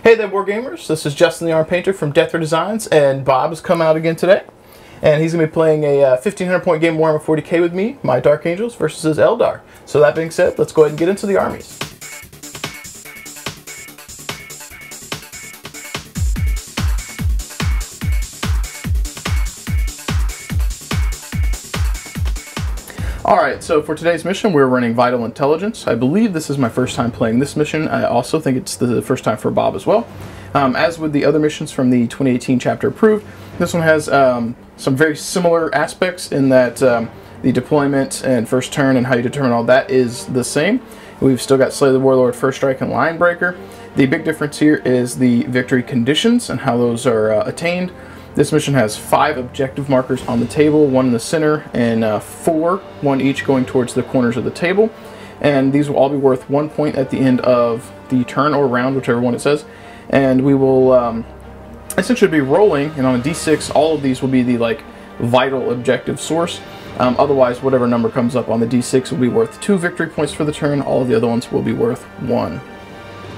Hey there, Wargamers. This is Justin TheArmedPainter from Death Designs, and Bob has come out again today. And he's going to be playing a 1,500 point game Warhammer 40k with me, my Dark Angels versus his Eldar. So that being said, let's go ahead and get into the armies. Alright, so for today's mission, we're running Vital Intelligence. I believe this is my first time playing this mission. I also think it's the first time for Bob as well. As with the other missions from the 2018 chapter approved, this one has some very similar aspects in that the deployment and first turn and how you determine all that is the same. We've still got Slay the Warlord, First Strike, and Line Breaker. The big difference here is the victory conditions and how those are attained. This mission has 5 objective markers on the table, 1 in the center, and 4, 1 each going towards the corners of the table. And these will all be worth 1 point at the end of the turn or round, whichever one it says. And we will essentially be rolling, and on a d6, all of these will be the vital objective source. Otherwise, whatever number comes up on the d6 will be worth 2 victory points for the turn. All of the other ones will be worth 1.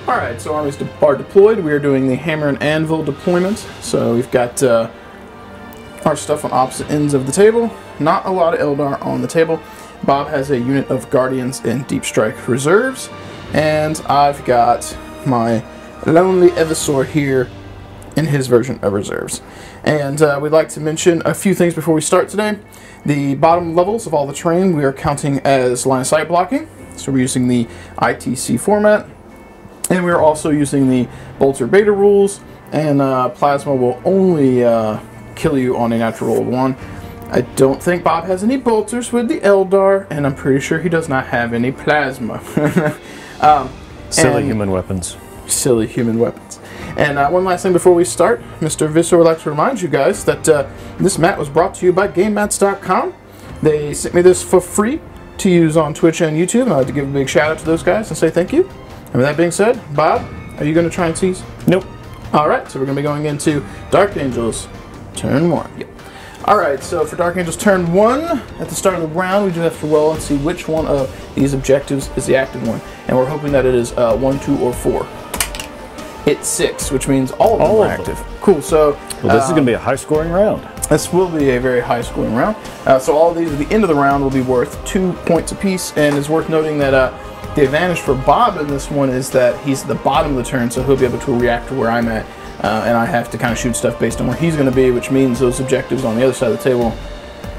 Alright, so armies are deployed. We are doing the Hammer and Anvil deployment. So we've got our stuff on opposite ends of the table. Not a lot of Eldar on the table. Bob has a unit of Guardians and Deep Strike Reserves. And I've got my Lonely Evisor here in his version of Reserves. And we'd like to mention a few things before we start today. The bottom levels of all the terrain we are counting as line of sight blocking. So we're using the ITC format. And we're also using the Bolter Beta rules, and Plasma will only kill you on a natural roll of 1. I don't think Bob has any Bolters with the Eldar, and I'm pretty sure he does not have any Plasma. Silly human weapons. Silly human weapons. And one last thing before we start, Mr. Visser would like to remind you guys that this mat was brought to you by GameMats.com. They sent me this for free to use on Twitch and YouTube, and I'd like to give a big shout out to those guys and say thank you. And with that being said, Bob, are you going to try and seize? Nope. Alright, so we're going to be going into Dark Angels, turn 1. Yep. Alright, so for Dark Angels turn 1, at the start of the round, we do have to roll and see which one of these objectives is the active one. And we're hoping that it is 1, 2, or 4. It's 6, which means all of them are active. Cool, so... Well, this is going to be a high-scoring round. This will be a very high-scoring round. So all of these at the end of the round will be worth 2 points apiece, and it's worth noting that the advantage for Bob in this one is that he's at the bottom of the turn, so he'll be able to react to where I'm at, and I have to kind of shoot stuff based on where he's going to be, which means those objectives on the other side of the table,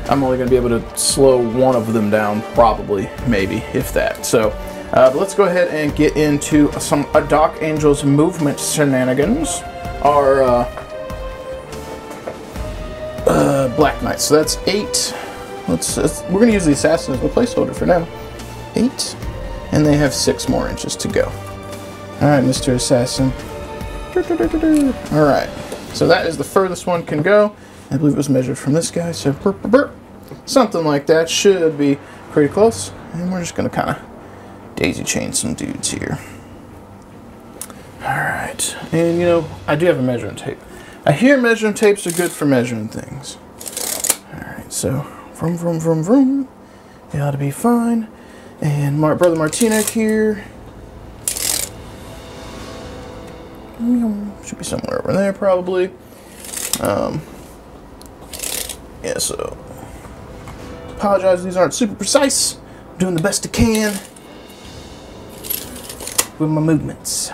I'm only going to be able to slow one of them down, probably, maybe, if that. So, but let's go ahead and get into some Dark Angels movement shenanigans. Our Black Knights. So that's 8. We're going to use the Assassin as a placeholder for now. 8. And they have 6 more inches to go. Alright, Mr. Assassin. Alright, so that is the furthest one can go. I believe it was measured from this guy, so something like that should be pretty close. And we're just going to kind of daisy chain some dudes here. Alright, and you know, I do have a measuring tape. I hear measuring tapes are good for measuring things. Alright, so vroom, vroom, vroom, vroom. It ought to be fine. And Brother Martinek here. Should be somewhere over there, probably. Yeah, so apologize, these aren't super precise. I'm doing the best I can with my movements.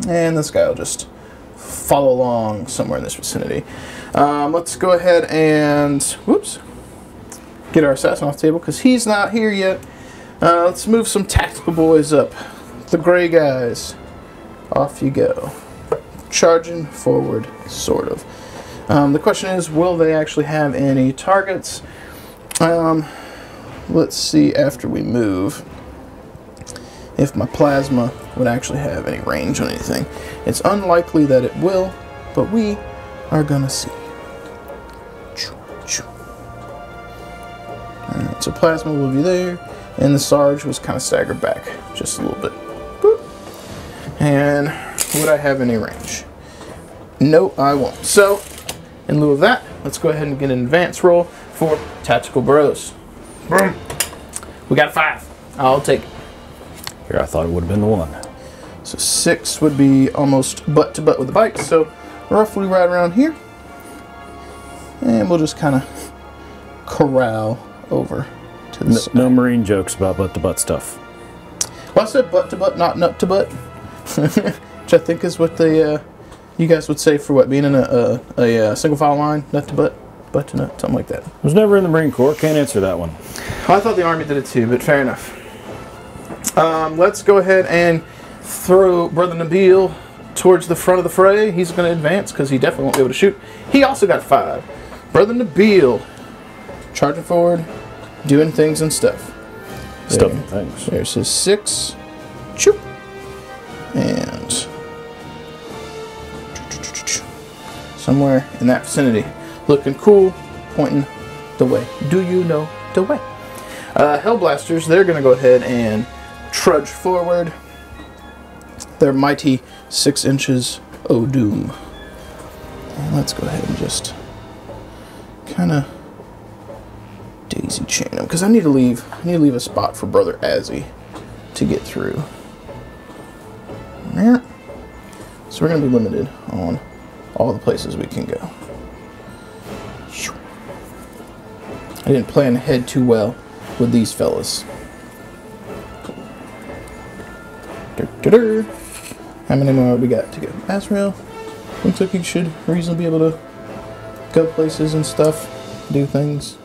And this guy will just follow along somewhere in this vicinity. Let's go ahead and, whoops, get our assassin off the table because he's not here yet. Let's move some tactical boys up. The gray guys. Off you go. Charging forward, sort of. The question is, will they actually have any targets? Let's see after we move if my Plasma would actually have any range on anything. It's unlikely that it will, but we are gonna see. Alright, so Plasma will be there, and the Sarge was kind of staggered back just a little bit. Boop. And would I have any range? No, I won't. So, in lieu of that, let's go ahead and get an advance roll for Tactical Bros. Boom. We got 5. I'll take it. Here, I thought it would have been the 1. So 6 would be almost butt to butt with the bike, so roughly right around here. And we'll just kind of corral over to the side. No marine jokes about butt to butt stuff. Well, I said butt to butt, not nut to butt. Which I think is what they, you guys would say for what, being in a single file line, nut to butt to nut, something like that. I was never in the Marine Corps, can't answer that one. Well, I thought the Army did it too, but fair enough. Let's go ahead and throw Brother Nabil towards the front of the fray. He's going to advance because he definitely won't be able to shoot. He also got 5. Brother Nabil, charging forward, doing things and stuff. Stuff and things. There's his 6. Choop. And somewhere in that vicinity. Looking cool, pointing the way. Do you know the way? Hellblasters, they're going to go ahead and trudge forward. Their mighty 6 inches o' doom. And let's go ahead and just kind of daisy chain them, because I need to leave a spot for Brother Azzy to get through. So we're going to be limited on all the places we can go. I didn't plan ahead too well with these fellas. How many more we got to go? Azrael looks like he should reasonably be able to go places and stuff, do things.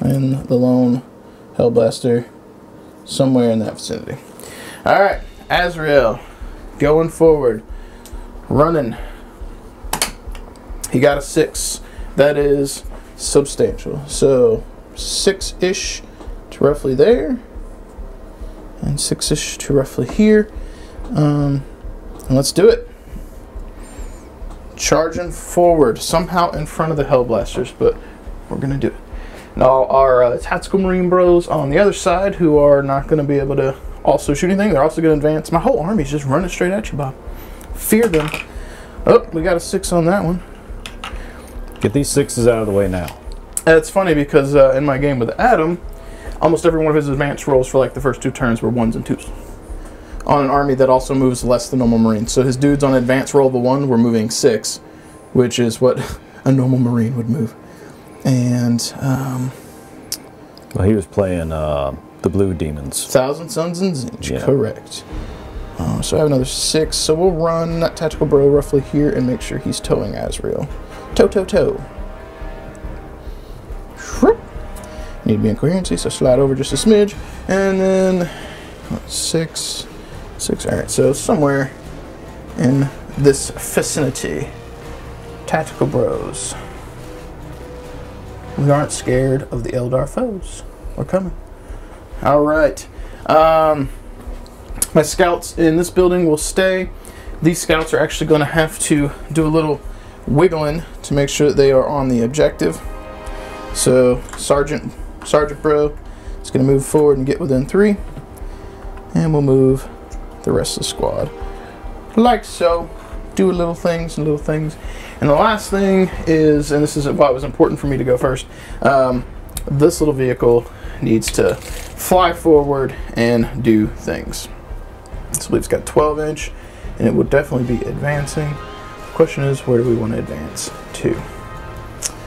And the lone Hellblaster somewhere in that vicinity. Alright, Azrael going forward, running. He got a 6. That is substantial. So 6-ish to roughly there, and 6-ish to roughly here. And let's do it. Charging forward, somehow in front of the Hellblasters, but we're gonna do it. Now our tactical Marine bros on the other side, who are not going to be able to also shoot anything, they're also going to advance. My whole army's just running straight at you, Bob. Fear them. Oh, we got a 6 on that one. Get these 6s out of the way now. It's funny because in my game with Adam, almost every one of his advance rolls for like the first 2 turns were 1s and 2s. On an army that also moves less than normal Marines. So his dudes on advance roll of a 1 were moving 6, which is what a normal Marine would move. And well, he was playing the Blue Demons. Thousand Suns and Zinch, yeah. Correct. So I have another 6, so we'll run that tactical bro roughly here and make sure he's towing Azrael. Tow, tow, tow. Need to be in coherency, so slide over just a smidge, and then 6. Alright, so somewhere in this vicinity. Tactical bros. We aren't scared of the Eldar foes. We're coming. Alright. My scouts in this building will stay. These scouts are actually going to have to do a little wiggling to make sure that they are on the objective. So, Sergeant Bro is going to move forward and get within 3. And we'll move the rest of the squad. Like so. Do little things and little things. And the last thing is, and this is why it was important for me to go first, this little vehicle needs to fly forward and do things. So I believe it's got 12-inch, and it will definitely be advancing. The question is, where do we want to advance to?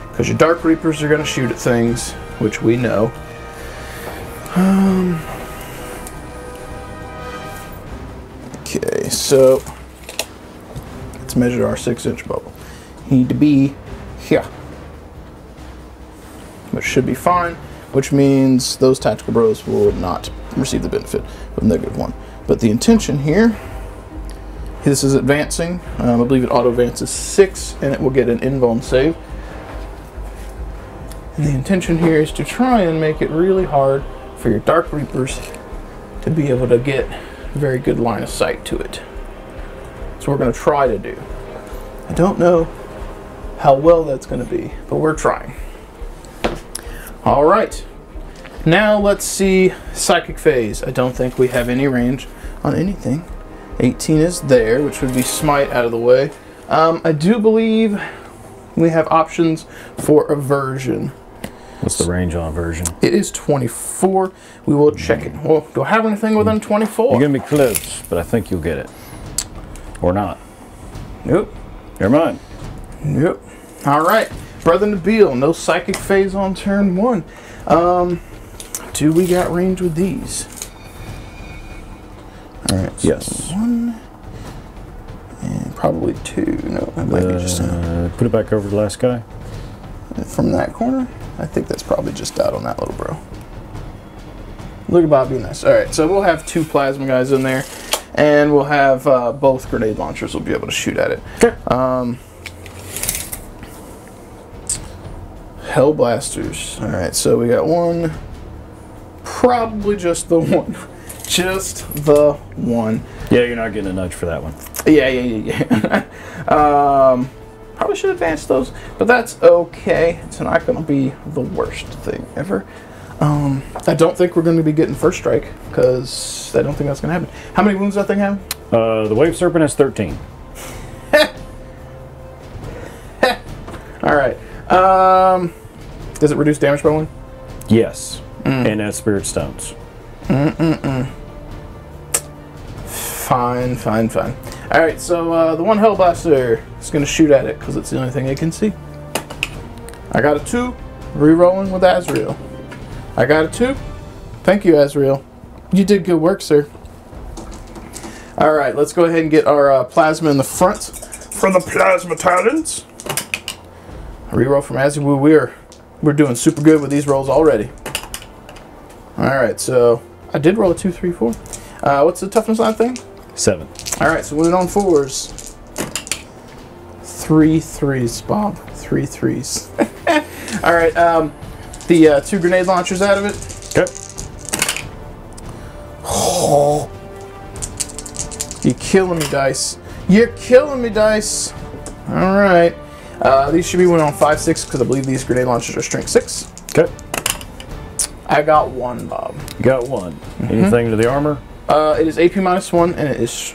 Because your Dark Reapers are going to shoot at things, which we know. Okay, so let's measure our 6-inch bubble. You need to be here, which should be fine, which means those tactical bros will not receive the benefit of -1. But the intention here, this is advancing. I believe it auto advances 6, and it will get an invuln save. And the intention here is to try and make it really hard for your Dark Reapers to be able to get a very good line of sight to it. That's what we're going to try to do. I don't know how well that's going to be, but we're trying. Alright, now let's see Psychic Phase. I don't think we have any range on anything. 18 is there, which would be Smite out of the way. I do believe we have options for Aversion. What's the range on version? It is 24. We will check it. Well, do I have anything within 24? You're going to be close, but I think you'll get it. Or not. Nope. Never mind. Nope. All right. Brother Nabil, no psychic phase on turn 1. Do we got range with these? All right. So yes. 1 and probably 2. No, that might be just put it back over the last guy. From that corner. I think that's probably just out on that little bro. Look at Bob, be nice. All right. So we'll have 2 plasma guys in there, and we'll have both grenade launchers. Will be able to shoot at it. Okay. Hell blasters. All right, so we got 1. Probably just the 1. Just the 1. Yeah, you're not getting a nudge for that one. Yeah. Probably should advance those, but that's okay. It's not going to be the worst thing ever. I don't think we're going to be getting first strike because I don't think that's going to happen. How many wounds does that thing have? The Wave Serpent has 13. All right. Does it reduce damage by 1? Yes. And has Spirit Stones. Fine. All right, so the 1 Hellblaster is going to shoot at it because it's the only thing it can see. I got a 2. Rerolling with Azrael. I got a 2. Thank you, Azrael. You did good work, sir. All right, let's go ahead and get our plasma in the front from the Plasma Talons. Reroll from Azrael. We're doing super good with these rolls already. All right, so I did roll a 2, 3, 4. What's the toughness on that thing? 7. All right, so when it on 4s, 3 3s, Bob. 3 3s. All right, the 2 grenade launchers out of it. Okay. Oh, you're killing me, dice. You're killing me, dice. All right. These should be when on 5 6 because I believe these grenade launchers are strength 6. Okay. I got 1, Bob. You got 1. Anything to the armor? It is AP -1 and it is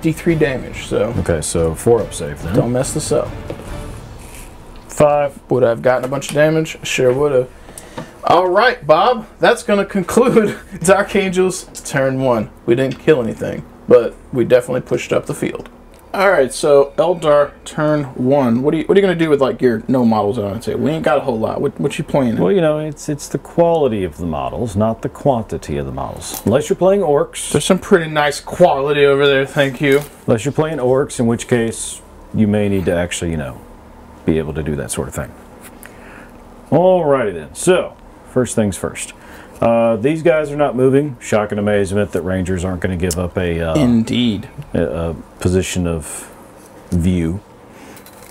D3 damage. So okay, so 4 up save then. Don't mess this up. 5. Would I have gotten a bunch of damage? Sure would have. All right, Bob. That's going to conclude Dark Angels turn 1. We didn't kill anything, but we definitely pushed up the field. All right, so Eldar turn 1. What are you going to do with like your no models on it? We ain't got a whole lot. What you playing? Well, you know, it's the quality of the models, not the quantity of the models. Unless you're playing orcs. There's some pretty nice quality over there. Thank you. Unless you're playing orcs, in which case you may need to actually, you know, be able to do that sort of thing. Alrighty then. So first things first. These guys are not moving. Shock and amazement that Rangers aren't going to give up a indeed a position of view,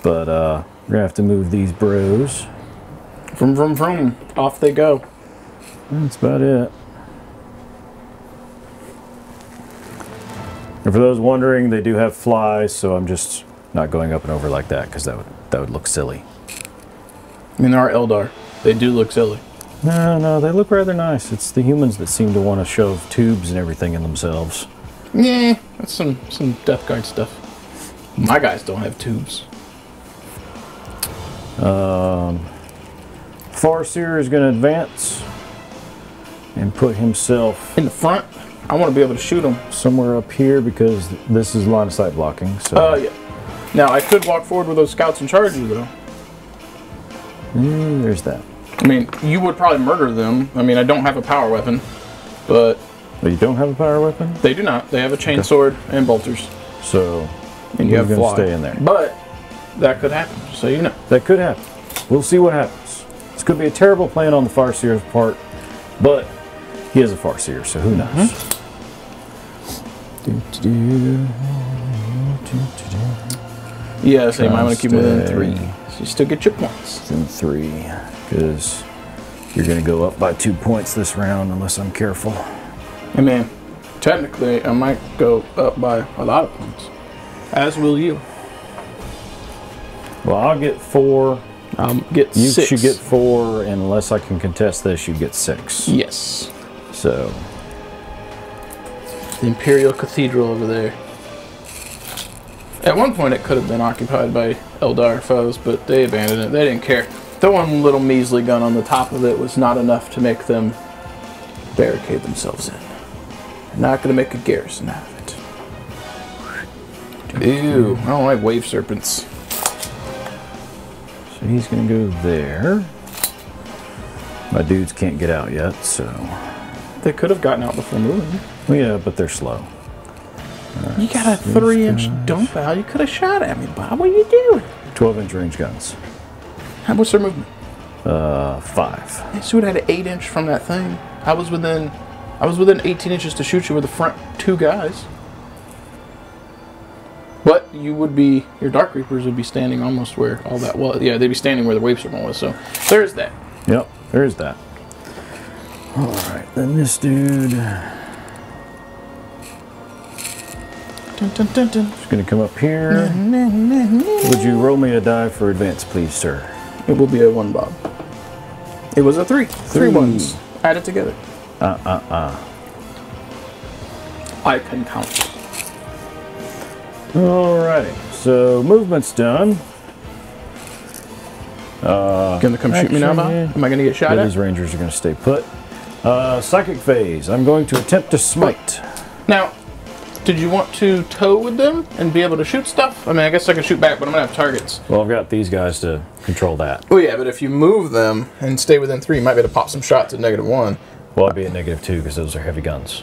but we're gonna have to move these bros. Vroom vroom vroom. Off they go. That's about it. And for those wondering, they do have flies, so I'm just not going up and over like that because that would look silly. I mean, they are Eldar. They do look silly. No, they look rather nice. It's the humans that seem to want to shove tubes and everything in themselves. Yeah, that's some Death Guard stuff. My guys don't have tubes. Farseer is going to advance and put himself in the front. I want to be able to shoot him somewhere up here because this is line of sight blocking. So. Yeah. Now I could walk forward with those scouts and charge you though. There's that. I mean, you would probably murder them. I mean, I don't have a power weapon, but... But you don't have a power weapon? They do not. They have a chain sword and bolters. So, and you have fly. Stay in there. But that could happen, so you know. That could happen. We'll see what happens. This could be a terrible plan on the Farseer's part, but he is a Farseer, so who knows? Yeah, so you might want to keep within 3. So you still get your points. Within 3. Because you're going to go up by 2 points this round unless I'm careful. I mean, technically, I might go up by a lot of points. As will you. Well, I'll get 4. I'll get 6. You should get 4, and unless I can contest this, you get 6. Yes. So. The Imperial Cathedral over there. At one point, it could have been occupied by Eldar foes, but they abandoned it. They didn't care. The one little measly gun on the top of it was not enough to make them barricade themselves in. They're not going to make a garrison out of it. Ew, I don't like wave serpents. So he's going to go there. My dudes can't get out yet, so... They could have gotten out before moving. Well, yeah, but they're slow. Right, you got a 3-inch dump out. You could have shot at me, Bob. What are you doing? 12-inch range guns. What's their movement? 5. This dude had an 8-inch from that thing. I was within 18 inches to shoot you with the front 2 guys. But you would be, your Dark Reapers would be standing almost where all that was. Yeah, they'd be standing where the wave serpent was. So there's that. Yep, there's that. All right, then this dude. Dun, dun, dun, dun. Just gonna come up here. Would you roll me a die for advance, please, sir? It will be a 1, Bob. It was a 3. 3 ones. Add it together. I can count. Alrighty, so movement's done. Gonna come shoot me now, Bob? Am I gonna get shot at? These rangers are gonna stay put. Psychic phase. I'm going to attempt to smite. Now, did you want to tow with them and be able to shoot stuff? I mean, I guess I can shoot back, but I'm gonna have targets. Well, I've got these guys to control that. Oh yeah, but if you move them and stay within 3, you might be able to pop some shots at -1. Well, I'd be at -2 because those are heavy guns.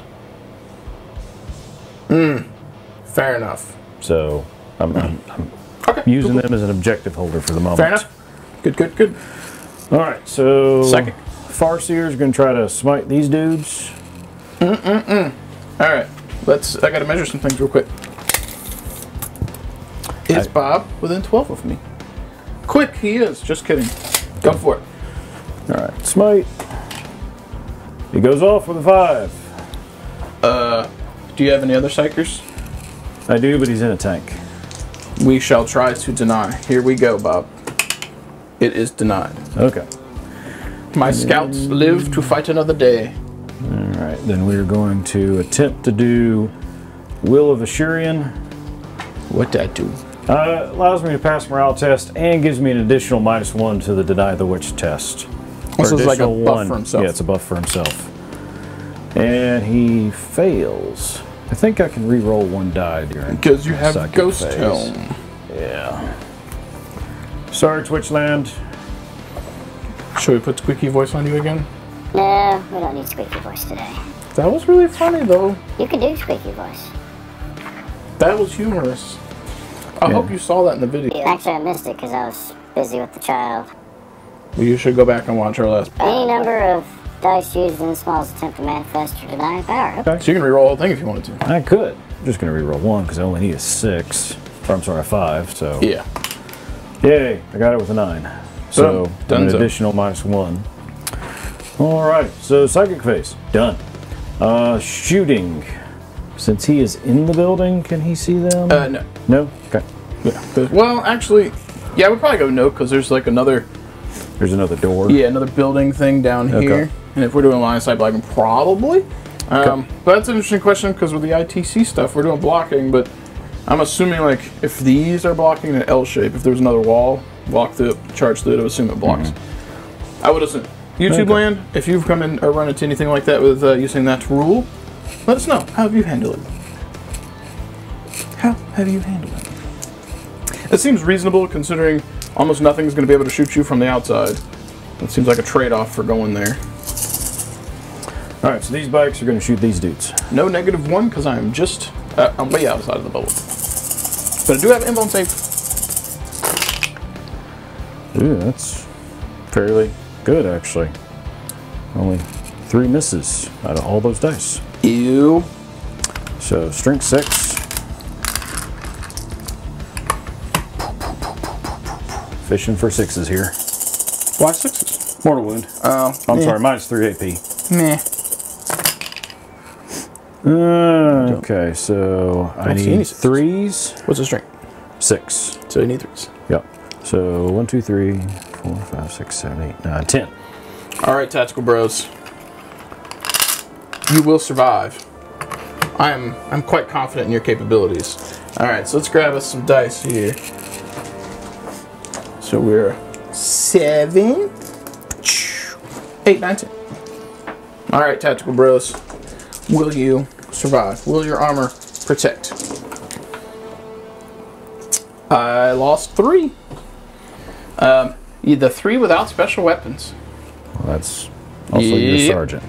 Fair enough. So I'm Okay, using them as an objective holder for the moment. Fair enough. Good. All right, so Second. Farseer's going to try to smite these dudes. All right, I got to measure some things real quick. Is Bob within 12 of me? Quick, he is. Just kidding. Go for it. All right, smite. He goes off with a 5. Do you have any other psychers? I do, but he's in a tank. We shall try to deny. Here we go, Bob. It is denied. Okay. My scouts live to fight another day. All right, then we're going to attempt to do Will of Ashurian. What that do? Allows me to pass morale test and gives me an additional -1 to the Deny the Witch test. This is like a Additional buff for himself. Yeah, it's a buff for himself. And he fails. I think I can re-roll 1 die during Because you have psychic Ghost phase. Helm. Yeah. Sorry, Twitchland. Should we put squeaky voice on you again? No, we don't need squeaky voice today. That was really funny, though. You can do squeaky voice. That was humorous. I hope you saw that in the video. Actually, I missed it because I was busy with the child. Well, you should go back and watch our last. Any number of dice used in the smallest attempt to manifest or deny power. Okay. So you can reroll the whole thing if you wanted to. I could. I'm just going to re-roll 1 because I only need a 6. Or I'm sorry, a 5. So Yeah. yay! I got it with a 9. So an Dunzo. additional -1. All right. So psychic phase done. Shooting. Since he is in the building, can he see them? No. No. Okay. Yeah. Well, actually, yeah, we'd probably go no because there's like another. There's another door. Yeah, another building thing down here. Okay. And if we're doing line of sight blocking, probably. But that's an interesting question because with the ITC stuff, we're doing blocking, but I'm assuming like if these are blocking in an L shape, if there's another wall, walk through it, charge through it, I would assume it blocks. I would assume. YouTube land, if you've come in or run into anything like that with using that rule, let us know. How have you handled it? How have you handled it? It seems reasonable considering almost nothing's going to be able to shoot you from the outside. It seems like a trade-off for going there. All right. So these bikes are going to shoot these dudes. No -1 because I'm just I'm way outside of the bubble. But I do have invuln save. Ooh, that's fairly good actually. Only 3 misses out of all those dice. Ew. So strength 6. Fishing for 6s here. Why 6s? Mortal wound. Oh, I'm sorry, -3 AP. Meh. Okay, so I see any need 6s. 3s. What's the strength? 6. So you need 3s. Yep. So 1, 2, 3, 4, 5, 6, 7, 8, 9, 10. All right, tactical bros. You will survive. I'm quite confident in your capabilities. All right, so let's grab us some dice here. So we're 7, 8, 9, 10. Alright, tactical bros. Will you survive? Will your armor protect? I lost 3. The 3 without special weapons. Well, that's also your sergeant.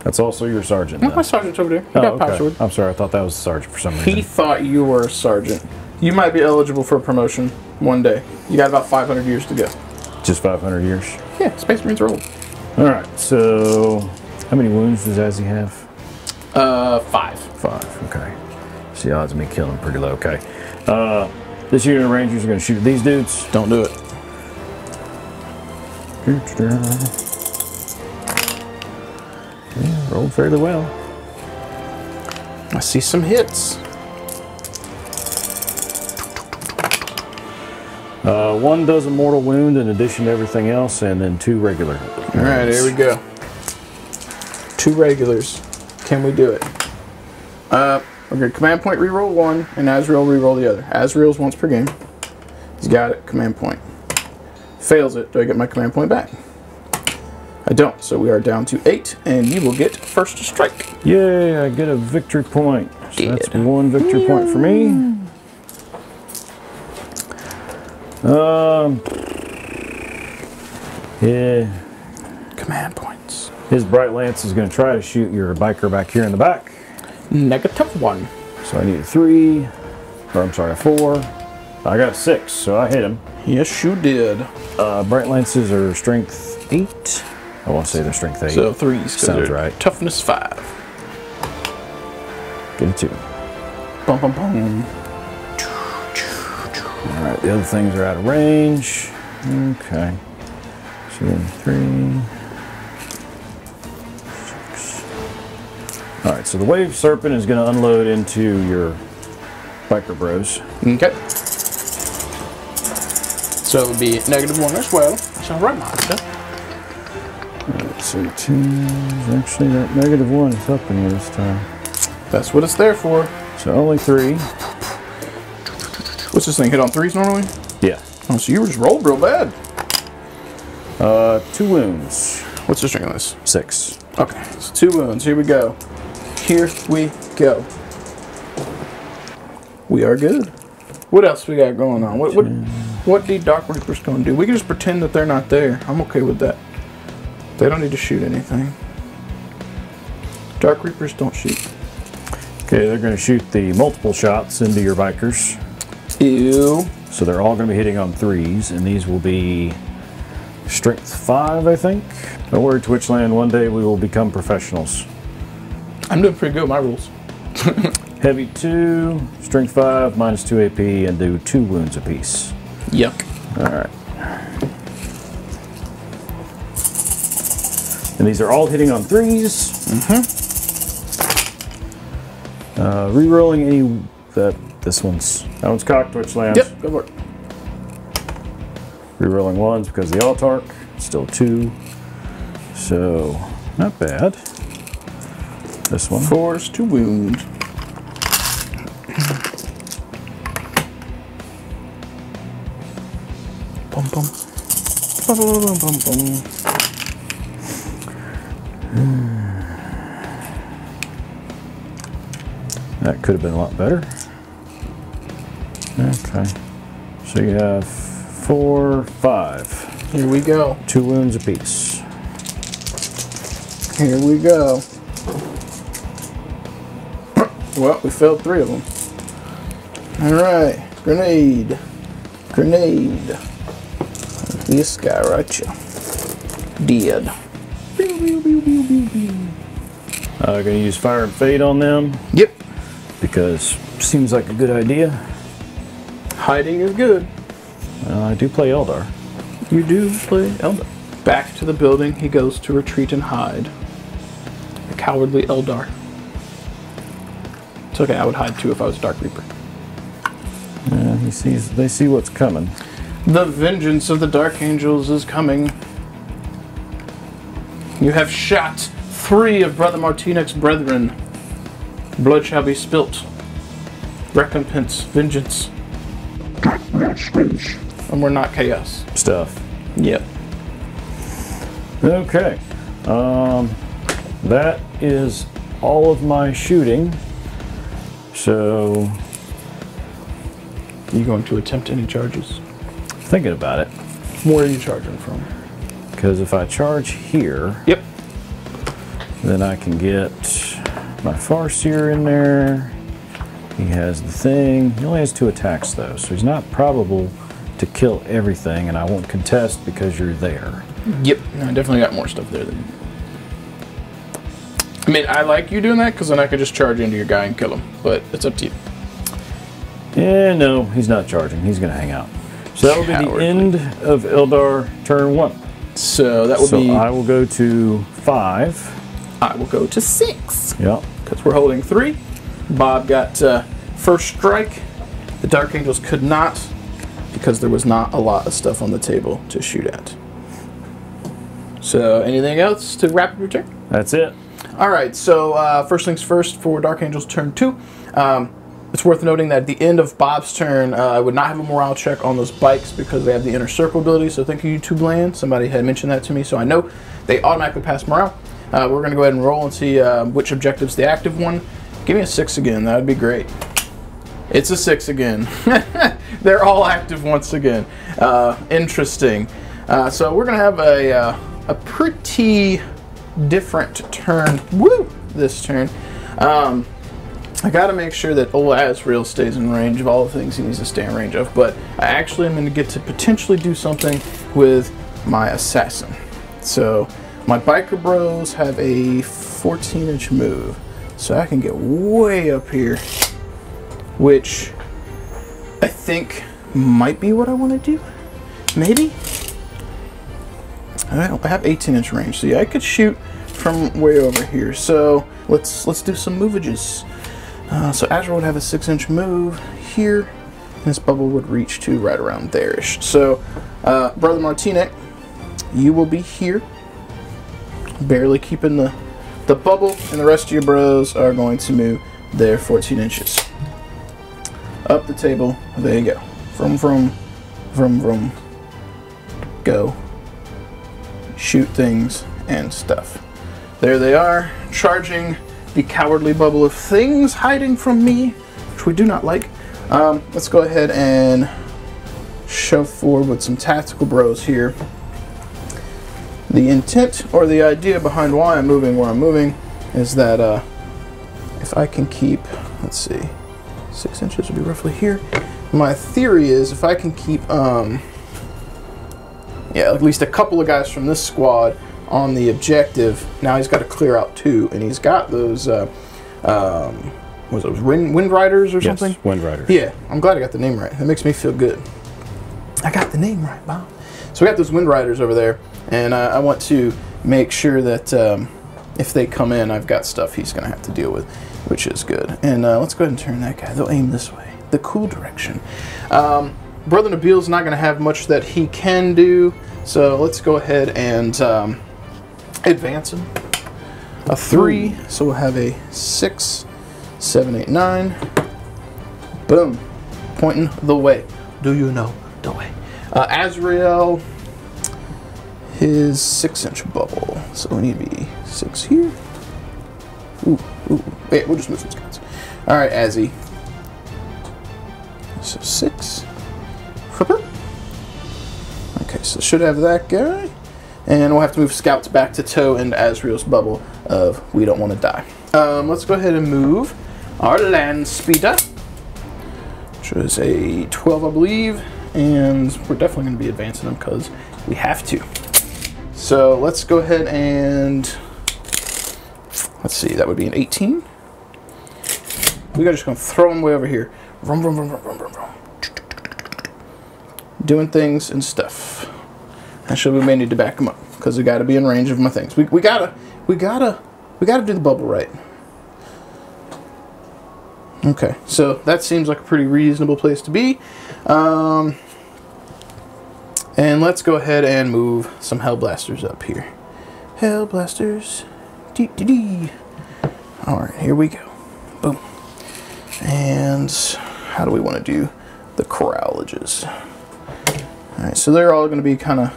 That's also your sergeant. No, my sergeant's over there. He got power sword. I'm sorry, I thought that was a sergeant for some reason. He thought you were a sergeant. You might be eligible for a promotion one day. You got about 500 years to go. Just 500 years? Yeah, Space Marines are old. Alright, so how many wounds does Azzy have? 5. 5, okay. So the odds of me killing him pretty low, okay. This unit of Rangers are going to shoot at these dudes. Don't do it. Yeah, rolled fairly well. I see some hits. 1 does a mortal wound in addition to everything else, and then 2 regular. Alright, here we go. 2 regulars. Can we do it? Okay, command point reroll 1, and Azrael reroll the other. Azrael's once per game. He's got it. Command point. Fails it. Do I get my command point back? I don't, so we are down to 8, and you will get first strike. Yay, I get a victory point. So that's 1 victory point for me. Yeah. Command points. His Bright Lance is going to try to shoot your biker back here in the back. -1. So I need a 3, or I'm sorry, a 4. I got a 6, so I hit him. Yes, you did. Bright Lances are strength 8. I want to say they're strength 8. So 3s. Sounds right. Toughness 5. Get a 2. Bum, bum, bum. Alright, the other things are out of range. Okay. So then 3. 6. Alright, so the Wave Serpent is going to unload into your biker bros. Okay. So it would be -1 as well. Sounds right, Master. Alright, so 2. Actually, that -1 is up in here this time. That's what it's there for. So only 3. What's this thing? Hit on 3s normally? Yeah. Oh, so you were just rolled real bad. 2 wounds. What's the string on this? 6. Okay, so 2 wounds. Here we go. Here we go. We are good. What else we got going on? What the Dark Reapers gonna do? We can just pretend that they're not there. I'm okay with that. They don't need to shoot anything. Dark Reapers don't shoot. Okay, they're going to shoot the multiple shots into your bikers. Ew. So they're all going to be hitting on 3s, and these will be strength 5, I think. Don't worry, Twitchland, one day we will become professionals. I'm doing pretty good with my rules. Heavy 2, strength 5, -2 AP, and do 2 wounds apiece. Yuck. Alright. And these are all hitting on 3s. Rerolling any... that one's cocked, Twitchland. Yep, go for it. Rerolling 1s because of the Autarch. Still 2. So, not bad. This one. 4s to wound. Bum, bum. Bum, bum, bum, bum, bum. That could have been a lot better. Okay. So you have 4, 5. Here we go. 2 wounds apiece. Here we go. Well, we failed 3 of them. Alright. Grenade. Grenade. This guy right here. Dead. Gonna use Fire and Fade on them. Yep. Because seems like a good idea. Hiding is good. I do play Eldar. You do play Eldar. Back to the building he goes to retreat and hide. A cowardly Eldar. It's okay, I would hide too if I was a Dark Reaper. Yeah, they see what's coming. The vengeance of the Dark Angels is coming. You have shot 3 of Brother Martinek's brethren. Blood shall be spilt. Recompense, vengeance. And we're not chaos. Stuff. Yep. Okay. That is all of my shooting. So, Are you going to attempt any charges? thinking about it. Where are you charging from? Because if I charge here, Yep. then I can get my Farseer in there. He has the thing. He only has 2 attacks though, so he's not probable to kill everything, and I won't contest because you're there. Yep. No, I definitely got more stuff there than. I mean, I like you doing that because then I could just charge into your guy and kill him, but it's up to you. Yeah, no, he's not charging. He's going to hang out. So that will be Cowardly. the end of Eldar turn 1. So that will So be. I will go to 5. I will go to 6 Yep. because we're holding 3. Bob got first strike. The Dark Angels could not because there was not a lot of stuff on the table to shoot at. So anything else to wrap up your turn? That's it. All right, so first things first for Dark Angels turn 2. It's worth noting that at the end of Bob's turn, I would not have a morale check on those bikes because they have the inner circle ability. So thank you, YouTube Land. Somebody had mentioned that to me, so I know they automatically pass morale. We're going to go ahead and roll and see which objective's the active one. Give me a 6 again. That would be great. It's a 6 again. They're all active once again. Interesting. So we're going to have a pretty different turn. Woo! This turn. I got to make sure that old Azrael stays in range of all the things he needs to stay in range of, but I actually am going to get to potentially do something with my assassin. So my biker bros have a 14-inch move, so I can get way up here, which I think might be what I want to do. Maybe. I have 18-inch range, so yeah, I could shoot from way over here. So let's do some movages. So Azrael would have a 6-inch move here, and this bubble would reach to right around there-ish. So, Brother Martinek, you will be here, barely keeping the bubble, and the rest of your bros are going to move their 14 inches. Up the table, there you go. Vroom, vroom, vroom, vroom. Go. Shoot things and stuff. There they are, charging the cowardly bubble of things hiding from me, which we do not like. Let's go ahead and shove forward with some tactical bros here. The intent or the idea behind why I'm moving where I'm moving is that if I can keep, let's see, 6 inches would be roughly here. My theory is if I can keep, yeah, at least a couple of guys from this squad on the objective. Now he's got to clear out 2, and he's got those, was those Wind Riders or something? Yes, Wind Riders. Yeah, I'm glad I got the name right. That makes me feel good. I got the name right, Bob. So we got those Wind Riders over there, and I want to make sure that if they come in, I've got stuff he's going to have to deal with, which is good. And let's go ahead and turn that guy. They'll aim this way, the cool direction. Brother Nabil's not going to have much that he can do, so let's go ahead and advance him. A 3, so we'll have a 6, 7, 8, 9. Boom. Pointing the way. Do you know the way? Azrael, his 6-inch bubble. So we need to be 6 here. Ooh, ooh. Wait, we'll just move some scouts. Alright, Azzy. So 6. Okay, so should have that guy. And we'll have to move scouts back to toe into Azrael's bubble of we don't want to die. Let's go ahead and move our land speeder, which is a 12, I believe. And we're definitely going to be advancing them because we have to. So let's go ahead and, let's see, that would be an 18. We're just going to throw them way over here. Vroom, vroom, vroom, vroom, vroom, vroom, vroom. Doing things and stuff. Actually, we may need to back them up because we got to be in range of my things. We gotta do the bubble right. Okay, so that seems like a pretty reasonable place to be. And let's go ahead and move some Hellblasters up here. Hellblasters. Dee dee dee. All right, here we go. Boom. And how do we want to do the corralages? All right, so they're all going to be kind of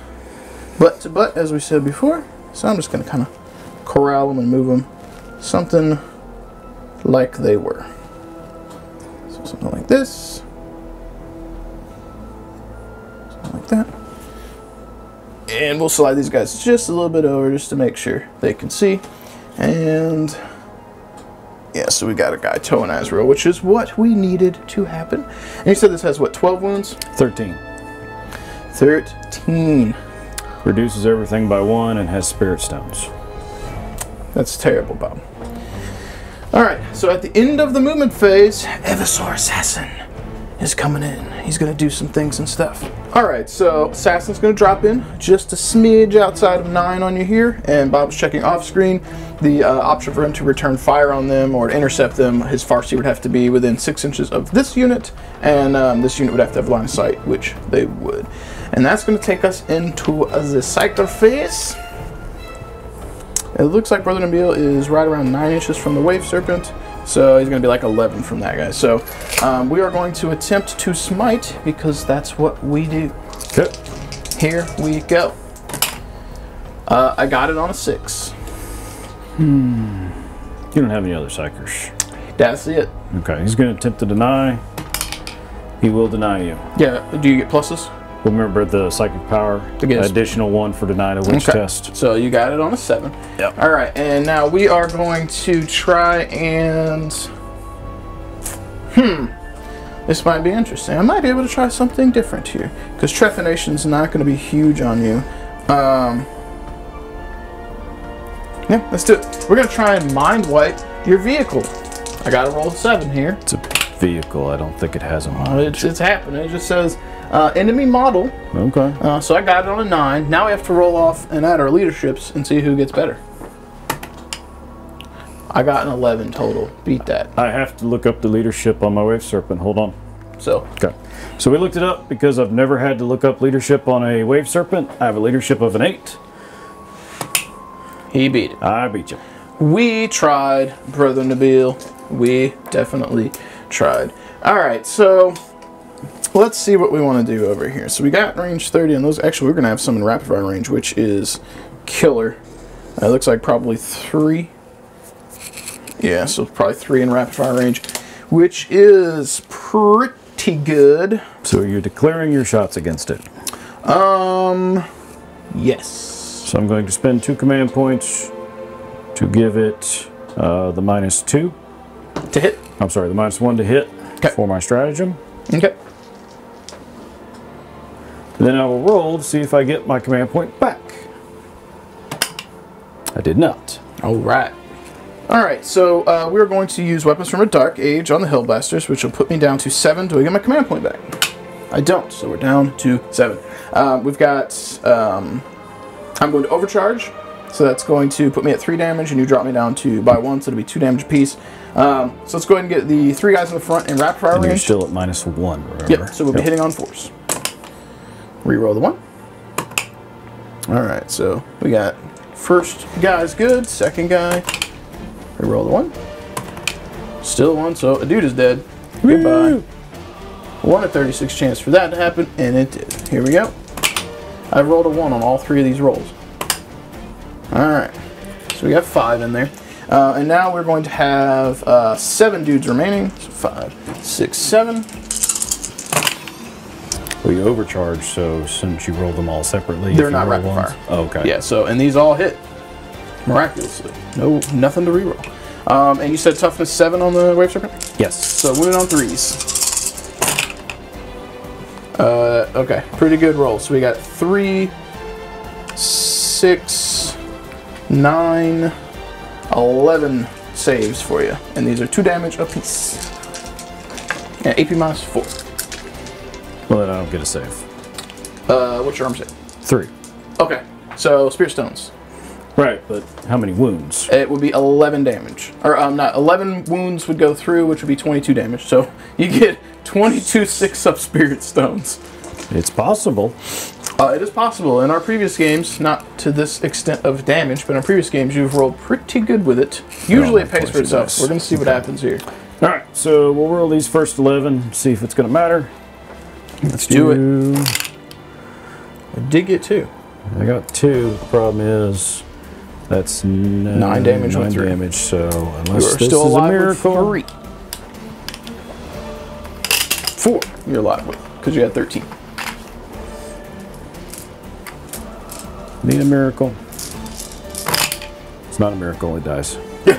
butt to butt, as we said before. So I'm just going to kind of corral them and move them something like they were. So something like this. Something like that. And we'll slide these guys just a little bit over just to make sure they can see. And yeah, so we got a guy towing Azrael, which is what we needed to happen. And you said this has what, 12 wounds? 13. 13. Reduces everything by 1 and has spirit stones. That's terrible, Bob. Alright, so at the end of the movement phase, Evisor Assassin is coming in. He's going to do some things and stuff. Alright, so Assassin's going to drop in just a smidge outside of 9 on you here, and Bob's checking off screen. The option for him to return fire on them or to intercept them, his Farsi would have to be within 6 inches of this unit, and this unit would have to have line of sight, which they would. And that's going to take us into the cycle phase. It looks like Brother Nabil is right around 9 inches from the Wave Serpent, so he's going to be like 11 from that guy. So we are going to attempt to smite because that's what we do. Okay. Here we go. I got it on a 6. You don't have any other psychers. That's it. Okay, he's going to attempt to deny. He will deny you. Yeah, do you get pluses? Remember the psychic power, additional 1 for deny a witch test. So you got it on a 7. Yep. All right, and now we are going to try and... This might be interesting. I might be able to try something different here, because Trephination's not going to be huge on you. Yeah, let's do it. We're going to try and mind wipe your vehicle. I got to roll a 7 here. It's a vehicle. I don't think it has a mind. It's happening. It just says enemy model. Okay. So I got it on a 9. Now we have to roll off and add our leaderships and see who gets better. I got an 11 total. Beat that. I have to look up the leadership on my Wave Serpent. Hold on. So. Okay. So we looked it up because I've never had to look up leadership on a Wave Serpent. I have a leadership of an 8. He beat it. I beat you. We tried, Brother Nabil. We definitely tried. Alright, so let's see what we want to do over here. So we got range 30 on those. Actually, we're going to have some in rapid fire range, which is killer. It looks like probably 3. Yeah, so probably 3 in rapid fire range, which is pretty good. So you're declaring your shots against it? Yes. So I'm going to spend 2 command points to give it the -2. To hit? I'm sorry, the -1 to hit for my stratagem. Okay. Then I will roll to see if I get my command point back. I did not. Alright. Alright, so we're going to use Weapons from a Dark Age on the Hillblasters, which will put me down to 7. Do I get my command point back? I don't, so we're down to 7. We've got... I'm going to overcharge, so that's going to put me at 3 damage, and you drop me down to by 1, so it'll be 2 damage apiece. So let's go ahead and get the 3 guys in the front in rapid fire range. You're still at -1, remember? Yep, so we'll be hitting on 4s. Reroll the 1. Alright, so we got first guy's good, second guy. Reroll the 1. Still 1, so a dude is dead. Woo! Goodbye. 1 in 36 chance for that to happen, and it did. Here we go. I rolled a 1 on all 3 of these rolls. Alright, so we got 5 in there. And now we're going to have 7 dudes remaining. So 5, 6, 7. Well, you overcharged, so since you rolled them all separately, They're not rapid fire. Oh, okay. Yeah, so, and these all hit. Miraculously. Nothing to reroll. And you said toughness 7 on the Wave Serpent? Yes. So wounded on 3s. Okay, pretty good roll. So we got 3, 6, 9, 11 saves for you. And these are 2 damage apiece. And AP -4. Well, then I don't get a save. What's your arm save? 3. Okay, so Spirit Stones. Right, but how many wounds? It would be 11 damage. Or, not, 11 wounds would go through, which would be 22 damage. So you get 22 6-up Spirit Stones. It's possible. It is possible. In our previous games, not to this extent of damage, but in our previous games, you've rolled pretty good with it. Usually it pays for itself. Dice. We're going to see what happens here. Alright, so we'll roll these first 11, see if it's going to matter. Let's do it. I did get 2. I got 2. The problem is that's 9 damage. 9 with 3. damage. So You unless are this still is a alive miracle, with 3. 4. You're alive with because you had 13. need a miracle. It's not a miracle. It dies. Do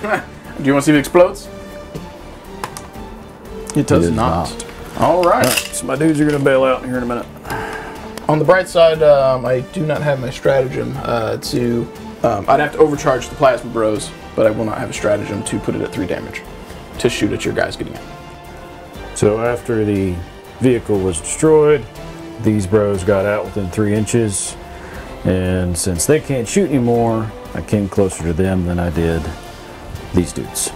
you want to see if it explodes? It does not. All right. So my dudes are gonna bail out here in a minute. On the bright side, I do not have my stratagem I'd have to overcharge the plasma bros, but I will not have a stratagem to put it at 3 damage to shoot at your guys getting out. So after the vehicle was destroyed, these bros got out within 3 inches, and since they can't shoot anymore, I came closer to them than I did these dudes.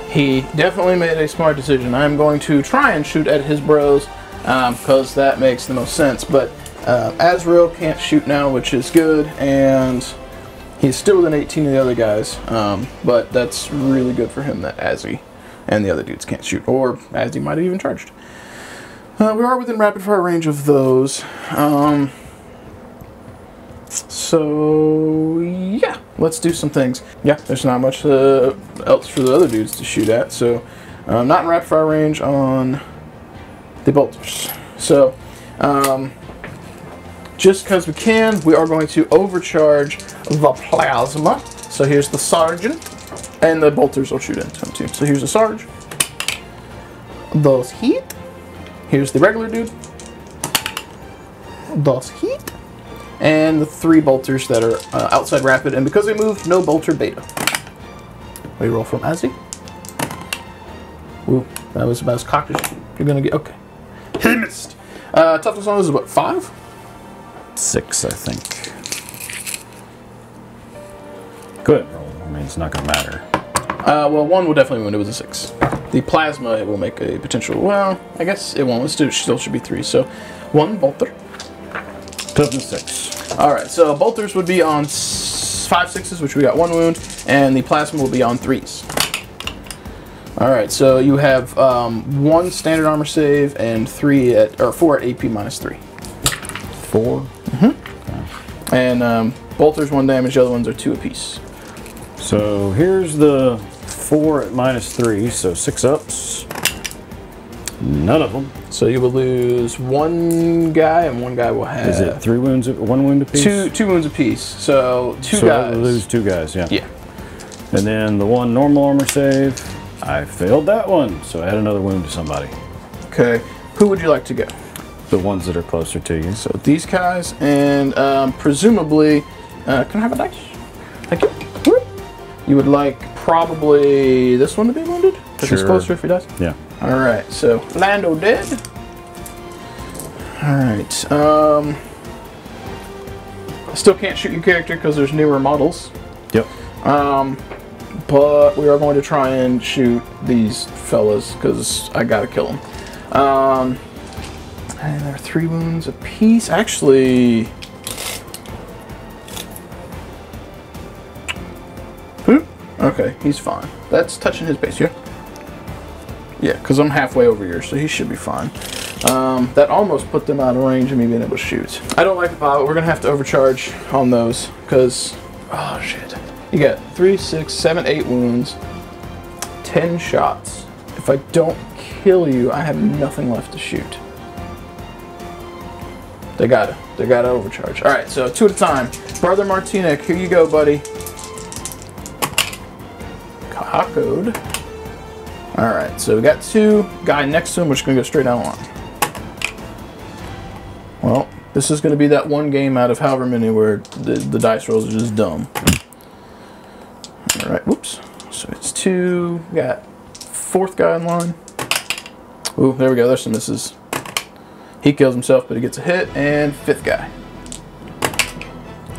He definitely made a smart decision. I'm going to try and shoot at his bros because that makes the most sense, but Azrael can't shoot now, which is good, and he's still within 18 of the other guys, but that's really good for him that Azzy and the other dudes can't shoot, or Azzy might have even charged. We are within rapid fire range of those. So yeah, let's do some things. Yeah, there's not much else for the other dudes to shoot at, so not in rapid fire range on the bolters. So just because we can, we are going to overcharge the plasma. So here's the sergeant, and the bolters will shoot into him too. So here's the sarge, those heat. Here's the regular dude, those heat. And the 3 bolters that are outside rapid, and because they moved, no bolter beta. We roll from Azzy. Ooh, that was about as cocked as you're gonna get. Okay, he missed. Toughness on this is what, 5? 6, I think. Good roll. I mean, it's not gonna matter. Well, 1 will definitely win. It was a 6. The plasma, it will make a potential. Well, I guess it won't. It still should be 3. So 1 bolter. Toughness 6. Alright, so bolters would be on 5 6s, which we got 1 wound, and the plasma will be on 3s. Alright, so you have 1 standard armor save and 4 at AP minus 3. 4? Mm-hmm. Okay. And bolters 1 damage, the other ones are 2 apiece. So here's the 4 at minus 3, so 6 ups. None of them. So you will lose 1 guy, and 1 guy will have. Is it 3 wounds? 1 wound apiece? 2 wounds apiece. So 2 so guys. I lose 2 guys. Yeah. Yeah. And then the 1 normal armor save, I failed that one, so I had another wound to somebody. Okay. Who would you like to go? The ones that are closer to you. So these guys, and presumably, can I have a dice? Thank you. You would like probably this one to be wounded because he's closer if he does. Yeah. All right. So Lando dead. All right. I still can't shoot your character because there's newer models. Yep. But we are going to try and shoot these fellas because I gotta kill them. And there are 3 wounds apiece. Actually, okay, he's fine. That's touching his base, yeah? Yeah, because I'm halfway over here, so he should be fine. That almost put them out of range of me being able to shoot. I don't like the pilot. We're going to have to overcharge on those because, oh shit. You got 3, 6, 7, 8 wounds, 10 shots. If I don't kill you, I have nothing left to shoot. They gotta overcharge. All right, so 2 at a time. Brother Martinek, here you go, buddy. Code. All right, so we got 2. Guy next to him, we're just gonna go straight down the line. Well, this is gonna be that one game out of however many where the dice rolls are just dumb. All right, whoops. So it's 2. We got 4th guy in line. Ooh, there we go. There's some misses. He kills himself, but he gets a hit. And 5th guy.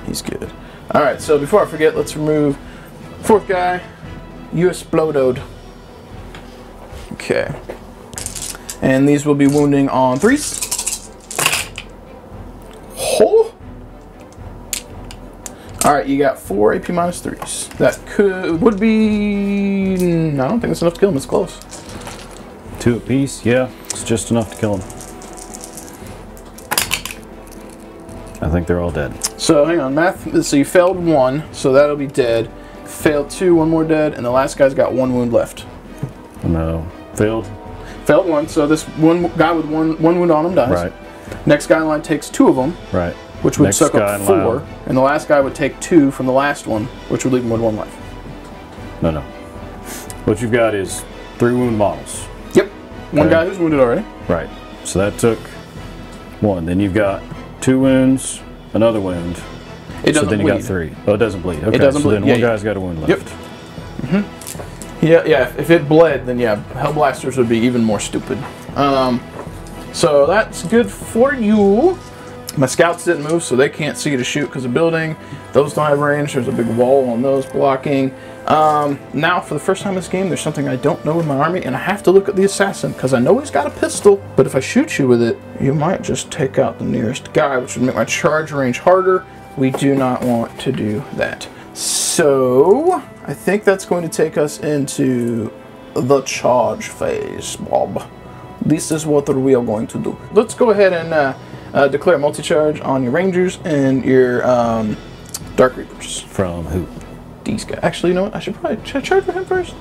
He's good. All right, so before I forget, let's remove 4th guy. You exploded. Okay. And these will be wounding on 3s. Oh! Alright, you got 4 AP minus 3s. That would be... I don't think it's enough to kill him. It's close. 2 apiece, yeah. It's just enough to kill him. I think they're all dead. So hang on, math. So you failed 1, so that'll be dead. Failed 2, 1 more dead, and the last guy's got 1 wound left. No, failed. Failed 1, so this one guy with one wound on him dies. Right. Next guy in line takes 2 of them. Right. Which would Next suck guy up in 4, line. and the last guy would take 2 from the last one, which would leave him with 1 life. No. What you've got is 3 wound models. Yep. One Okay. guy who's wounded already. Right. So that took 1. Then you've got 2 wounds, another wound. It doesn't so then you bleed. got 3. Oh, it doesn't bleed. Okay. It doesn't so bleed. then one guy's got a wound left. Yep. Yeah. If it bled, then yeah, Hellblasters would be even more stupid. So that's good for you. My scouts didn't move, so they can't see to shoot because of building. Those don't have range. There's a big wall on those blocking. Now, for the first time in this game, there's something I don't know in my army, and I have to look at the assassin because I know he's got a pistol, but if I shoot you with it, you might just take out the nearest guy, which would make my charge range harder. We do not want to do that. So, I think that's going to take us into the charge phase, Bob. This is what we are going to do. Let's go ahead and declare multi-charge on your Rangers and your Dark Reapers. From who? These guys. Actually, you know what? Should I charge for him first?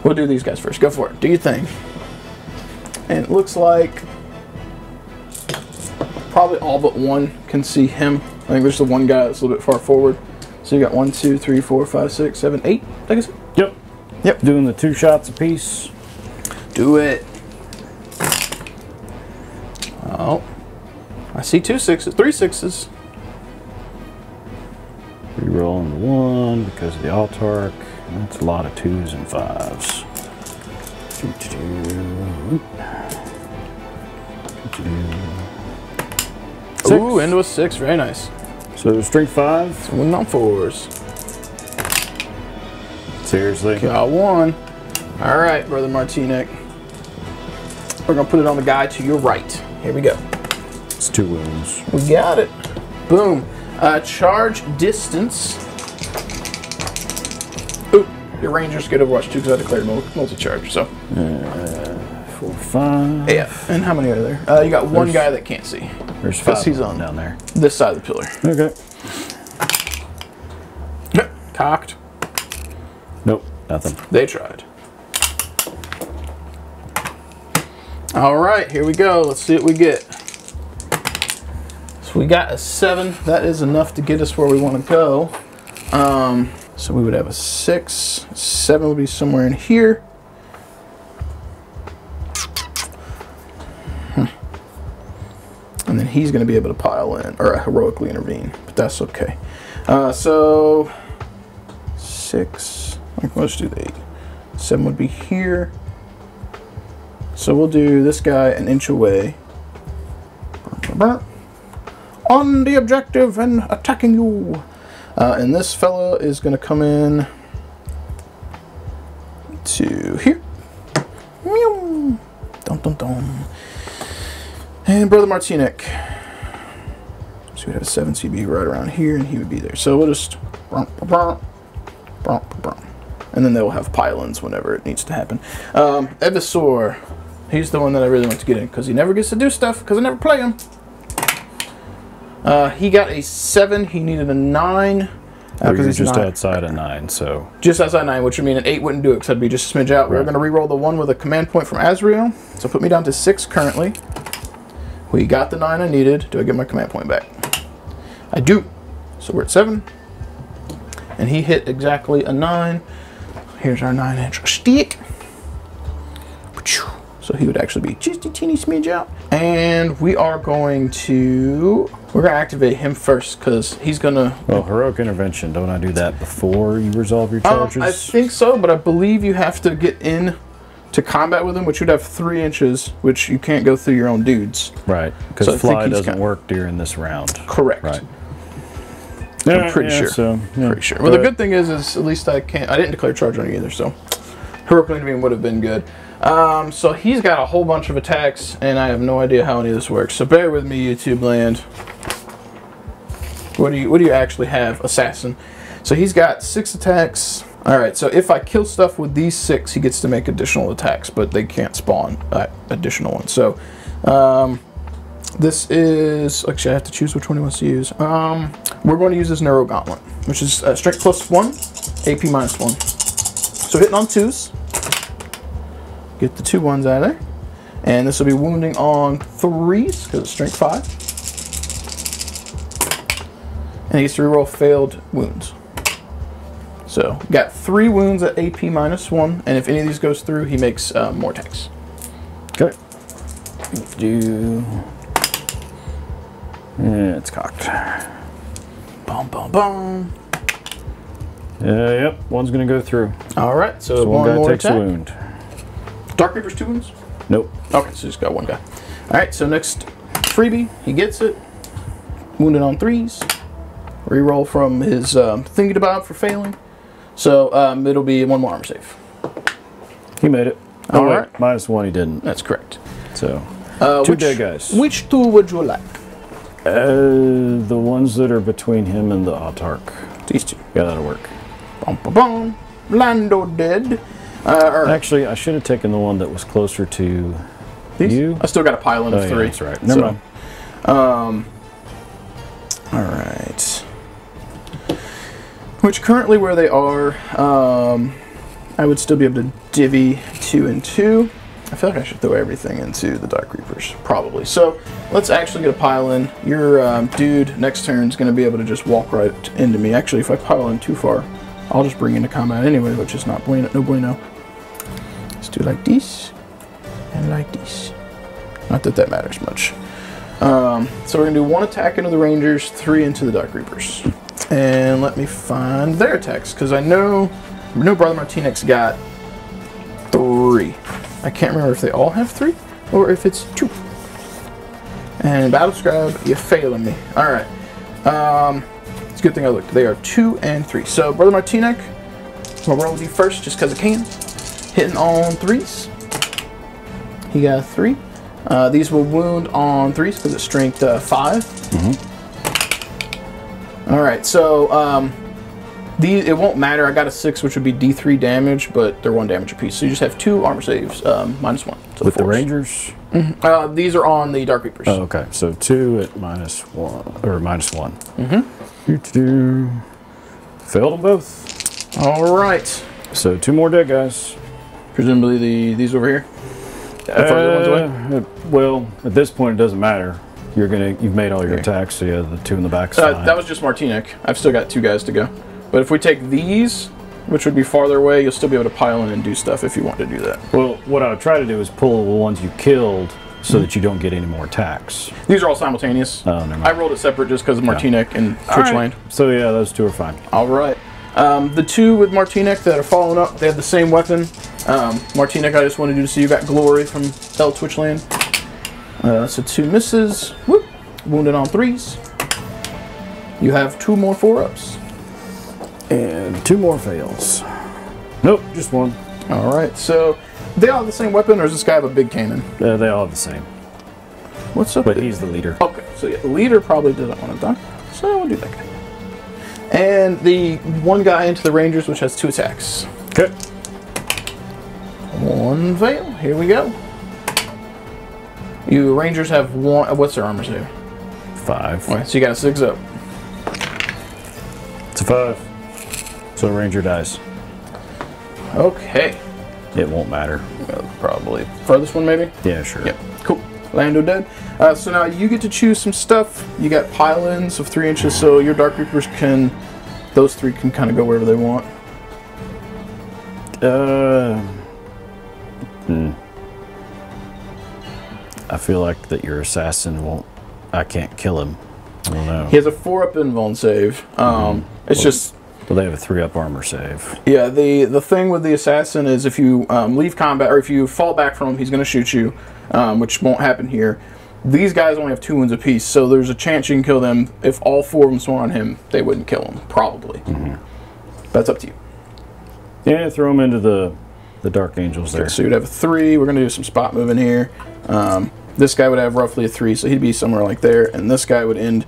We'll do these guys first. Go for it. Do your thing. And it looks like probably all but one can see him. I think there's the one guy that's a little bit far forward. So you got 1, 2, 3, 4, 5, 6, 7, 8. I guess. Yep. Yep. Doing the 2 shots apiece. Do it. Oh. I see 2 6s, 3 6s. Rerolling the 1 because of the Altark. That's a lot of 2s and 5s. Ooh, into a 6. Very nice. So strength 5. Winning on 4s. Seriously? Got 1. All right, Brother Martinek. We're going to put it on the guy to your right. Here we go. It's 2 wounds. We got it. Boom. Charge distance. Ooh, your Rangers get Overwatch 2 because I declared multi-charge, so. 4, 5. Yeah, and how many are there? You got one guy that can't see. There's 5 he's on down there. This side of the pillar. Okay. Cocked. Nope, nothing. They tried. All right, here we go. Let's see what we get. So we got a 7. That is enough to get us where we want to go. So we would have a 6. 7 would be somewhere in here. And then he's going to be able to pile in, or heroically intervene, but that's okay. So 6. Let's do the 8. 7 would be here. So we'll do this guy an inch away. On the objective and attacking you. And this fella is going to come in to here. Meow. Dum dum dum. And Brother Martinek. So we'd have a 7 CB right around here, and he would be there. So we'll just. And then they'll have pile-ins whenever it needs to happen. Evisor. He's the one that I really want to get in because he never gets to do stuff because I never play him. He got a 7. He needed a 9. Because he's just outside a 9, so. Just outside 9, which would mean an 8 wouldn't do it because I'd be just a smidge out. Right. We're going to re-roll the 1 with a command point from Azrael. So put me down to 6 currently. We got the 9 I needed. Do I get my command point back? I do. So we're at 7. And he hit exactly a 9. Here's our 9-inch stick. So he would actually be just a teeny smidge out. And we are going to activate him first because he's going to... Well, heroic intervention, don't I do that before you resolve your charges? I think so, but I believe you have to get in to combat with him, which would have 3 inches, which you can't go through your own dudes. Right, because so fly doesn't work during this round. Correct. Right. I'm pretty sure. So, yeah. Pretty sure. Well, the good thing is at least I didn't declare charge on you either, so heroic intervention would have been good. So he's got a whole bunch of attacks, and I have no idea how any of this works. So bear with me, YouTube land. What do you actually have, Assassin? So he's got 6 attacks. All right. So if I kill stuff with these 6, he gets to make additional attacks, but they can't spawn additional ones. So This is, actually I have to choose which one he wants to use. We're going to use this Neuro Gauntlet, which is strength +1, AP -1. So hitting on 2s. Get the 2 1s out of there. And this will be wounding on 3s, because it's strength 5. And he gets to reroll failed wounds. So, got 3 wounds at AP -1, and if any of these goes through, he makes more attacks. Okay. Yeah, it's cocked. Boom, boom, boom. Yep, one's gonna go through. All right, so one guy more takes attack. a wound. Dark Reaper's 2 wounds? Nope. Okay, so just got 1 guy. All right, so next freebie, he gets it. Wounded on 3s. Reroll from his thingy about for failing. So it'll be 1 more armor save. He made it. All wait, right. -1 he didn't. That's correct. So, 2 dead guys. Which 2 would you like? The ones that are between him and the Autarch. These 2. Yeah, that'll work. Bum, bum, bum. Lando dead. Actually, I should have taken the one that was closer to these? you. I still got a pile in of 3. Yeah, that's right. Never mind. All right. Which currently where they are, I would still be able to divvy 2 and 2. I feel like I should throw everything into the Dark Reapers, probably. So let's actually get a pile in. Your dude next turn is going to be able to just walk right into me. Actually, if I pile in too far, I'll just bring into combat anyway, which is not bueno, no bueno. Let's do like this and like this. Not that that matters much. So we're going to do 1 attack into the Rangers, 3 into the Dark Reapers. And let me find their attacks, because I know Brother Martinez got 3. I can't remember if they all have 3 or if it's 2. And Battle Scribe, you're failing me. Alright. It's a good thing I looked. They are 2 and 3. So, Brother Martinez, I'll roll with you first just because I can. Hitting on 3s. He got a 3. These will wound on 3s because it's strength 5. Alright, so it won't matter. I got a 6, which would be D3 damage, but they're 1 damage apiece. So you just have 2 armor saves, -1. So With the Rangers? These are on the Dark Reapers. Oh, okay. So 2 at -1, or -1. Failed them both. Alright. So 2 more dead guys. Presumably these over here? The further ones away? Well, at this point it doesn't matter. You've made all your attacks, so yeah, the 2 in the back. That was just Martinez. I've still got 2 guys to go. But if we take these, which would be farther away, you'll still be able to pile in and do stuff if you want to do that. Well, what I would try to do is pull the ones you killed so that you don't get any more attacks. These are all simultaneous. Oh, never mind. I rolled it separate just because of Martinez and Twitch Land. So yeah, those 2 are fine. All right. The 2 with Martinez that are following up, they have the same weapon. Martinez, I just wanted you to see you got glory from Twitch Land. So 2 misses. Whoop. Wounded on 3s. You have 2 more 4-ups. And 2 more fails. Nope, just 1. Alright, so they all have the same weapon, or does this guy have a big cannon? They all have the same. What's up? But he's the leader. Okay, so yeah, the leader probably doesn't want to die. So we'll do that guy. And the 1 guy into the Rangers, which has 2 attacks. Okay. 1 fail. Here we go. You Rangers have 1. What's their armor save? 5. Okay, so you got a 6 up. It's a 5. So Ranger dies. Okay. It won't matter. Probably furthest one, maybe? Yeah, sure. Yep. Cool. Lando dead. So now you get to choose some stuff. You got pile-ins of 3 inches, so your Dark Reapers can... Those 3 can kind of go wherever they want. I feel like that your assassin won't... I can't kill him. I don't know. He has a 4-up invuln save. It's just... Well, they have a 3-up armor save. Yeah, the thing with the assassin is if you leave combat, or if you fall back from him, he's going to shoot you, which won't happen here. These guys only have 2 wounds apiece, so there's a chance you can kill them. If all 4 of them swung on him, they wouldn't kill him, probably. That's up to you. Yeah, throw him into the Dark Angels there. Okay, so you'd have a 3. We're going to do some spot moving here. This guy would have roughly a 3, so he'd be somewhere like there, and this guy would end,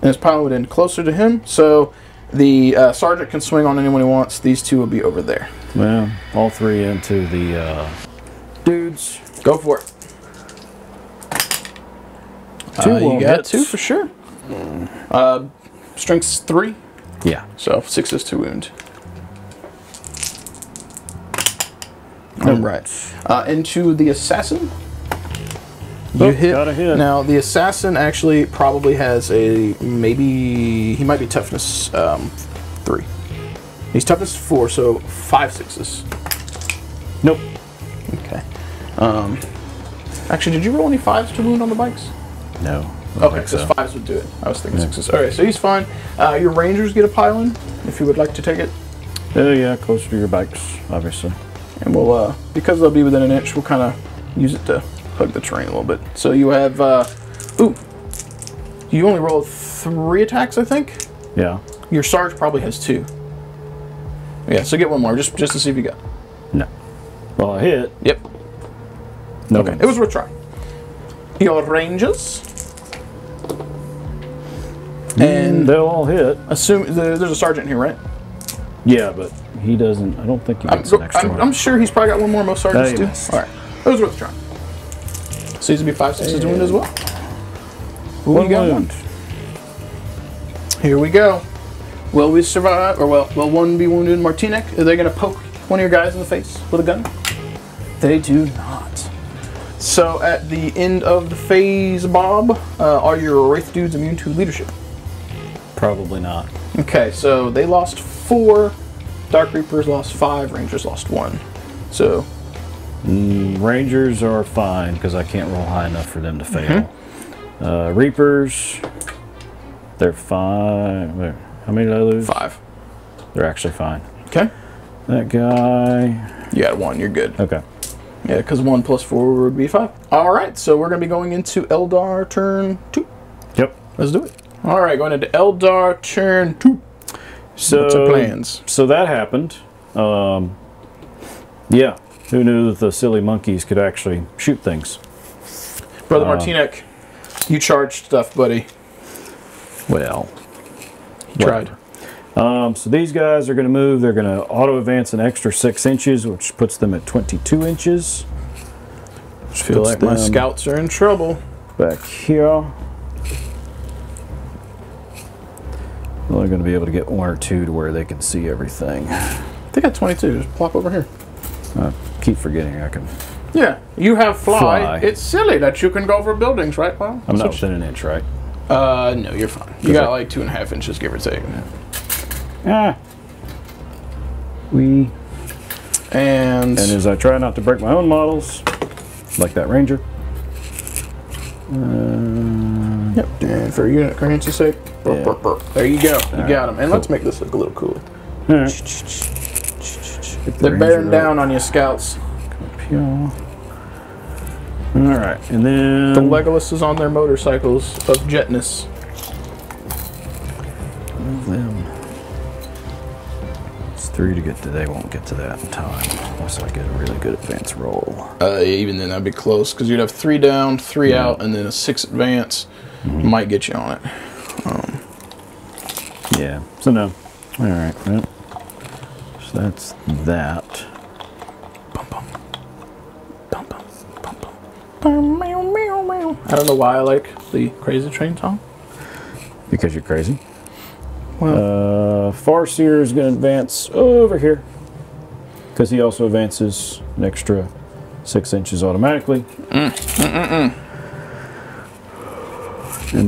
and his pile would end closer to him, so the sergeant can swing on anyone he wants. These 2 will be over there. Well, all 3 into the dudes. Go for it. 2 You won't got hit. 2 for sure. Strength's 3. Yeah. So 6 is 2 wound. All right. Into the assassin. You hit. Got a hit. Now the assassin actually probably has a he might be toughness 3. He's toughness 4, so 5 6s. Nope. Okay. Actually, did you roll any 5s to wound on the bikes? No. Okay, because 5s would do it. I was thinking 6s. All right, so he's fine. Your rangers get a pile-in if you would like to take it. Oh yeah, closer to your bikes, obviously. And we'll, because they'll be within an inch, we'll kind of use it to hug the terrain a little bit. So you have, you only rolled 3 attacks, I think? Yeah. Your Sarge probably has 2. Yeah, so get one more, just to see if you got. No. Well, I hit. Yep. No. Okay, it was worth trying. Your rangers. And they'll all hit. assume there's a sergeant here, right? Yeah, but he doesn't. I don't think he gets an extra one. I'm sure he's probably got one more. Most sergeants do. missed. All right, it was worth trying. So he's gonna be 5 6s to wound as well. Ooh, One you got wound. one. Here we go. Will we survive, or will one be wounded? Martinek, are they gonna poke one of your guys in the face with a gun? They do not. So at the end of the phase, Bob, are your Wraith dudes immune to leadership? Probably not. Okay, so they lost 4, Dark Reapers lost 5, Rangers lost 1. So Rangers are fine because I can't roll high enough for them to fail. Reapers, they're fine. Wait, how many did I lose? 5. They're actually fine. Okay. That guy. You got 1, you're good. Okay. Yeah, because 1 plus 4 would be 5. Alright, so we're going to be going into Eldar turn 2. Yep. Let's do it. Alright, going into Eldar turn 2. So what's our plans? So that happened. Yeah. Who knew that the silly monkeys could actually shoot things? Brother Martinek, you charged stuff, buddy. Well, You tried. So these guys are going to move. They're going to auto advance an extra 6 inches, which puts them at 22 inches. I feel like my scouts are in trouble. Back here. They're going to be able to get 1 or 2 to where they can see everything. They got 22. Just plop over here. I keep forgetting I can. Yeah, you have fly. Fly. It's silly that you can go over buildings, right, Bob? I'm not within an inch, right? No, you're fine. You got like 2.5 inches, give or take. Ah. And And as I try not to break my own models, like that Ranger. yep. And for unit coherency's sake, burp, burp, burp. There you go. You got them. And let's make this look a little cooler. All right. They're bearing down on you, scouts. All right, and then The Legolas is on their motorcycles of jetness. them. It's 3 to get to. They won't get to that in time unless I get a really good advance roll. Even then, that'd be close because you'd have 3 down, 3 out, and then a 6 advance might get you on it. Yeah. So no. All right. Well, so that's that. Bum, bum. Bum, bum. Bum, bum. Bum, meow, meow, meow. I don't know why I like the Crazy Train song. Because you're crazy. Well, Farseer is going to advance over here because he also advances an extra 6 inches automatically. And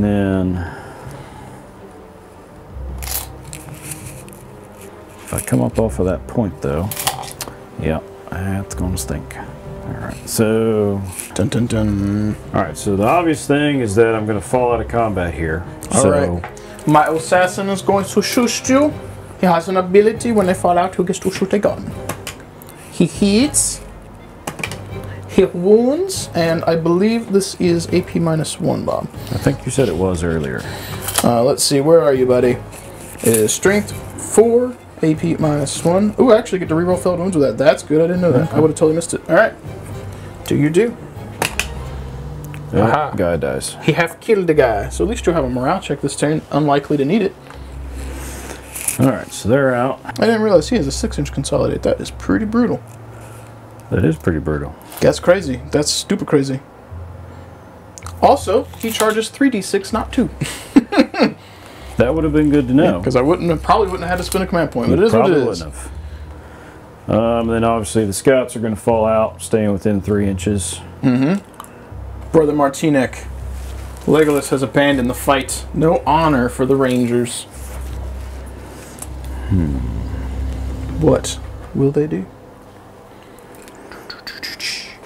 then if I come up off of that point, though, yeah, that's going to stink. All right, so dun, dun, dun. all right, so the obvious thing is that I'm going to fall out of combat here. All right. My assassin is going to shoot you. He has an ability when they fall out, he gets to shoot a gun. He hits, he wounds, and I believe this is AP -1, Bob. I think you said it was earlier. Let's see, where are you, buddy? It is strength 4, AP -1. Ooh, I actually get to reroll failed wounds with that. That's good, I didn't know that. I would have totally missed it. Alright. Do you do? Aha. Guy dies. He have killed the guy. So at least you'll have a morale check this turn. Unlikely to need it. Alright, so they're out. I didn't realize he has a 6-inch consolidate. That is pretty brutal. That is pretty brutal. That's crazy. That's stupid crazy. Also, he charges 3d6, not 2. That would have been good to know. Because I probably wouldn't have had to spend a command point, but it is what it is. Wouldn't have. Then obviously the scouts are going to fall out, staying within 3 inches. Brother Martinek, Legolas has abandoned the fight. No honor for the Rangers. What will they do?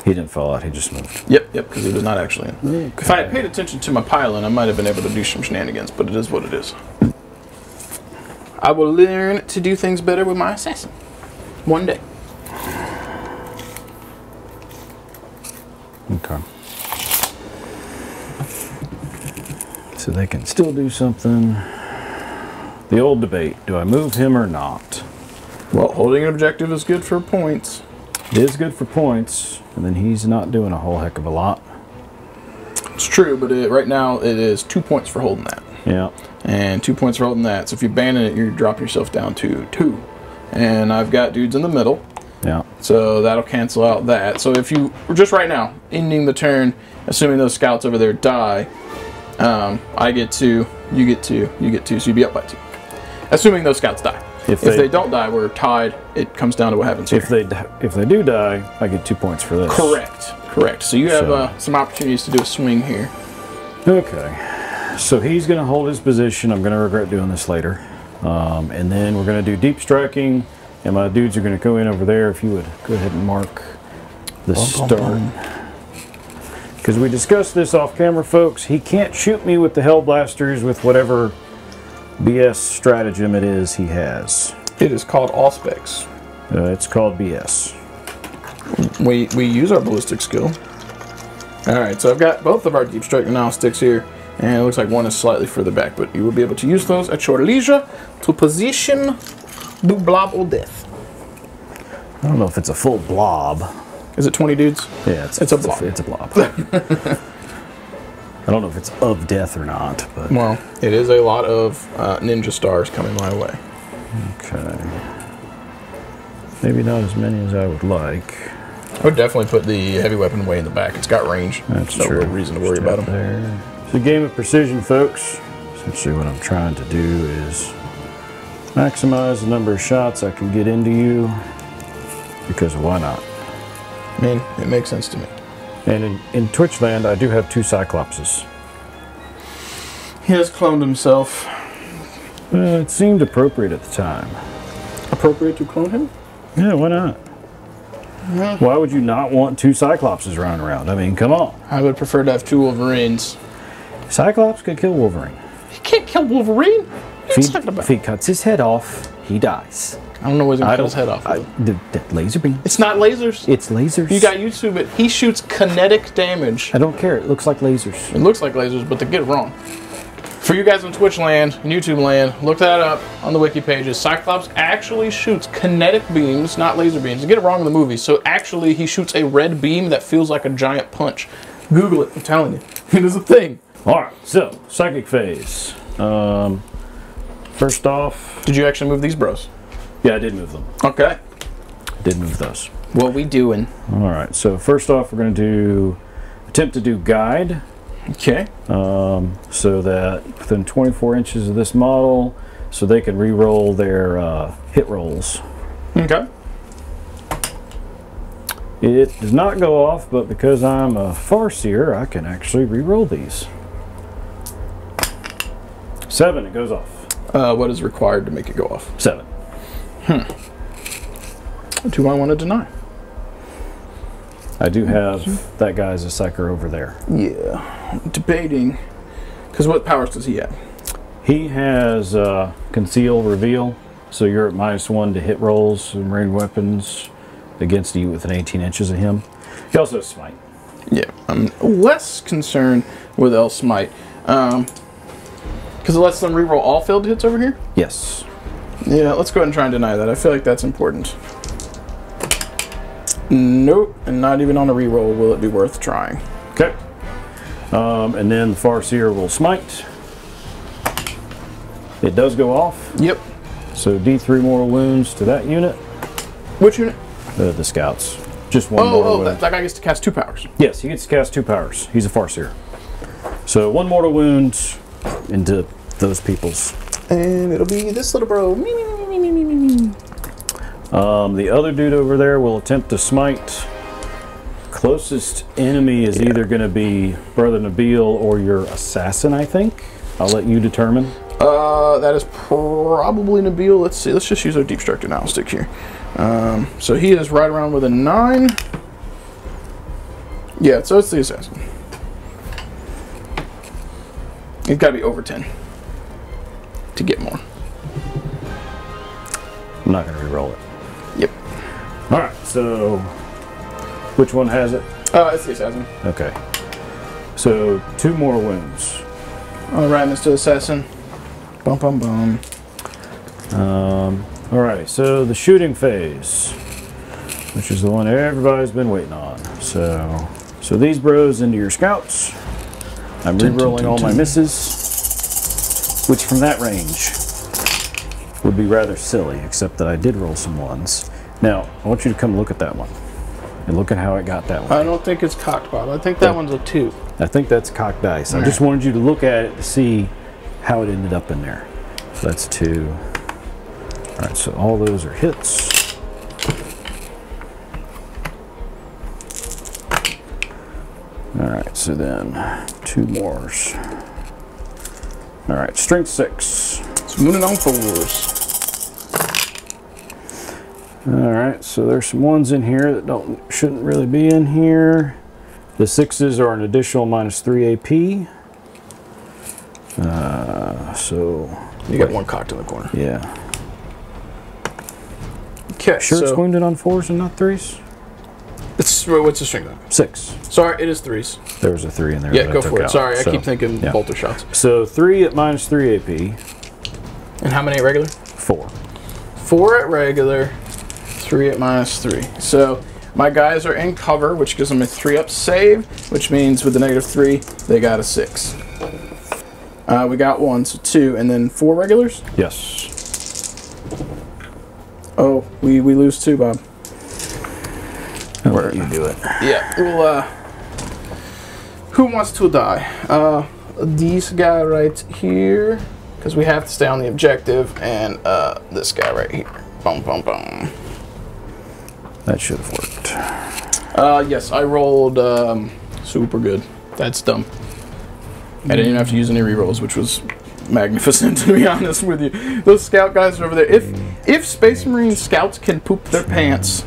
He didn't fall out, he just moved. Yep, because he was not actually in. Okay. If I had paid attention to my pylon, I might have been able to do some shenanigans, but it is what it is. I will learn to do things better with my assassin. One day. Okay. So they can still do something. The old debate, do I move him or not? Well, holding an objective is good for points. It is good for points, and then he's not doing a whole heck of a lot. It's true, but right now it is 2 points for holding that. Yeah. And 2 points for holding that. So if you abandon it, you drop yourself down to 2. And I've got dudes in the middle. Yeah. So that'll cancel out that. So if you, just right now, ending the turn, assuming those scouts over there die, I get 2, you get 2, you get 2, so you'd be up by 2. Assuming those scouts die. If they don't die, we're tied. It comes down to what happens here. If they do die, I get 2 points for this. Correct. So you have some opportunities to do a swing here. Okay. So he's going to hold his position. I'm going to regret doing this later. And then we're going to do deep striking. And my dudes are going to go in over there. If you would go ahead and mark the start. Because we discussed this off camera, folks. He can't shoot me with the Hellblasters with whatever BS stratagem it is he has. It is called Allspecs. It's called BS. We use our ballistic skill. Alright, so I've got both of our deep strike now sticks here. And it looks like one is slightly further back. But you will be able to use those at your leisure to position the blob or death. I don't know if it's a full blob. Is it 20 dudes? Yeah, it's a blob. It's a blob. I don't know if it's of death or not, but... Well, it is a lot of ninja stars coming my way. Okay. Maybe not as many as I would like. I would definitely put the heavy weapon way in the back. It's got range. That's no true. real reason to worry about them. There. It's a game of precision, folks. Essentially what I'm trying to do is maximize the number of shots I can get into you, because why not? I mean, it makes sense to me. And in Twitchland, I do have 2 Cyclopses. He has cloned himself. It seemed appropriate at the time. Appropriate to clone him? Yeah, why not? Yeah. Why would you not want 2 Cyclopses running around? I mean, come on. I would prefer to have 2 Wolverines. Cyclops could kill Wolverine. He can't kill Wolverine? What are you talking about? If he cuts his head off, he dies. I don't know where he's going to cut his head off. The laser beam. It's not lasers. It's lasers. You got YouTube it. He shoots kinetic damage. I don't care. It looks like lasers. It looks like lasers, but they get it wrong. For you guys on Twitch land and YouTube land, look that up on the wiki pages. Cyclops actually shoots kinetic beams, not laser beams. You get it wrong in the movie. So actually, he shoots a red beam that feels like a giant punch. Google it. I'm telling you. It is a thing. All right. So, psychic phase. First off... Did you actually move these bros? Yeah, I did move them. Okay. Did move those. What we doing? All right. So, first off, we're going to attempt to do guide. Okay. So that within 24 inches of this model, so they can re-roll their hit rolls. Okay. It does not go off, but because I'm a Farseer, I can actually re-roll these. 7, it goes off. What is required to make it go off? 7. Do I want to deny? I do have that guy's a psyker over there. Yeah. Debating. Because what powers does he have? He has conceal, reveal, so you're at -1 to hit rolls and ranged weapons against you within 18 inches of him. He also has smite. Yeah, I'm less concerned with El Smite. Because it lets them reroll all failed hits over here? Yes. Yeah, let's go ahead and try and deny that. I feel like that's important. Nope, and not even on a reroll will it be worth trying. Okay. And then the Farseer will smite. It does go off. Yep. So D3 mortal wounds to that unit. Which unit? The scouts. Just one mortal wound. That guy gets to cast 2 powers. Yes, he gets to cast 2 powers. He's a Farseer. So 1 mortal wound into those people's. And it'll be this little bro. Me, me, me, me, me, me, me. The other dude over there will attempt to smite. Closest enemy is either going to be Brother Nabil or your assassin, I think. I'll let you determine. That is probably Nabil. Let's see. Let's just use our deep structure analytic here. So he is right around with a 9. Yeah, so it's the assassin. It's got to be over 10 to get more. I'm not going to re-roll it. Yep. All right, so which one has it? It's the assassin. Okay. So 2 more wounds. All right, Mr. Assassin. Bum, bum, bum. All right, so the shooting phase, which is the one everybody's been waiting on. So these bros into your scouts. I'm re-rolling all my misses, which from that range would be rather silly, except that I did roll some 1s. Now, I want you to come look at that one. And look at how it got that one. I don't think it's cocked, Bob. I think that one's a 2. I think that's cocked dice. I just wanted you to look at it to see how it ended up in there. So that's 2. All right, so all those are hits. All right, so then 2 more. All right, strength 6. It's mooning on 4s. All right, so there's some 1s in here that shouldn't really be in here. The 6s are an additional -3 AP. So you got 1 cocked in the corner. Yeah. Okay, Sure, so it's wounded on 4s and not 3s. what's the strength on? 6. Sorry, it is 3s. There was a 3 in there. Yeah, that I go took for it. out. Sorry, I So, keep thinking yeah. bolter shots. So 3 at -3 AP. And how many at regular? 4. 4 at regular, 3 at -3. So my guys are in cover, which gives them a 3-up save, which means with the -3, they got a 6. We got 1, so 2, and then 4 regulars? Yes. Oh, we lose 2, Bob. I'll let you do it. Yeah, well, who wants to die? This guy right here, because we have to stay on the objective, and this guy right here. Boom, boom, boom. That should have worked. Yes, I rolled super good. That's dumb. I didn't even have to use any rerolls, which was magnificent, to be honest with you. Those scout guys are over there. If Space Marine scouts can poop their pants,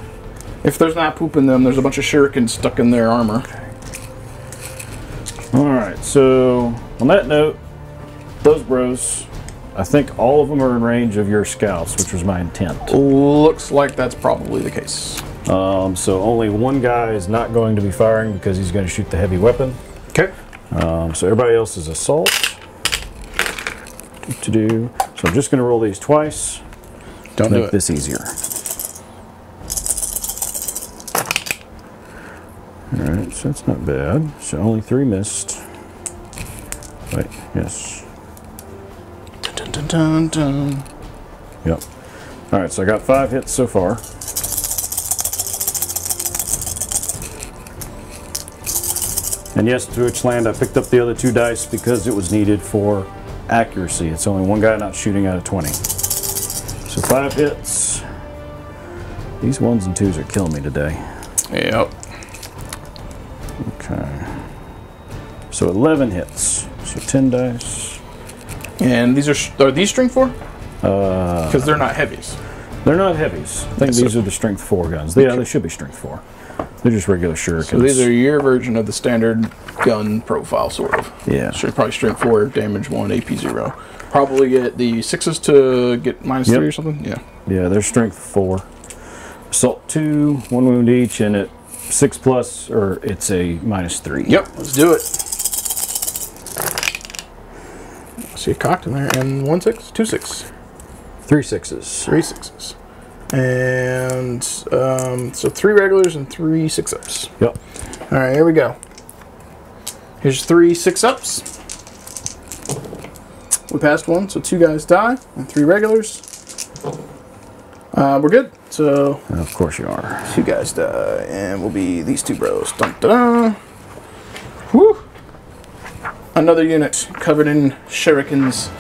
if there's not poop in them, there's a bunch of shurikens stuck in their armor. Alright, so on that note, those bros, I think all of them are in range of your scouts, which was my intent. Looks like that's probably the case. So only 1 guy is not going to be firing because he's going to shoot the heavy weapon. Okay. So everybody else is assault. So I'm just going to roll these twice. Don't do make it. this easier. Alright, so that's not bad. So only 3 missed. Wait, yes. Dun, dun, dun, dun. Yep. Alright, so I got 5 hits so far. And yes, to which land I picked up the other 2 dice because it was needed for accuracy. It's only 1 guy not shooting out of 20. So 5 hits. These 1s and 2s are killing me today. Yep. Okay. So 11 hits. So 10 dice. And these are these strength 4? Because they're not heavies. They're not heavies. I think these are the strength 4 guns. Yeah, they should be strength 4. They're just regular shurikens. So these are your version of the standard gun profile, sort of. Yeah. So probably strength 4, damage 1, AP 0. Probably get the 6s to get -3 or something. Yeah. Yeah, they're strength 4. Assault 2, 1 wound each, and at 6+, or it's a -3. Yep. Let's do it. See a cocked in there, and 1 6, 2 6, 3 6s. 3 6s, and so 3 regulars and 3 6-ups. Yep. All right, here we go. Here's 3 6-ups. We passed 1, so 2 guys die, and 3 regulars. We're good. So Of course you are. 2 guys die, and we'll be these 2 bros. Dun, dun, dun. Woo! another unit covered in shurikens.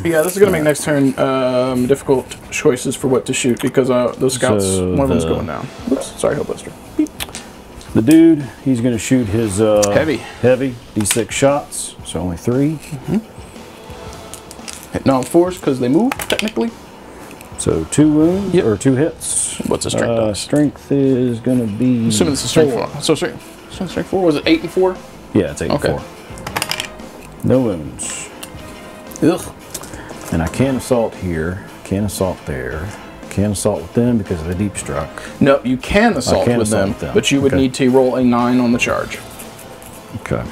Yeah, this is going to make next turn difficult choices for what to shoot because those scouts, one of them's going down. Oops, sorry, Hellbuster. Beep. The dude, he's going to shoot his heavy D6 shots, so only 3. Hitting on 4s because they move, technically. So 2 wounds, or 2 hits. What's the strength? Strength is going to be... Assuming this is strength 4. So strength 4, was it 8 and 4? Yeah, it's 8 and 4. No wounds. Ugh. And I can't assault here, can't assault there, can't assault with them because of the deep struck. No, you can assault with them, but you would need to roll a 9 on the charge. Okay.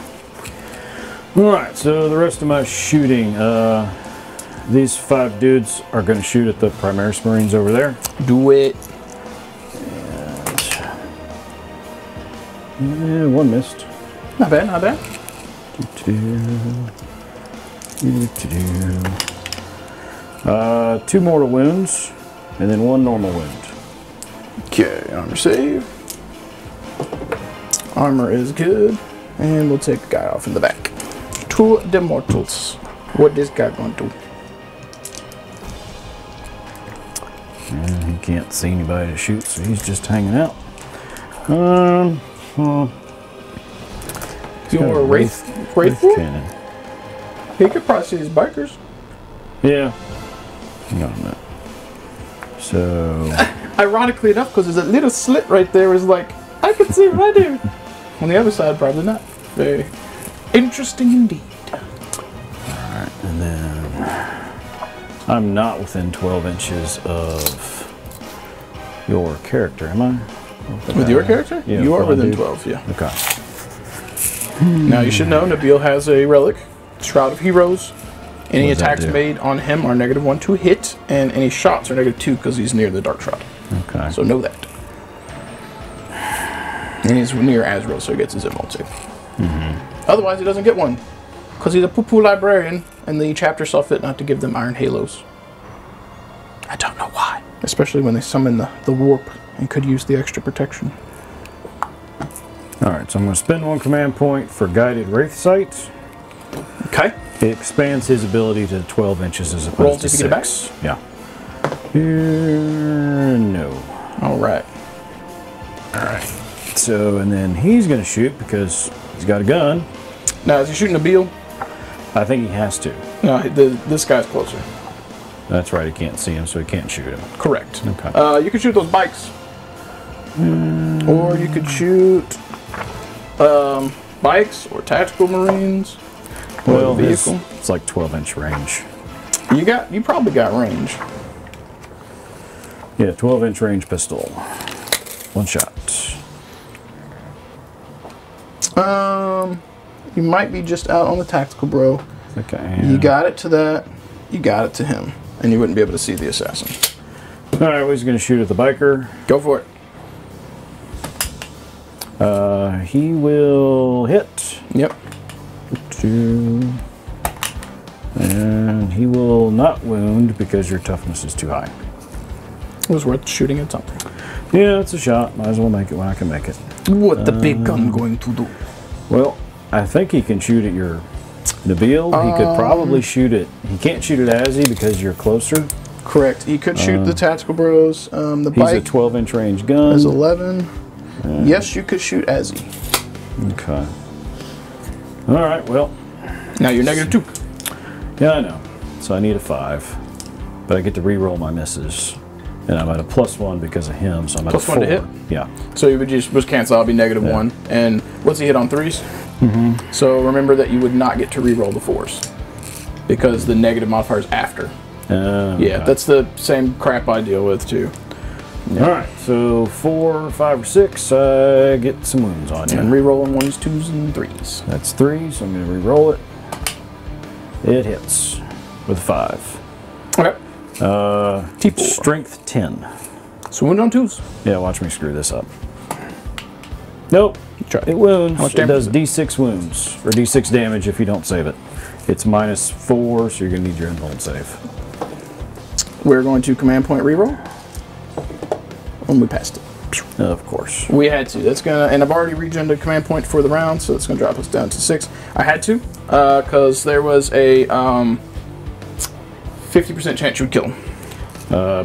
Alright, so the rest of my shooting, these 5 dudes are going to shoot at the Primaris Marines over there. Do it. And 1 missed. Not bad, not bad. 2 mortal wounds, and then 1 normal wound. Okay, armor save. Armor is good, and we'll take the guy off in the back. 2 the mortals. What this guy gonna do? And he can't see anybody to shoot, so he's just hanging out. Your Wraith Cannon. He could probably see his bikers. Yeah. Hang on a minute. So... Ironically enough, because there's a little slit right there, is like, I can see it right here. On the other side, probably not. Very interesting indeed. Alright, and then... I'm not within 12 inches of your character, am I? With your character? Yeah, you are within 12, yeah. Okay. Now you should know, Nabil has a relic, Shroud of Heroes. Any attacks made on him are -1 to hit, and any shots are -2 because he's near the Dark Shroud. Okay. So know that. And he's near Azrael, so he gets his emerald save. Otherwise, he doesn't get one. Because he's a poo-poo librarian, and the chapter saw fit not to give them iron halos. I don't know why. Especially when they summon the warp and could use the extra protection. Alright, so I'm going to spend 1 command point for Guided Wraith Sight. Okay. It expands his ability to 12 inches as opposed to 6. Get it back? Yeah. No. Alright. Alright. So, and then he's going to shoot because he's got a gun. Now, is he shooting Nabil? I think he has to. No, this guy's closer. That's right, he can't see him, so he can't shoot him. Correct. Okay. You could shoot those bikes. Or you could shoot bikes or tactical marines. Well, vehicle. It's like 12-inch range. You probably got range. Yeah, 12-inch range pistol. 1 shot. You might be just out on the tactical, bro. Okay. You got it to that. You got it to him, and you wouldn't be able to see the assassin. All right, well, he's going to shoot at the biker. Go for it. He will hit. Yep. 2. And he will not wound because your toughness is too high. It was worth shooting at something. Yeah, it's a shot. Might as well make it when I can make it. What the big gun going to do? Well, I think he can shoot at your Nabil. He could probably shoot it. He can't shoot at Azzy because you're closer. Correct. He could shoot the tactical bros. The He's bike a 12-inch range gun. is 11. Yes, you could shoot Azzy. Okay. All right, well. Now you're -2. Yeah, I know. So I need a 5. But I get to re-roll my misses. And I'm at a +1 because of him, so I'm at a 4. +1 to hit? Yeah. So you would just cancel out, be -1. And what's he hit on 3s? So remember that you would not get to re-roll the 4s. Because the negative modifier is after. Yeah, that's the same crap I deal with too. Yeah. Alright, so 4, 5, or 6, I get some wounds on you. And re-rolling 1s, 2s, and 3s. That's 3, so I'm going to re-roll it. It hits with 5. Okay. T4. Strength 10. So wound on 2s. Yeah, watch me screw this up. Nope. Try. It wounds. How much It damage does D6 wounds, or D6 damage if you don't save it. It's -4, so you're going to need your invuln save. We're going to command point reroll. And we passed it. Of course. We had to. That's gonna, and I've already regened a command point for the round, so it's gonna drop us down to 6. I had to, because there was a 50% chance you would kill him.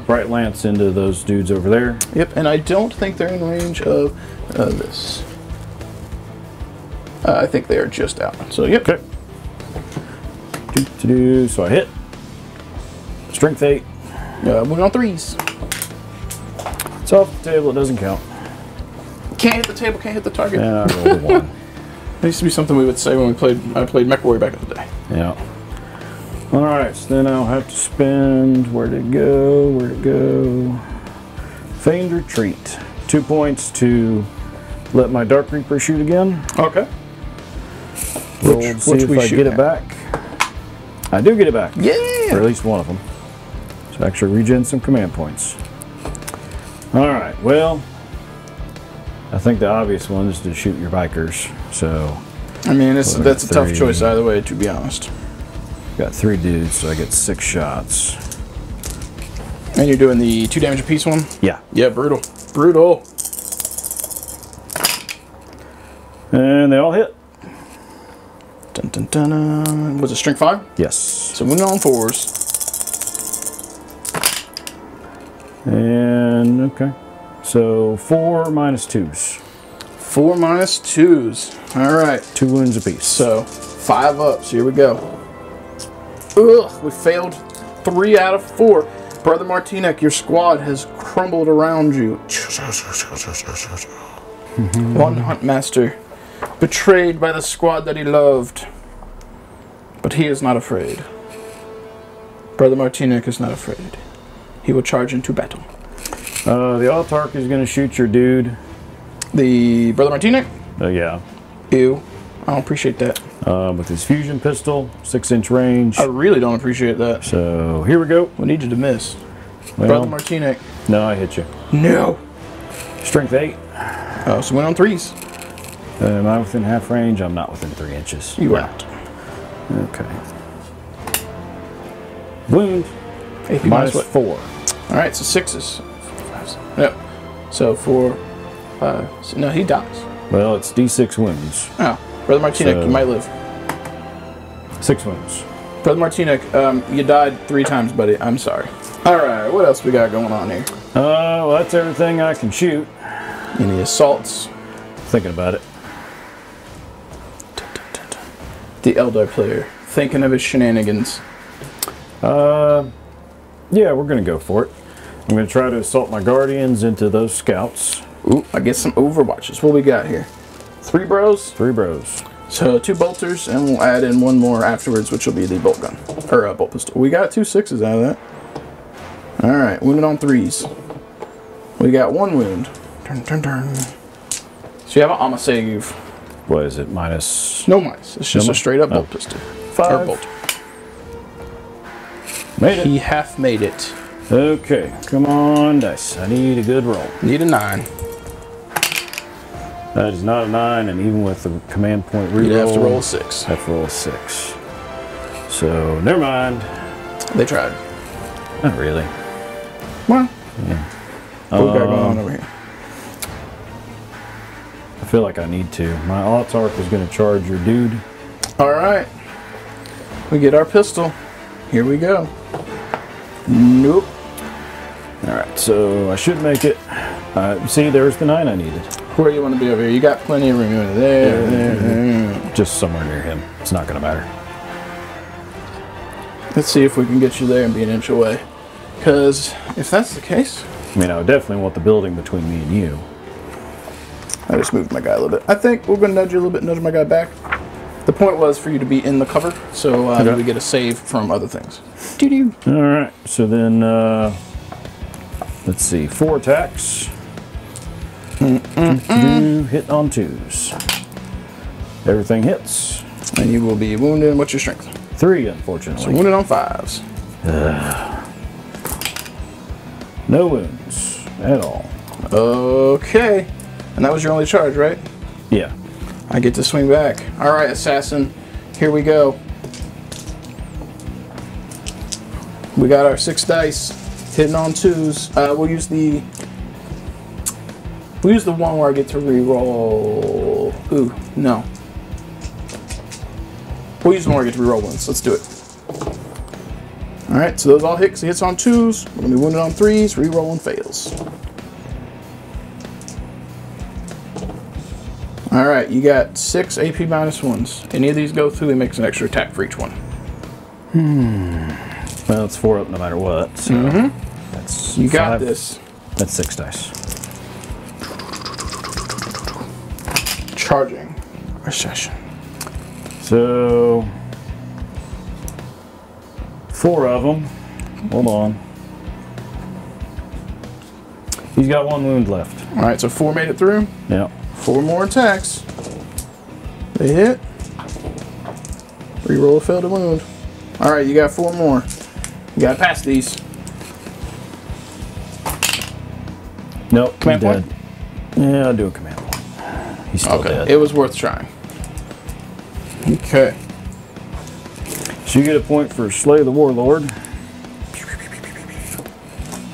Bright Lance into those dudes over there. Yep, and I don't think they're in range of this. I think they are just out. So, yep. Okay. So I hit. Strength 8. Moving on 3s. It's off the table, it doesn't count. Can't hit the table, can't hit the target. Yeah, I rolled a 1. That used to be something we would say when I played MechWarrior back in the day. Yeah. Alright, so then I'll have to spend, where'd it go? Feigned Retreat. 2 points to let my Dark Reaper shoot again. Okay. Roll to see if I get it back. I do get it back. Yeah! Or at least one of them. So actually regen some command points. Alright, well, I think the obvious one is to shoot your bikers, so... I mean, that's a tough choice either way, to be honest. Got 3 dudes, so I get 6 shots. And you're doing the 2 damage apiece one? Yeah. Yeah, brutal. Brutal. And they all hit. Dun, dun, dun, dun. Was it strength 5? Yes. So moving on 4s. And, okay. So 4 minus 2s. 4 minus 2s. Alright. 2 wounds apiece. So 5 ups. Here we go. Ugh, we failed 3 out of 4. Brother Martinek, your squad has crumbled around you. One Huntmaster, betrayed by the squad that he loved. But he is not afraid. Brother Martinek is not afraid. He will charge into battle. The Autarch is going to shoot your dude. The Brother Martinek? Yeah. Ew. I don't appreciate that. With his fusion pistol, 6-inch range. I really don't appreciate that. So here we go. We need you to miss. Well, Brother Martinek. No, I hit you. No. Strength 8. Oh, so went on 3s. Am I within half range? I'm not within 3 inches. You are out. Okay. Wound. AP Minus what? 4. Alright, so 6s. Yep. So 4, 5. So, no, he dies. Well, it's D6 wounds. Oh. Brother Martinek, So- you might live. 6 wounds. Brother Martinek, you died 3 times, buddy. I'm sorry. Alright, what else we got going on here? Well, that's everything I can shoot. Any assaults? Thinking about it. The Eldar player, thinking of his shenanigans. Yeah, we're going to go for it. I'm going to try to assault my guardians into those scouts. Ooh, I get some overwatches. What we got here? 3 bros? 3 bros. So 2 bolters, and we'll add in 1 more afterwards, which will be the bolt gun. Or bolt pistol. We got 2 6s out of that. Alright, wounded on 3s. We got 1 wound. Turn, turn, turn. So you have an Amma save. What is it? Minus... No minus. It's just a straight up bolt pistol. 5. Or bolt. Made it. He half made it. Okay, come on, dice. I need a good roll. Need a 9. That is not a 9, and even with the command point reroll... You'd have to roll a 6. I have to roll a 6. So, never mind. They tried. Not really. Well, Yeah. what we got going on over here? I feel like I need to. My Autarch is going to charge your dude. Alright. We get our pistol. Here we go. Nope. Alright, so I should make it. See, there's the 9 I needed. Where do you want to be over here? You got plenty of room. There. Just somewhere near him. It's not going to matter. Let's see if we can get you there and be an inch away. Because if that's the case... I mean, I would definitely want the building between me and you. I just moved my guy a little bit. I think we're going to nudge you a little bit, nudge my guy back. The point was for you to be in the cover, so Okay. we get a save from other things. Doo-doo. Alright, so then, let's see, 4 attacks. Hit on 2s. Everything hits. And you will be wounded. What's your strength? 3, So unfortunately. wounded on 5s. No wounds at all. Okay. And that was your only charge, right? Yeah. I get to swing back. Alright, assassin. Here we go. We got our 6 dice. Hitting on 2s. We'll use the We'll use the one where I get to re-roll. Ooh, no. We'll use the one where I get to re-roll ones. Let's do it. Alright, so those all hit because he hits on 2s. We're going to be wounded on 3s. Re-rolling fails. Alright, you got 6 AP minus 1s. Any of these go through, it makes an extra attack for each one. Well, it's 4 up no matter what. So that's You got 5. this. That's 6 dice. Charging. Recession. So 4 of them. Hold on. He's got 1 wound left. Alright, so 4 made it through. Yeah. 4 more attacks. They hit. Reroll a failed wound. Alright, you got 4 more. You gotta pass these. Nope. Command he's point? dead. Yeah, I'll do a command point. He's still Okay, dead. it was worth trying. Okay. So you get a point for Slay the Warlord.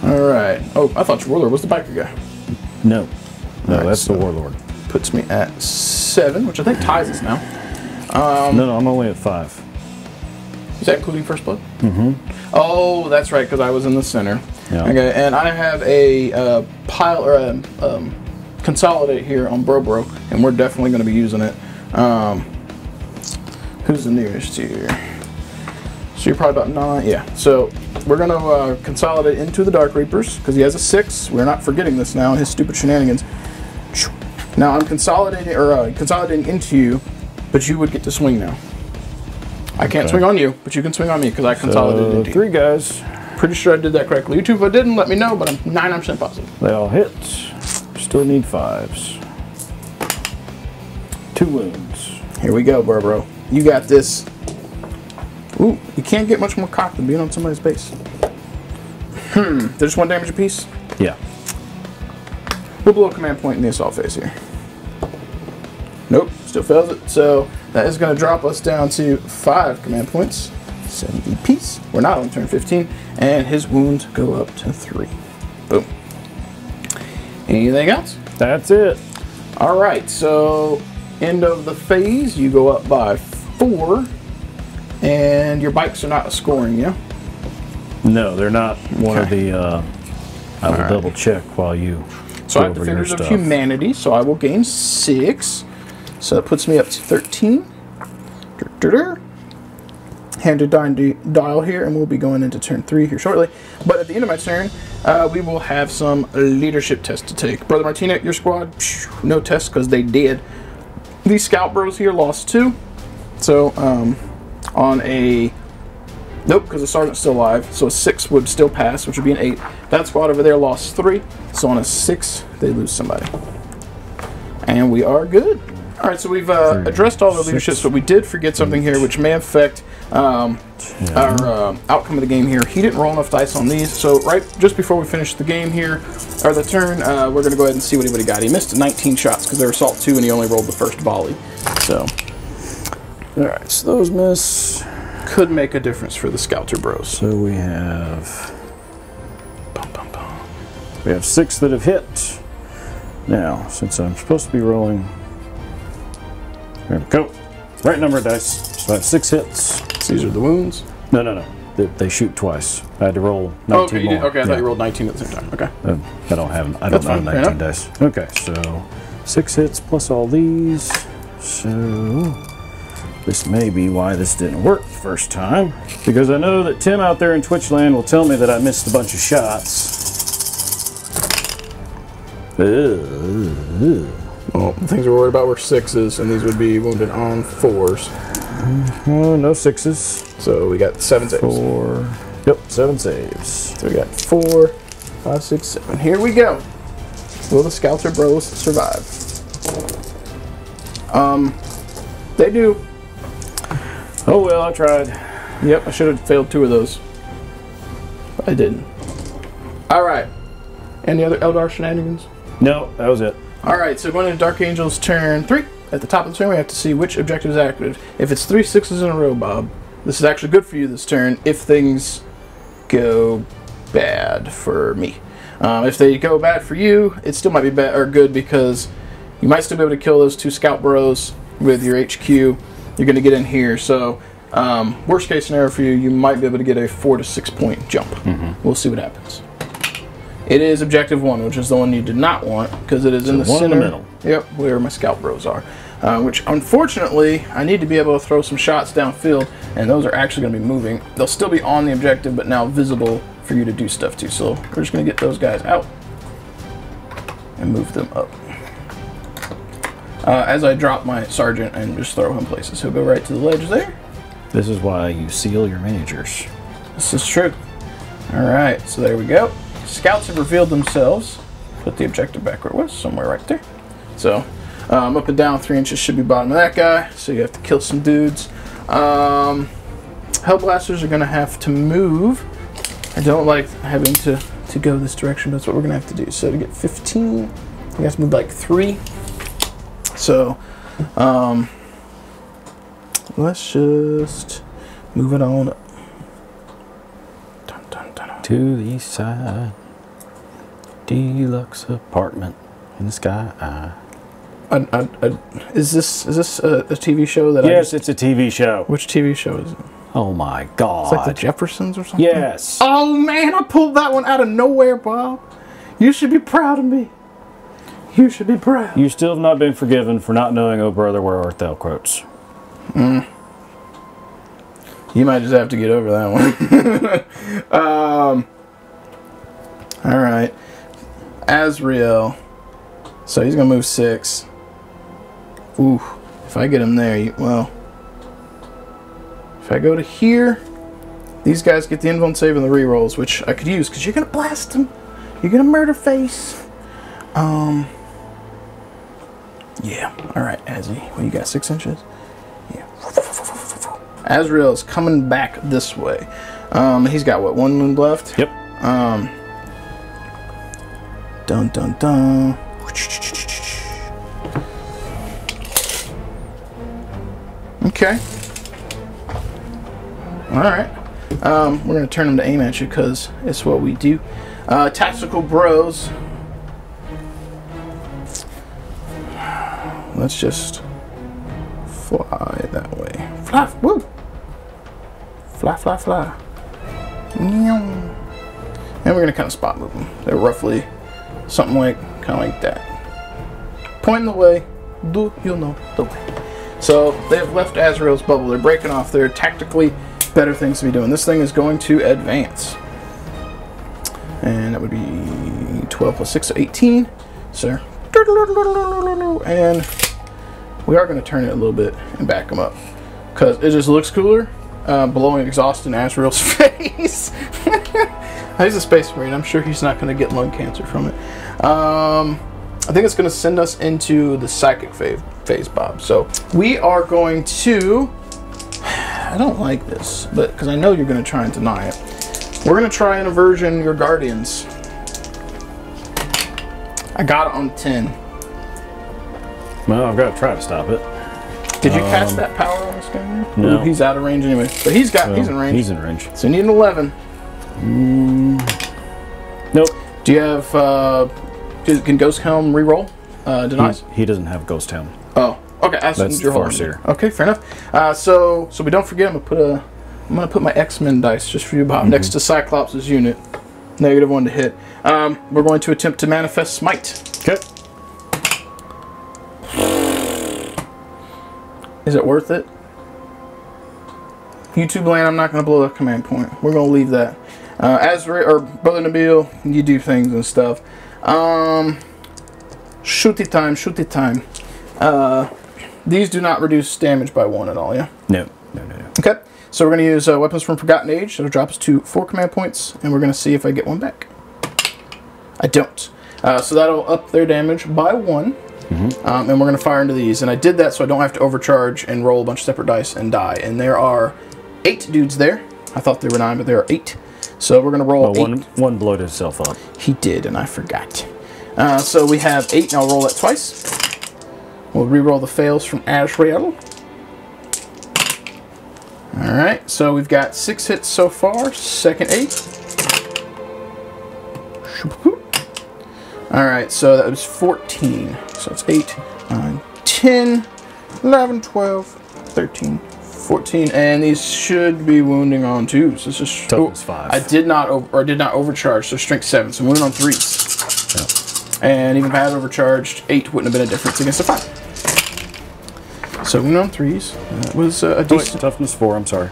Alright. Oh, I thought your warlord was the biker guy. No. No, Alright, that's so the Warlord. puts me at 7, which I think ties us now. No, I'm only at 5. Is that including first blood? Oh, that's right, because I was in the center. Yeah. Okay, and I have a pile or a consolidate here on Bro, and we're definitely going to be using it. Who's the nearest here? So you're probably about 9. Yeah. So we're going to consolidate into the Dark Reapers because he has a 6. We're not forgetting this now. His stupid shenanigans. Now I'm consolidating into you, but you would get to swing now. I can't swing on you, but you can swing on me because I consolidated into you. 3 guys. Pretty sure I did that correctly. YouTube, if I didn't, let me know, but I'm 99% positive. They all hit. Still need 5s. 2 wounds. Here we go, bro. You got this. Ooh, you can't get much more cock than being on somebody's base. They're just 1 damage apiece. Yeah. We'll blow a command point in the assault phase here. Nope, still fails it. So that is going to drop us down to 5 command points. 7 apiece. We're not on turn 15. And his wounds go up to 3. Boom. Anything else? That's it. Alright, so end of the phase, you go up by 4. And your bikes are not scoring, yeah? No, they're not one of Okay. the. I will double check while you. So go I have over your Defenders of stuff. Humanity, so I will gain 6. So that puts me up to 13. Hand to dial here, and we'll be going into turn 3 here shortly. But at the end of my turn, we will have some leadership tests to take. Brother Martina, your squad, no tests because they did. These scout bros here lost 2. So on a nope, because the sergeant's still alive, so a 6 would still pass, which would be an 8. That squad over there lost 3, so on a 6 they lose somebody, and we are good. All right, so we've addressed all the leaderships, but we did forget something here, which may affect our outcome of the game here. He didn't roll enough dice on these, so right just before we finish the game here, or the turn, we're going to go ahead and see what anybody got. He missed 19 shots because they were assault 2, and he only rolled the first volley. So, all right, so those miss. Could make a difference for the Scouter Bros. So we have. We have 6 that have hit. Now, since I'm supposed to be rolling. There we go. Right number of dice. So I have 6 hits. These are the wounds. No. They shoot twice. I had to roll 19 okay, you more. did. Okay, I Yeah. thought you rolled 19 at the same time. Okay. I don't have That's fine, fair 19 enough. dice. Okay, so 6 hits plus all these. So this may be why this didn't work the first time. Because I know that Tim out there in Twitchland will tell me that I missed a bunch of shots. Well, the things we're worried about were 6s, and these would be wounded on 4s. Oh, no 6s. So we got 7 saves. 4. Yep, 7 saves. So we got 4, 5, 6, 7. Here we go. Will the Scouter Bros survive? They do. Oh well, I tried. Yep, I should have failed 2 of those. But I didn't. Alright. Any other Eldar shenanigans? No, that was it. Alright, so going into Dark Angel's turn 3. At the top of the turn, we have to see which objective is active. If it's 3 6s in a row, Bob, this is actually good for you this turn if things go bad for me. If they go bad for you, it still might be bad or good because you might still be able to kill those 2 scout bros with your HQ. You're going to get in here, so worst case scenario for you, you might be able to get a 4 to 6 point jump. We'll see what happens. It is objective 1, which is the one you did not want because it is in the center. In the middle. Yep, where my scout bros are. Which unfortunately, I need to be able to throw some shots downfield, and those are actually going to be moving. They'll still be on the objective, but now visible for you to do stuff to. So we're just going to get those guys out and move them up. As I drop my sergeant and just throw him places, he'll go right to the ledge there. This is why you seal your miniatures. This is true. All right, so there we go. Scouts have revealed themselves. Put the objective back where it was, somewhere right there. So. Up and down 3 inches should be bottom of that guy, so you have to kill some dudes. Hellblasters are going to have to move. I don't like having to go this direction, but that's what we're going to have to do. So to get 15, you have to move like 3. So let's just move it on up. Dun, dun, dun, dun. To the east side, deluxe apartment in the sky. Is this a TV show that Yes, it's a TV show. Which TV show is it? Oh my God. It's like the Jeffersons or something? Yes. Oh man, I pulled that one out of nowhere, Bob. You should be proud of me. You should be proud. You still have not been forgiven for not knowing "Oh Brother, Where Art Thou" quotes. You might just have to get over that one. All right. Azrael. So he's going to move 6. Ooh, if I get him there, well, if I go to here, these guys get the invuln save and the rerolls, which I could use because you're going to blast them. You're going to murder face. Yeah, all right, Azzy. What, you got 6 inches? Yeah. Azrael is coming back this way. He's got, what, 1 wound left? Yep. Dun, dun, dun. Okay. Alright. We're going to turn them to aim at you because it's what we do. Tactical bros. Let's just fly that way. Fly. Woo! Fly, fly, fly. And we're going to kind of spot move them. They're roughly something like, kind of like that. Pointing the way. Do you know the way? So they have left Azrael's bubble. They're breaking off. They're tactically better things to be doing. This thing is going to advance. And that would be 12 plus 6, so 18. So, and we are going to turn it a little bit and back them up. Because it just looks cooler. Blowing exhaust in Azrael's face. He's a space marine. I'm sure he's not going to get lung cancer from it. I think it's going to send us into the psychic phase, Bob. So we are going to... I don't like this, but because I know you're going to try and deny it. We're going to try and aversion your guardians. I got it on 10. Well, I've got to try to stop it. Did you cast that power on this guy? No. Ooh, he's out of range anyway. But he's in range. He's in range. So you need an 11. Nope. Do you have... can Ghost Helm reroll? Denies? He doesn't have Ghost Helm. Oh, okay. That's the Farseer. Okay, fair enough. So we don't forget. I'm gonna put my X-Men dice just for you, Bob, next to Cyclops' unit. -1 to hit. We're going to attempt to manifest Smite. Okay. Is it worth it? YouTube land, I'm not going to blow the command point. We're going to leave that. Azrael, or Brother Nabil, you do things and stuff. Shooty time. These do not reduce damage by 1 at all, yeah? No. Okay, so we're going to use Weapons from Forgotten Age. It'll drop us to 4 command points, and we're going to see if I get 1 back. I don't. So that'll up their damage by 1. And we're going to fire into these. And I did that so I don't have to overcharge and roll a bunch of separate dice and die. And there are 8 dudes there. I thought there were 9, but there are 8. So we're going to roll 8. One blowed himself up. He did, and I forgot. So we have 8, and I'll roll it twice. We'll re-roll the fails from Azrael. Alright, so we've got 6 hits so far. Second 8. Alright, so that was 14. So it's 8, 9, 10, 11, 12, 13, 14. And these should be wounding on 2s. This is toughness 5. I did not overcharge, so strength 7. So wounding on 3s. Yep. And even if I had overcharged, 8 wouldn't have been a difference against a 5. So wounding on 3s. That was a decent. Toughness 4, I'm sorry.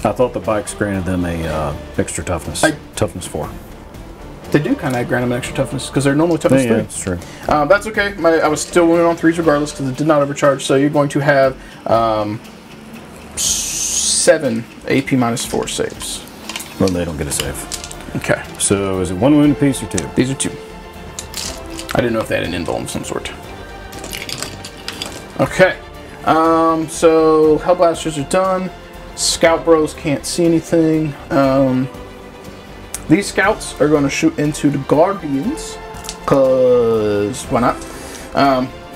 I thought the bikes granted them a extra toughness. Toughness 4. They do kind of grant them an extra toughness because they're normally toughness 3. Yeah, that's true. That's okay. I was still winning on 3s regardless because it did not overcharge. So you're going to have 7 AP minus 4 saves. Well, they don't get a save. Okay. So is it 1 wound apiece or 2? These are 2. I didn't know if they had an invuln of some sort. Okay. So Hellblasters are done. Scout Bros can't see anything. These scouts are going to shoot into the Guardians, because why not?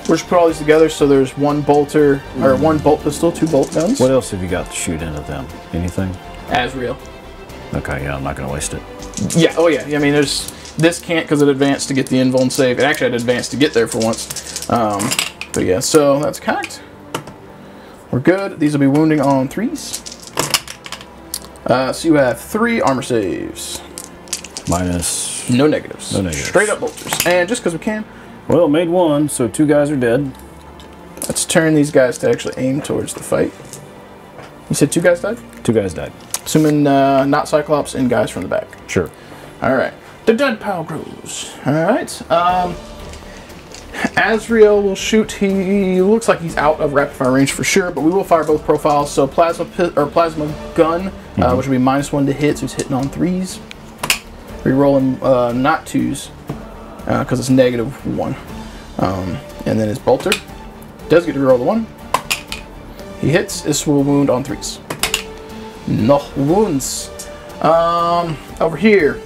We're just put all these together, so there's 1 bolter, or 1 bolt pistol, 2 bolt guns. What else have you got to shoot into them? Anything? Asriel. Okay, yeah, I'm not going to waste it. Yeah, oh yeah, I mean, this can't because it advanced to get the invuln save. It actually had advanced to get there for once. But yeah, so that's cocked. We're good. These will be wounding on 3s. So you have 3 armor saves. Minus... No negatives. No negatives. Straight up bolters. And just because we can, Well, made 1, so 2 guys are dead. let's turn these guys to actually aim towards the fight. You said 2 guys died? 2 guys died. Assuming not Cyclops and guys from the back. Sure. Alright. The dead pile grows. Alright. Asriel will shoot. He looks like he's out of rapid fire range for sure, but we will fire both profiles. So plasma gun, which will be -1 to hit, so he's hitting on 3s. Rerolling not 2s, because it's -1. And then his bolter does get to reroll the 1. He hits. This will wound on 3s. No wounds. Over here,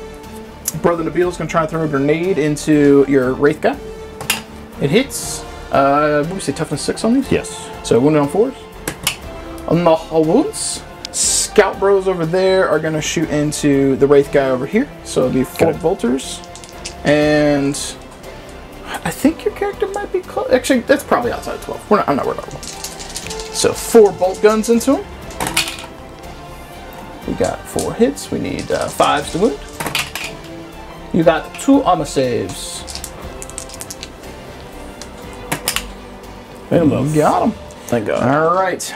Brother Nabil's going to try and throw a grenade into your Wraith guy. It hits. What do we say, toughness 6 on these? Yes. So wounded on 4s. No wounds. Scout Bros over there are going to shoot into the Wraith guy over here. So it'll be 4 bolters. And I think your character might be close. Actually, that's probably outside 12. I'm not worried about 1. So 4 bolt guns into him. We got 4 hits. We need 5s to wound. You got 2 armor saves. And both. Got him. Thank God. Alright.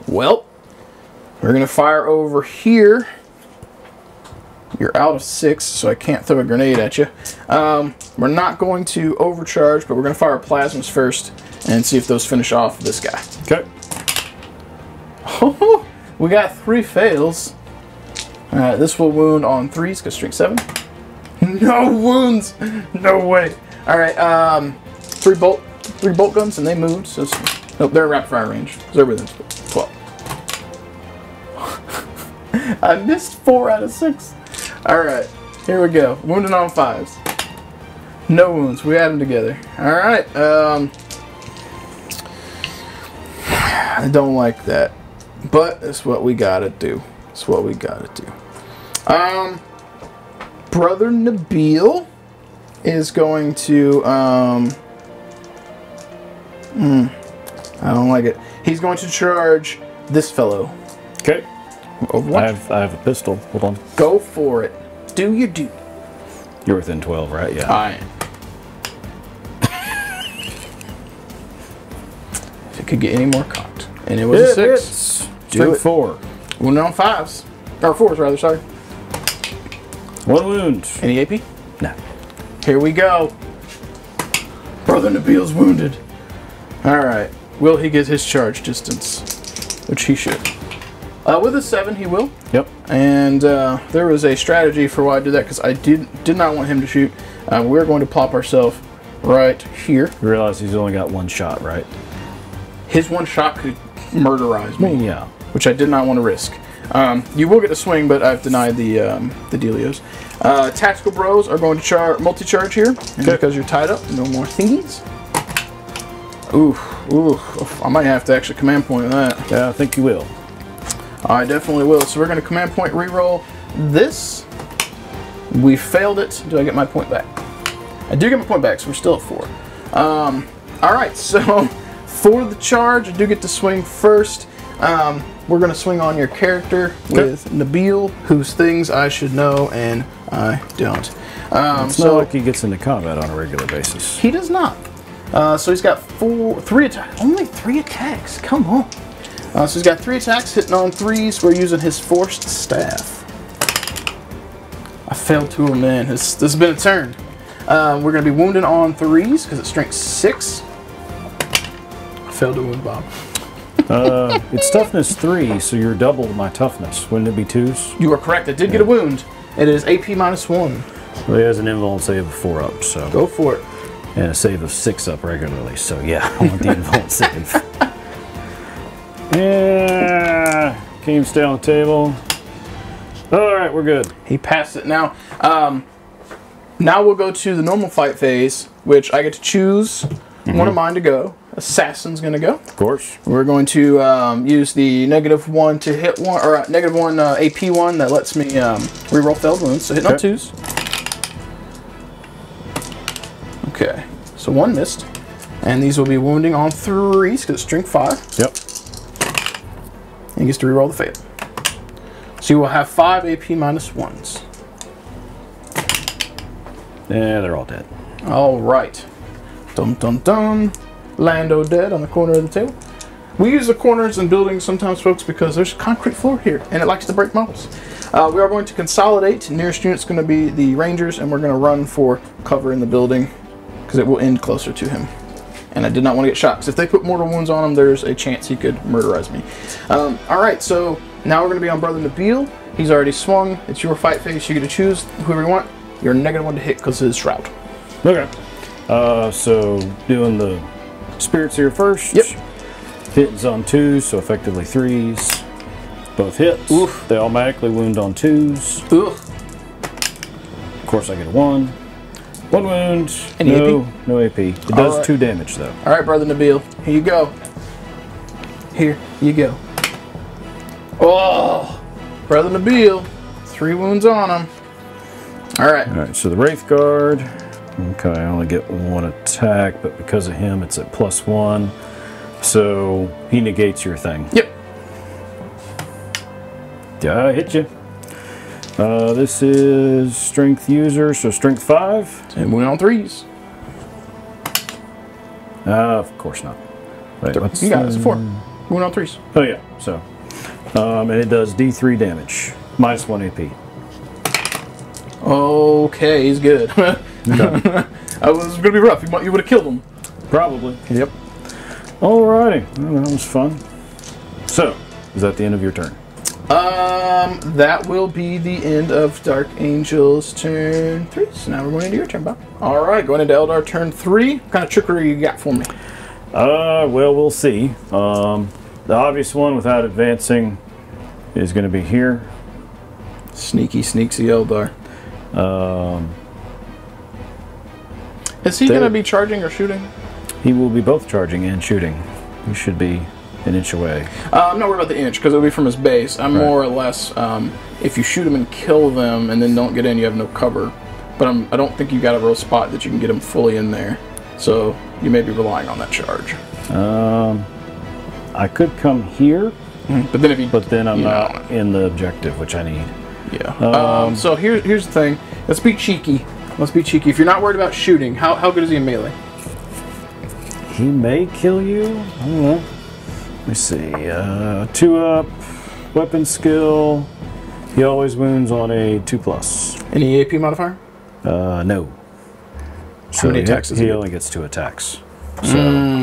Well, we're going to fire over here. You're out of 6, so I can't throw a grenade at you. We're not going to overcharge, but we're going to fire plasmas first and see if those finish off this guy. Okay. We got 3 fails. Alright, this will wound on 3s because strength 7. No wounds! No way. Alright, 3 bolt guns and they moved. So nope, they're in rapid fire range. They're within 12. I missed 4 out of 6. Alright, here we go. Wounded on 5s. No wounds. We add them together. Alright, I don't like that. But it's what we gotta do. It's what we gotta do. Brother Nabil is going to I don't like it. He's going to charge this fellow. Okay. Overwatch. I have a pistol. Hold on. Go for it. Do your duty. You're within 12, right? Yeah. I am. If it could get any more cocked. And it was a 6. Do it. 4. Wounded on 5s. Or 4s, rather, sorry. 1 wound. Any AP? No. Here we go. Brother Nabil's wounded. Alright. Will he get his charge distance? Which he should. With a 7, he will. Yep. And there was a strategy for why I did that, because I did not want him to shoot. We're going to plop ourselves right here. You realize he's only got 1 shot, right? His 1 shot could murderize me. Yeah. Which I did not want to risk. You will get a swing, but I've denied the dealios. Tactical Bros are going to multi-charge here, and because you're tied up, no more thingies. Ooh, I might have to actually command point that. Yeah, I think you will. I definitely will. So we're going to command point reroll this. We failed it. Do I get my point back? I do get my point back, so we're still at 4. Alright, so for the charge, I do get to swing first. We're going to swing on your character with Nabil, whose things I should know and I don't. It's not like he gets into combat on a regular basis. He does not. So he's got 3 attacks. Only 3 attacks. Come on. So he's got 3 attacks, hitting on 3s. We're using his forced staff. I failed 2 of them, man. This has been a turn. We're going to be wounding on 3s because it's strength 6. I failed to wound Bob. It's toughness 3, so you're double my toughness. Wouldn't it be 2s? You are correct. I did get a wound. It is AP -1. Well, he has an invuln save of 4 up, so. Go for it. And a save of 6 up regularly, so yeah, I want the invuln save. Yeah, came stay on the table. Alright, we're good. He passed it. Now, now we'll go to the normal fight phase, which I get to choose one of mine to go. Assassin's going to go. Of course. We're going to use the -1 to hit one, or -1 AP 1 that lets me reroll failed wounds. So hitting on 2s. Okay, so 1 missed. And these will be wounding on 3s because it's strength 5. Yep. And he gets to reroll the fail. So you will have 5 AP -1s. Yeah, they're all dead. All right. Dum dum dum. Lando dead on the corner of the table. We use the corners in buildings sometimes, folks, because there's a concrete floor here, and it likes to break models. We are going to consolidate. Nearest unit's going to be the Rangers, and we're going to run for cover in the building because it will end closer to him. And I did not want to get shot, because if they put mortal wounds on him, there's a chance he could murderize me. Alright, so now we're going to be on Brother Nabil. He's already swung. It's your fight phase. You get to choose whoever you want. You're -1 to hit because of his Shroud. Okay. So doing the spirits here first. Yep. Hits on 2s, so effectively 3s. Both hits. Oof. They automatically wound on 2s. Ugh. Of course, I get a 1. 1 wound. Any AP? No AP. It does 2 damage, though. All right, Brother Nabil. Here you go. Here you go. Oh, Brother Nabil. 3 wounds on him. All right. All right, so the Wraith Guard. Okay, I only get 1 attack, but because of him, it's at +1. So he negates your thing. Yep. Yeah, I hit you. This is strength user, so strength 5. And wound on 3s. Of course not. Wait, You got it. It's a 4. Wound on 3s. Oh yeah, so. And it does D3 damage. -1 AP. Okay, he's good. Okay. I was going to be rough. You would have killed him. Probably. Yep. Alrighty. Well, that was fun. So, is that the end of your turn? That will be the end of Dark Angel's turn 3. So now we're going into your turn, Bob. All right, going into Eldar turn 3. What kind of trickery you got for me? Well, we'll see. The obvious one without advancing is going to be here. Sneaky, sneaksy Eldar. Is he going to be charging or shooting? He will be both charging and shooting. He should be an inch away. I'm not worried about the inch because it'll be from his base. I'm more or less, if you shoot him and kill them and then don't get in, you have no cover. But I don't think you got a real spot that you can get him fully in there. So you may be relying on that charge. I could come here, but then I'm not in the objective, which I need. Yeah. So here's the thing. Let's be cheeky. Let's be cheeky. If you're not worried about shooting, how good is he in melee? He may kill you. I don't know. Let me see. 2 up, weapon skill. He always wounds on a 2+. Any AP modifier? No. How many attacks does he only gets 2 attacks. So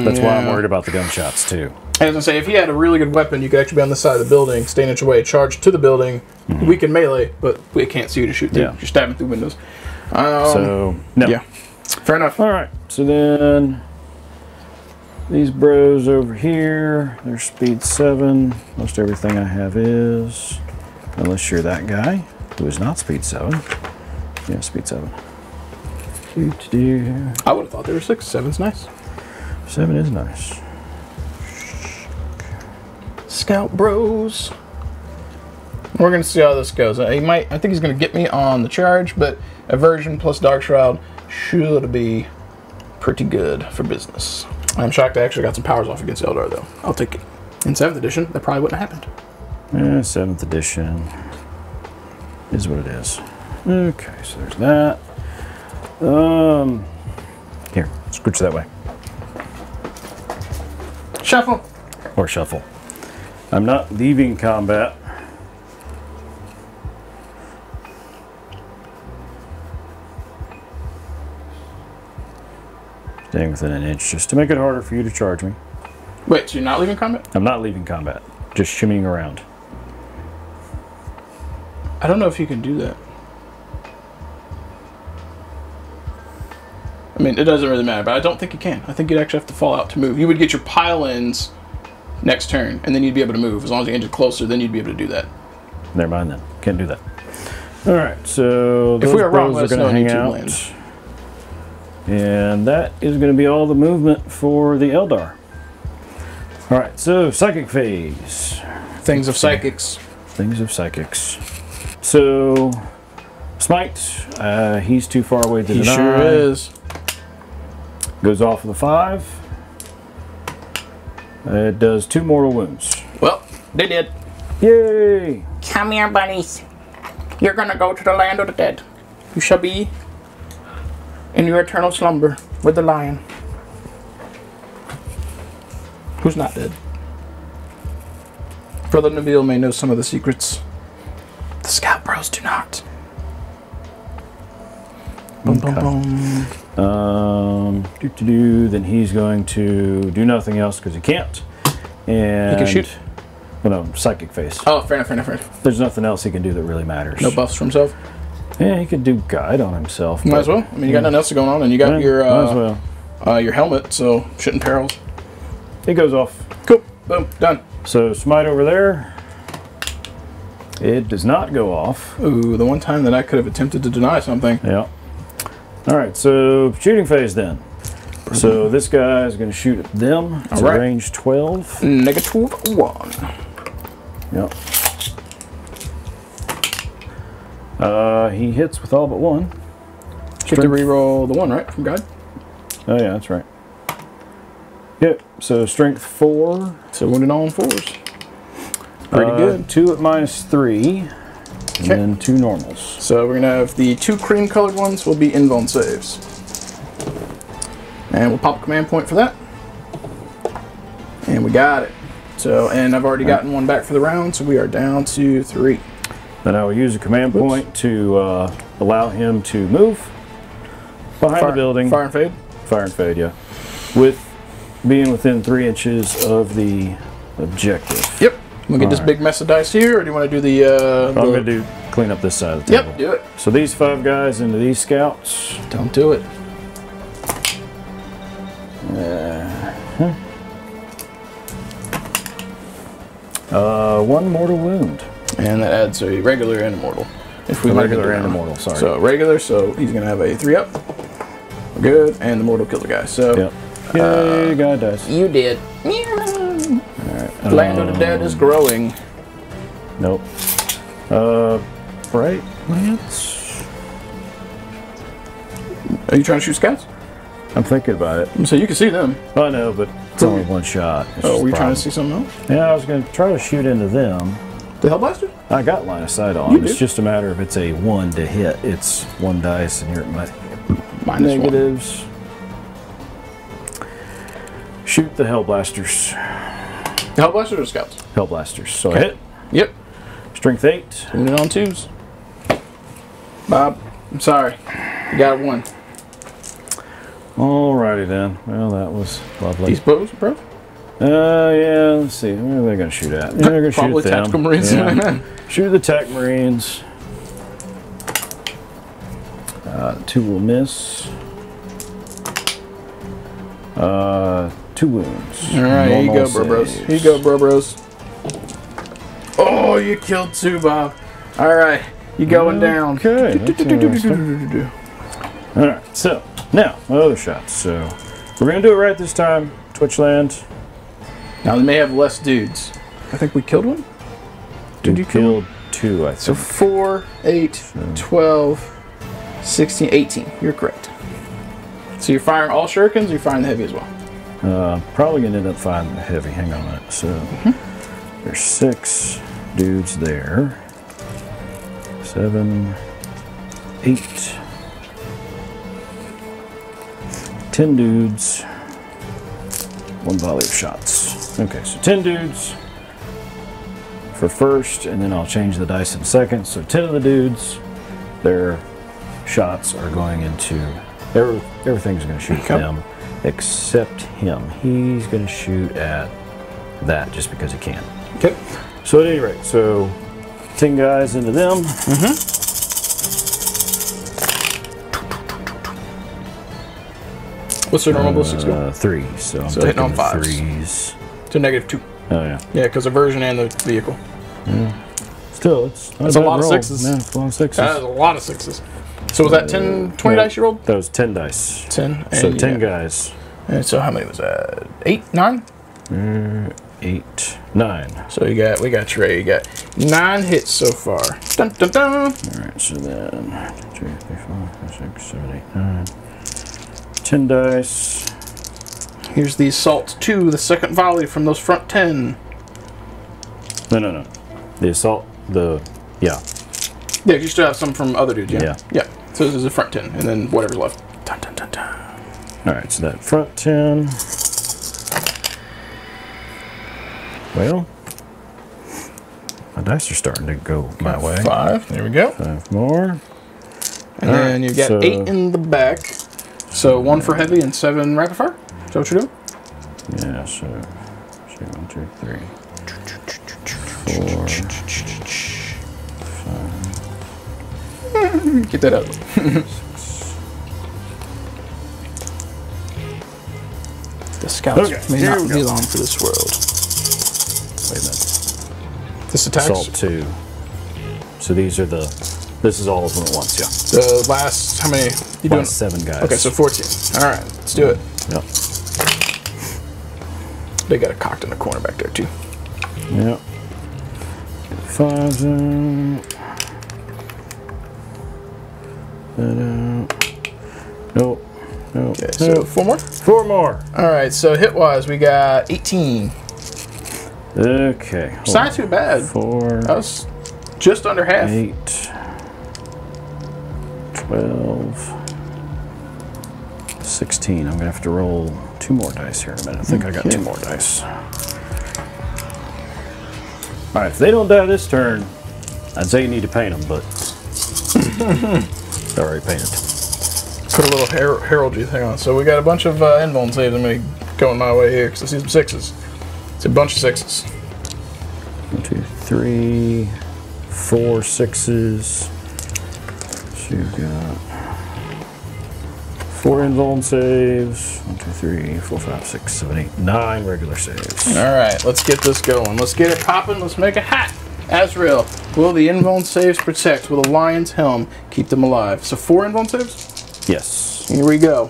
that's why I'm worried about the gunshots too. As I say, if he had a really good weapon, you could actually be on the side of the building, stay an inch away, charge to the building, weaken melee, but we can't see you to shoot through. You're stabbing through windows. So, no. Yeah. Fair enough. All right. So then these bros over here, they're speed 7. Most everything I have is, unless you're that guy who is not speed 7. Yeah, speed 7. I would have thought they were 6. 7's nice. 7 is nice. Scout bros. We're going to see how this goes. I think he's going to get me on the charge, but Aversion plus Dark Shroud should be pretty good for business. I'm shocked I actually got some powers off against Eldar, though. I'll take it. In 7th edition, that probably wouldn't have happened. 7th edition is what it is. Okay, so there's that. Here, scooch that way. Shuffle. Or shuffle. I'm not leaving combat. Staying within an inch, just to make it harder for you to charge me. Wait, so you're not leaving combat? I'm not leaving combat. Just shimmying around. I don't know if you can do that. I mean, it doesn't really matter, but I don't think you can. I think you'd actually have to fall out to move. You would get your pile-ins next turn, and then you'd be able to move. As long as you inch closer, then you'd be able to do that. Never mind then. Can't do that. Alright, so if we are wrong, those are going to hang out. And that is going to be all the movement for the Eldar. Alright, so Psychic Phase. Things of Psychics. Things of Psychics. So, Smite, he's too far away to deny. He sure is. Goes off with a 5. It does 2 mortal wounds. Well, they did. Yay! Come here, bunnies. You're gonna go to the land of the dead. You shall be in your eternal slumber with the lion. Who's not dead? Brother Nabil may know some of the secrets. The Scout Bros do not. Boom, boom, boom. Then he's going to do nothing else because he can't. And he can shoot. Well, no, Psychic Phase. Oh, fair enough. There's nothing else he can do that really matters. No buffs for himself? Yeah, he could do guide on himself. Might as well. I mean, you got nothing else going on, and you got your helmet, so shooting perils. It goes off. Cool. Boom. Done. So Smite over there. It does not go off. Ooh, the one time that I could have attempted to deny something. Yeah. Alright, so shooting phase then. So this guy is going to shoot at them. It's a range 12. -1. Yep. He hits with all but 1. You have to reroll the 1, right? From guide? Oh yeah, that's right. Yep, so strength 4. So wounded on 4s. Pretty good. 2 at -3. And then 2 normals. So we're going to have the 2 cream colored ones will be invuln saves. And we'll pop a command point for that. And we got it. So, and I've already gotten 1 back for the round, so we are down to 3. Then I will use a command point to allow him to move behind the building. Fire and fade? Fire and fade, yeah. With being within 3 inches of the objective. Yep. We'll get this big mess of dice here, or do you want to do the... I'm going to clean up this side of the table. Yep, do it. So these 5 guys into these scouts. Don't do it. One mortal wound. And that adds a regular and a mortal. If we regular and a mortal, sorry. So regular, so he's going to have a 3-up. Good, and the mortal killed the guy. So, yep. Yay, guy dies. You did. Alright. Land of the Dead is growing. Nope. Bright Lance? Are you trying to shoot scouts? I'm thinking about it. So you can see them. I know, but it's only 1 shot. Oh, were you trying to see something else? Yeah, I was going to try to shoot into them. The Hellblaster? I got line of sight on. It's just a matter of it's a 1 to hit. It's 1 dice, and you're at my negatives. 1. Shoot the Hellblasters. The Hellblasters or scouts? Hellblasters. So I hit. Yep. Strength 8. Doing it on 2s. Bob, I'm sorry. You got 1. Alrighty then. Well, that was lovely. These bows, bro? Yeah, let's see. Where are they going to shoot at? They're going to shoot them. Tactical Marines. Yeah. Shoot the Tech Marines. 2 will miss. 2 wounds. Alright, here you go, bro bros. Here you go, bro bros. Oh, you killed 2, Bob. Alright, you going down. Okay. Alright, so now my other shots. So we're going to do it right this time. Twitchland. Now they may have less dudes. I think we killed 1. Did you kill 2? 2, I think. So 4, 8, 12, 16, 18. You're correct. So you're firing all shurikens, or you're firing the heavy as well? Probably going to end up firing the heavy. Hang on a minute. So there's 6 dudes there. 7, 8. 10 dudes. 1 volley of shots. Okay, so 10 dudes for first, and then I'll change the dice in second. So 10 of the dudes, their shots are going into, everything's going to shoot at them except him. He's going to shoot at that just because he can. Okay. So at any rate, so 10 guys into them. What's their normal ballistics go? 3. So I'm hitting on taking 5s. 3s. To -2. Oh yeah. Yeah, because the version and the vehicle. Still, it's not That's a a bad lot of roll. 6s. Yeah, it's a lot of 6s. That is a lot of 6s. So was that 10, 20 dice you rolled? That was 10 dice. 10. So and 10 guys. And so how many was that? 8, 9? 8, 9. So we got Trey. You got 9 hits so far. Dun dun dun. Alright, so then 2, 3, 4, 5, 6, 7, 8, 9. 10 dice. Here's the assault 2, the second volley from those front 10. No. The assault, yeah. Yeah, you still have some from other dudes, yeah? Yeah. Yeah. So this is the front 10, and then whatever's left. Dun dun dun dun. Alright, so that front 10. Well, my dice are starting to go my way. 5, there we go. 5 more. And then you've got 8 in the back. So 1 for heavy and 7 rapid fire? Is that what you're doing? Yeah, so 1, 2, 3, 4, 5. Get that out. The scouts may not be long for this world. Wait a minute. This attacks? Assault 2. So these are this is all of them at once, yeah. The last, how many? You doing? 7 guys. Okay, so 14. All right, let's do it. Yep. They got it cocked in the corner back there, too. Yep. 5 in. Nope. Okay, so 4 more? 4 more. All right, so hit-wise, we got 18. Okay. It's not too bad. 4. That was just under half. 8. 12. 16. I'm going to have to roll 2 more dice here in a minute. I think I got 2 more dice. Alright, if they don't die this turn, I'd say you need to paint them, but they're already painted. Put a little heraldry thing on. So we got a bunch of invuln saves I'm going to go in my way here because I see some 6s. It's a bunch of 6s. 1, 2, 3, 4 6s. So you've got 4 invuln saves. 1, 2, 3, 4, 5, 6, 7, 8, 9 regular saves. All right, let's get this going. Let's get it popping. Let's make it hot. Azrael, will the invuln saves protect? Will the lion's helm keep them alive? So 4 invuln saves? Yes. Here we go.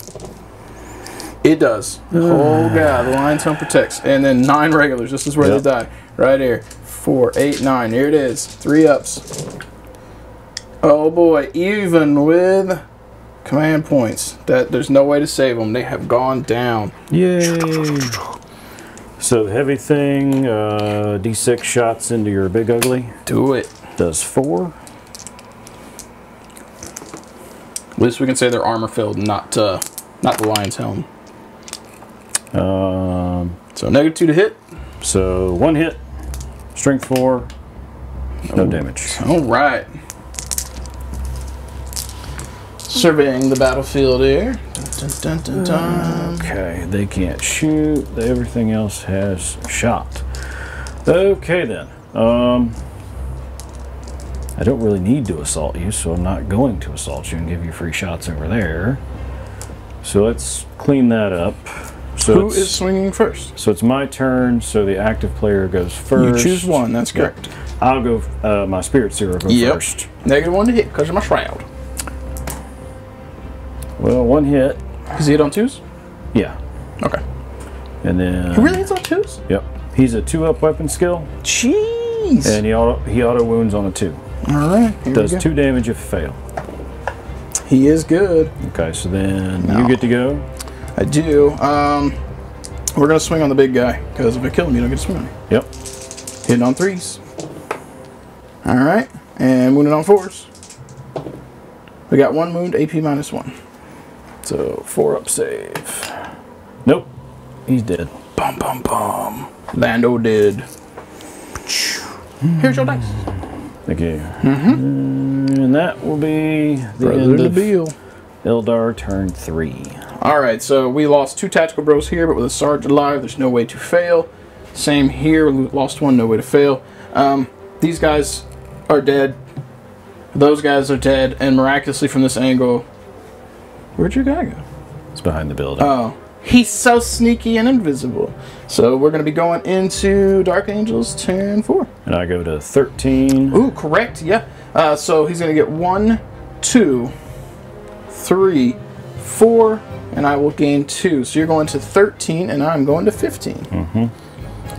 It does. Oh god, the lion's helm protects. And then 9 regulars. This is where they die. Right here. 4, 8, 9. Here it is. 3 ups. Oh boy, even with command points. There's no way to save them. They have gone down. Yay! So the heavy thing, D6 shots into your big ugly. Do it. Does 4. At least we can say they're armor filled, not the lion's helm. So -2 to hit. So 1 hit, strength 4, no damage. All right. Surveying the battlefield here. Dun, dun, dun, dun, dun. Okay, they can't shoot. Everything else has shot. Okay then. I don't really need to assault you, so I'm not going to assault you and give you free shots over there. So let's clean that up. So Who is swinging first? So it's my turn, so the active player goes first. You choose one, that's correct. Yep. I'll go, my spirit seer will go first. -1 to hit because of my shroud. Well, 1 hit. Is he hit on 2s? Yeah. Okay. And then... He really hits on 2s? Yep. He's a 2-up weapon skill. Jeez. Nice. And he auto wounds on a 2. All right. Does 2 damage if you fail. He is good. Okay, so then you get to go. I do. We're gonna swing on the big guy because if I kill him, you don't get to swing on him. Yep. Hitting on 3s. All right, and wounded on 4s. We got 1 wound, AP -1. So 4 up save. Nope. He's dead. Bum bum bum. Lando dead. Here's your dice. Thank you. And that will be the end of Eldar turn 3. Alright, so we lost 2 tactical bros here, but with a sergeant alive, there's no way to fail. Same here, we lost 1, no way to fail. These guys are dead. Those guys are dead, and miraculously from this angle... Where'd your guy go? It's behind the building. Oh. He's so sneaky and invisible. So we're going to be going into Dark Angel's turn 4. And I go to 13. Ooh, correct, yeah. So he's going to get 1, 2, 3, 4, and I will gain 2. So you're going to 13, and I'm going to 15.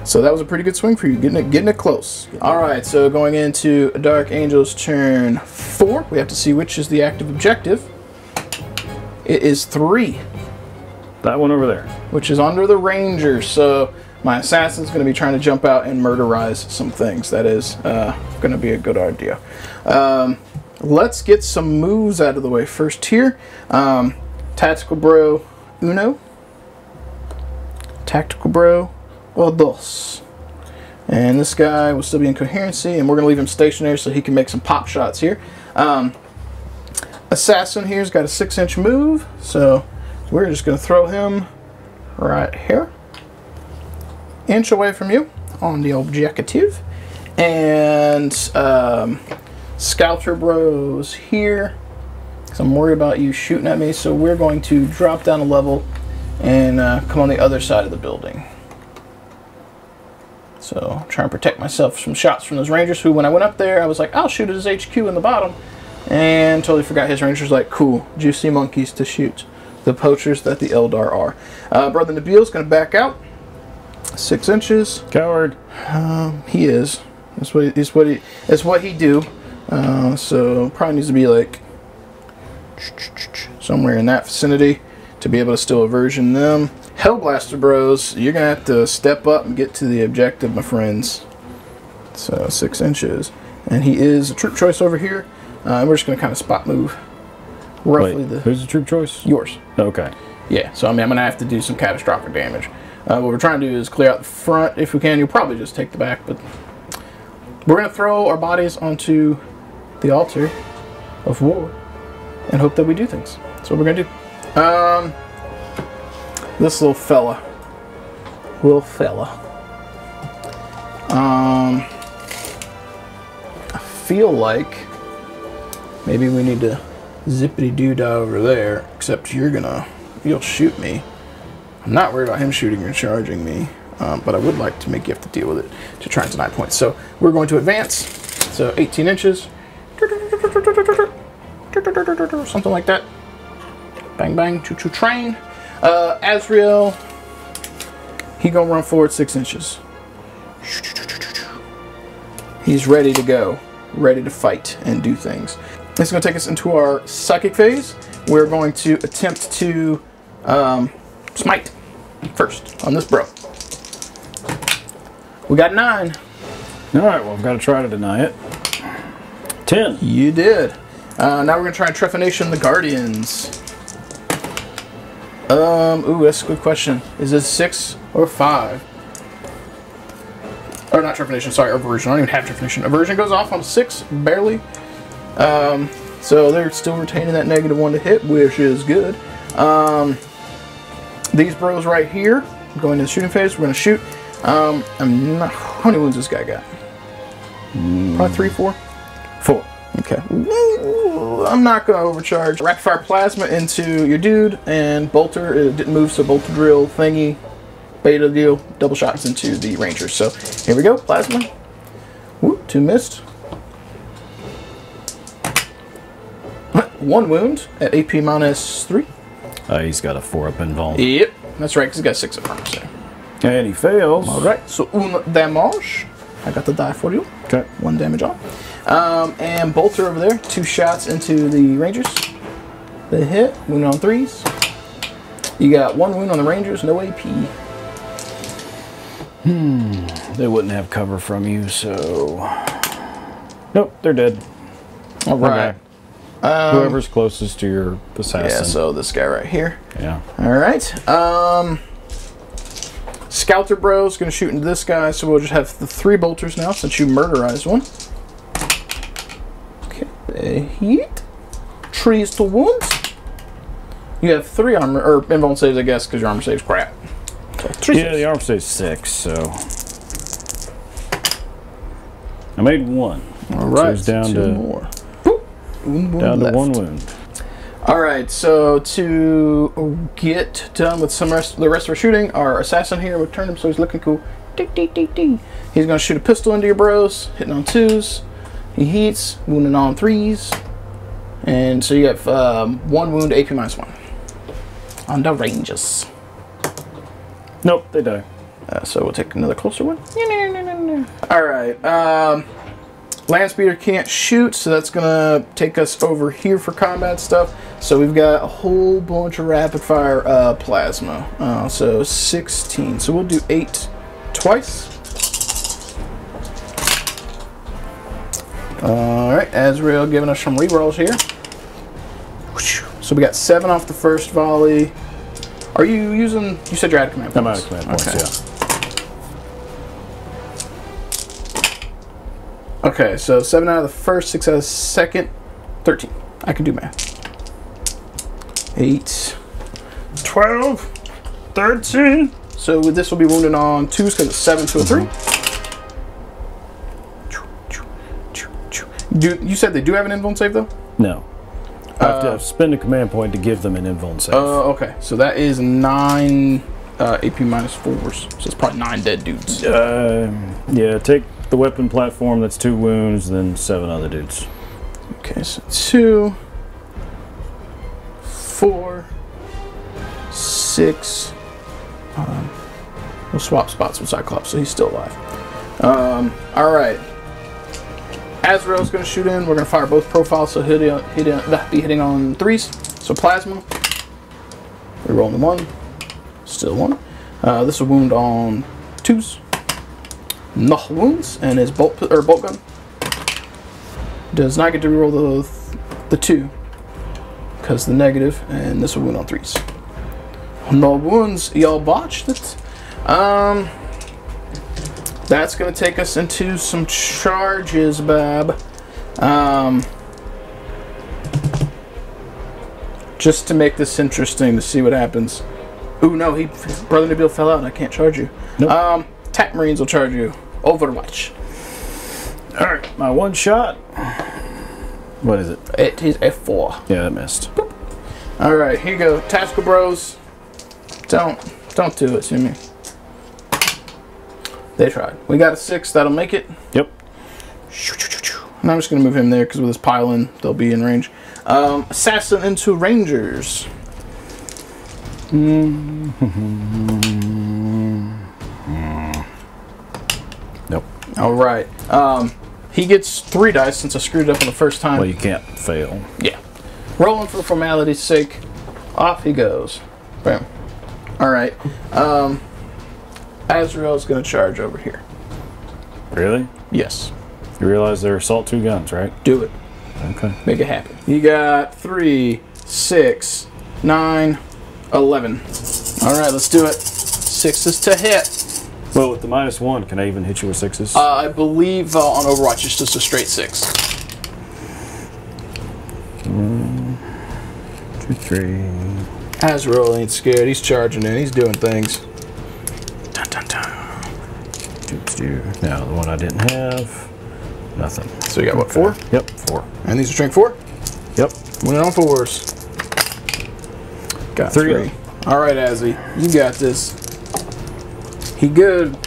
So that was a pretty good swing for you, getting it close. All right, so going into Dark Angel's turn 4, we have to see which is the active objective. It is 3. That one over there. Which is under the Ranger, so my assassin's going to be trying to jump out and murderize some things. That is going to be a good idea. Let's get some moves out of the way first here. Tactical Bro, uno. Tactical Bro, o dos. And this guy will still be in coherency, and we're going to leave him stationary so he can make some pop shots here. Assassin here's got a 6-inch move, so we're just going to throw him right here. Inch away from you on the objective. And Scouter Bros here, because I'm worried about you shooting at me, so we're going to drop down a level and come on the other side of the building. So try and protect myself from shots from those Rangers, who when I went up there I was like, I'll shoot at his HQ in the bottom, and totally forgot his Rangers like, cool, juicy monkeys to shoot. The poachers that the Eldar are. Brother Nabil's going to back out. 6 inches. Coward. He is. That's what he do. So probably needs to be like somewhere in that vicinity to be able to still aversion them. Hellblaster Bros, you're going to have to step up and get to the objective, my friends. So 6 inches. And he is a troop choice over here. And we're just going to kind of spot move. Roughly. Wait, who's the troop choice? Yours. Okay. Yeah, so I mean, I'm going to have to do some catastrophic damage. What we're trying to do is clear out the front if we can. You'll probably just take the back, but we're going to throw our bodies onto the altar of war and hope that we do things. That's what we're going to do. This little fella. I feel like maybe we need to zippity-doo-dah over there, except you'll shoot me. I'm not worried about him shooting or charging me, but I would like to make you have to deal with it to try and deny points. So we're going to advance, so 18 inches, something like that. Bang, bang, choo-choo train. Azrael, he gonna run forward 6 inches. He's ready to go, ready to fight and do things. This is going to take us into our psychic phase. We're going to attempt to smite first on this bro. We got 9. Alright, well, I've got to try to deny it. 10. You did. Now we're going to try and Trephination the Guardians. Ooh, that's a good question. Is it 6 or 5? Or not Trephination, sorry, Aversion. I don't even have Trephination. Aversion goes off on 6, barely. So they're still retaining that -1 to hit, which is good. These bros right here, going to the shooting phase, we're going to shoot. How many wounds this guy got? Probably 3, 4? 4. Okay. I'm not going to overcharge. Rapid fire plasma into your dude, and bolter, it didn't move, so bolter drill thingy, beta deal, double shots into the Rangers. So here we go, plasma. Whoop, 2 missed. 1 wound at AP -3. He's got a 4 up involved. Yep, that's right, because he's got 6 up armor. So. And he fails. Alright, so un damage. I got the die for you. Okay. 1 damage on. And Bolter over there. 2 shots into the Rangers. They hit. Wound on 3s. You got 1 wound on the Rangers. No AP. They wouldn't have cover from you, so... Nope, they're dead. All right. Okay. Whoever's closest to your assassin. Yeah, so this guy right here. Yeah. All right. Scouter Bro's going to shoot into this guy, so we'll just have the 3 bolters now since you murderized one. Okay, they hit. Trees to wounds. You have 3 armor, or invuln saves, I guess, because your armor saves crap. So yeah, the armor saves 6, so... I made 1. All right, so it's down so 2 to... more. Down to 1 wound. Alright, so to get done with the rest of our shooting, our assassin here, we'll turn him so he's looking cool. Ding, ding, ding, ding. He's going to shoot a pistol into your bros, hitting on 2s. He hits, wounding on 3s. And so you have 1 wound, AP -1. On the Rangers. Nope, they die. So we'll take another closer one. Alright, Land Speeder can't shoot, so that's gonna take us over here for combat stuff. So we've got a whole bunch of rapid fire plasma. So 16. So we'll do 8 twice. Alright, Azrael giving us some rerolls here. So we got 7 off the first volley. Are you using, you said you're out of command points? I'm out of command points, yeah. Okay, so 7 out of the first, 6 out of the second, 13. I can do math. 8, 12, 13. So this will be wounded on 2s because it's 7 to a 3. You said they do have an invuln save though? No. I have to spend a command point to give them an invuln save. Okay, so that is 9 AP -4s. So it's probably 9 dead dudes. Yeah, take the weapon platform, that's 2 wounds, then 7 other dudes. Okay, so 2, 4, 6. We'll swap spots with Cyclops, so he's still alive. Alright. Azrael's going to shoot in. We're going to fire both profiles, so he'll be hitting on 3s. So plasma. We're rolling 1. Still 1. This will wound on 2s. No wounds, and his bolt gun does not get to reroll the 2 because the negative, and this will wound on 3s. No wounds, y'all botched it. That's gonna take us into some charges, Bab. Just to make this interesting to see what happens. Ooh, no, Brother Nabil fell out and I can't charge you. Nope. Attack Marines will charge you. Overwatch. Alright, my 1 shot. What is it? It is a 4. Yeah, that missed. Alright, here you go. Tactical Bros. Don't do it to me. They tried. We got a 6, that'll make it. Yep. And I'm just gonna move him there because with his pile-in, they'll be in range. Assassin into Rangers. Nope. Alright. He gets 3 dice since I screwed it up on the first time. Well, you can't fail. Yeah. Rolling for formality's sake. Off he goes. Bam. Alright. Azrael's gonna charge over here. Really? Yes. You realize they're assault 2 guns, right? Do it. Okay. Make it happen. You got 3, 6, 9, 11. Alright, let's do it. 6s to hit. Well, with the -1, can I even hit you with 6s? I believe on Overwatch it's just a straight 6. 1, 2, 3. Azrael ain't scared. He's charging in. He's doing things. Dun, dun, dun. Now, the one I didn't have, nothing. So you got what, 4? Yep, 4. And these are strength 4? Yep. Winning on 4s. Got 3. Alright, Azzy. You got this. He good.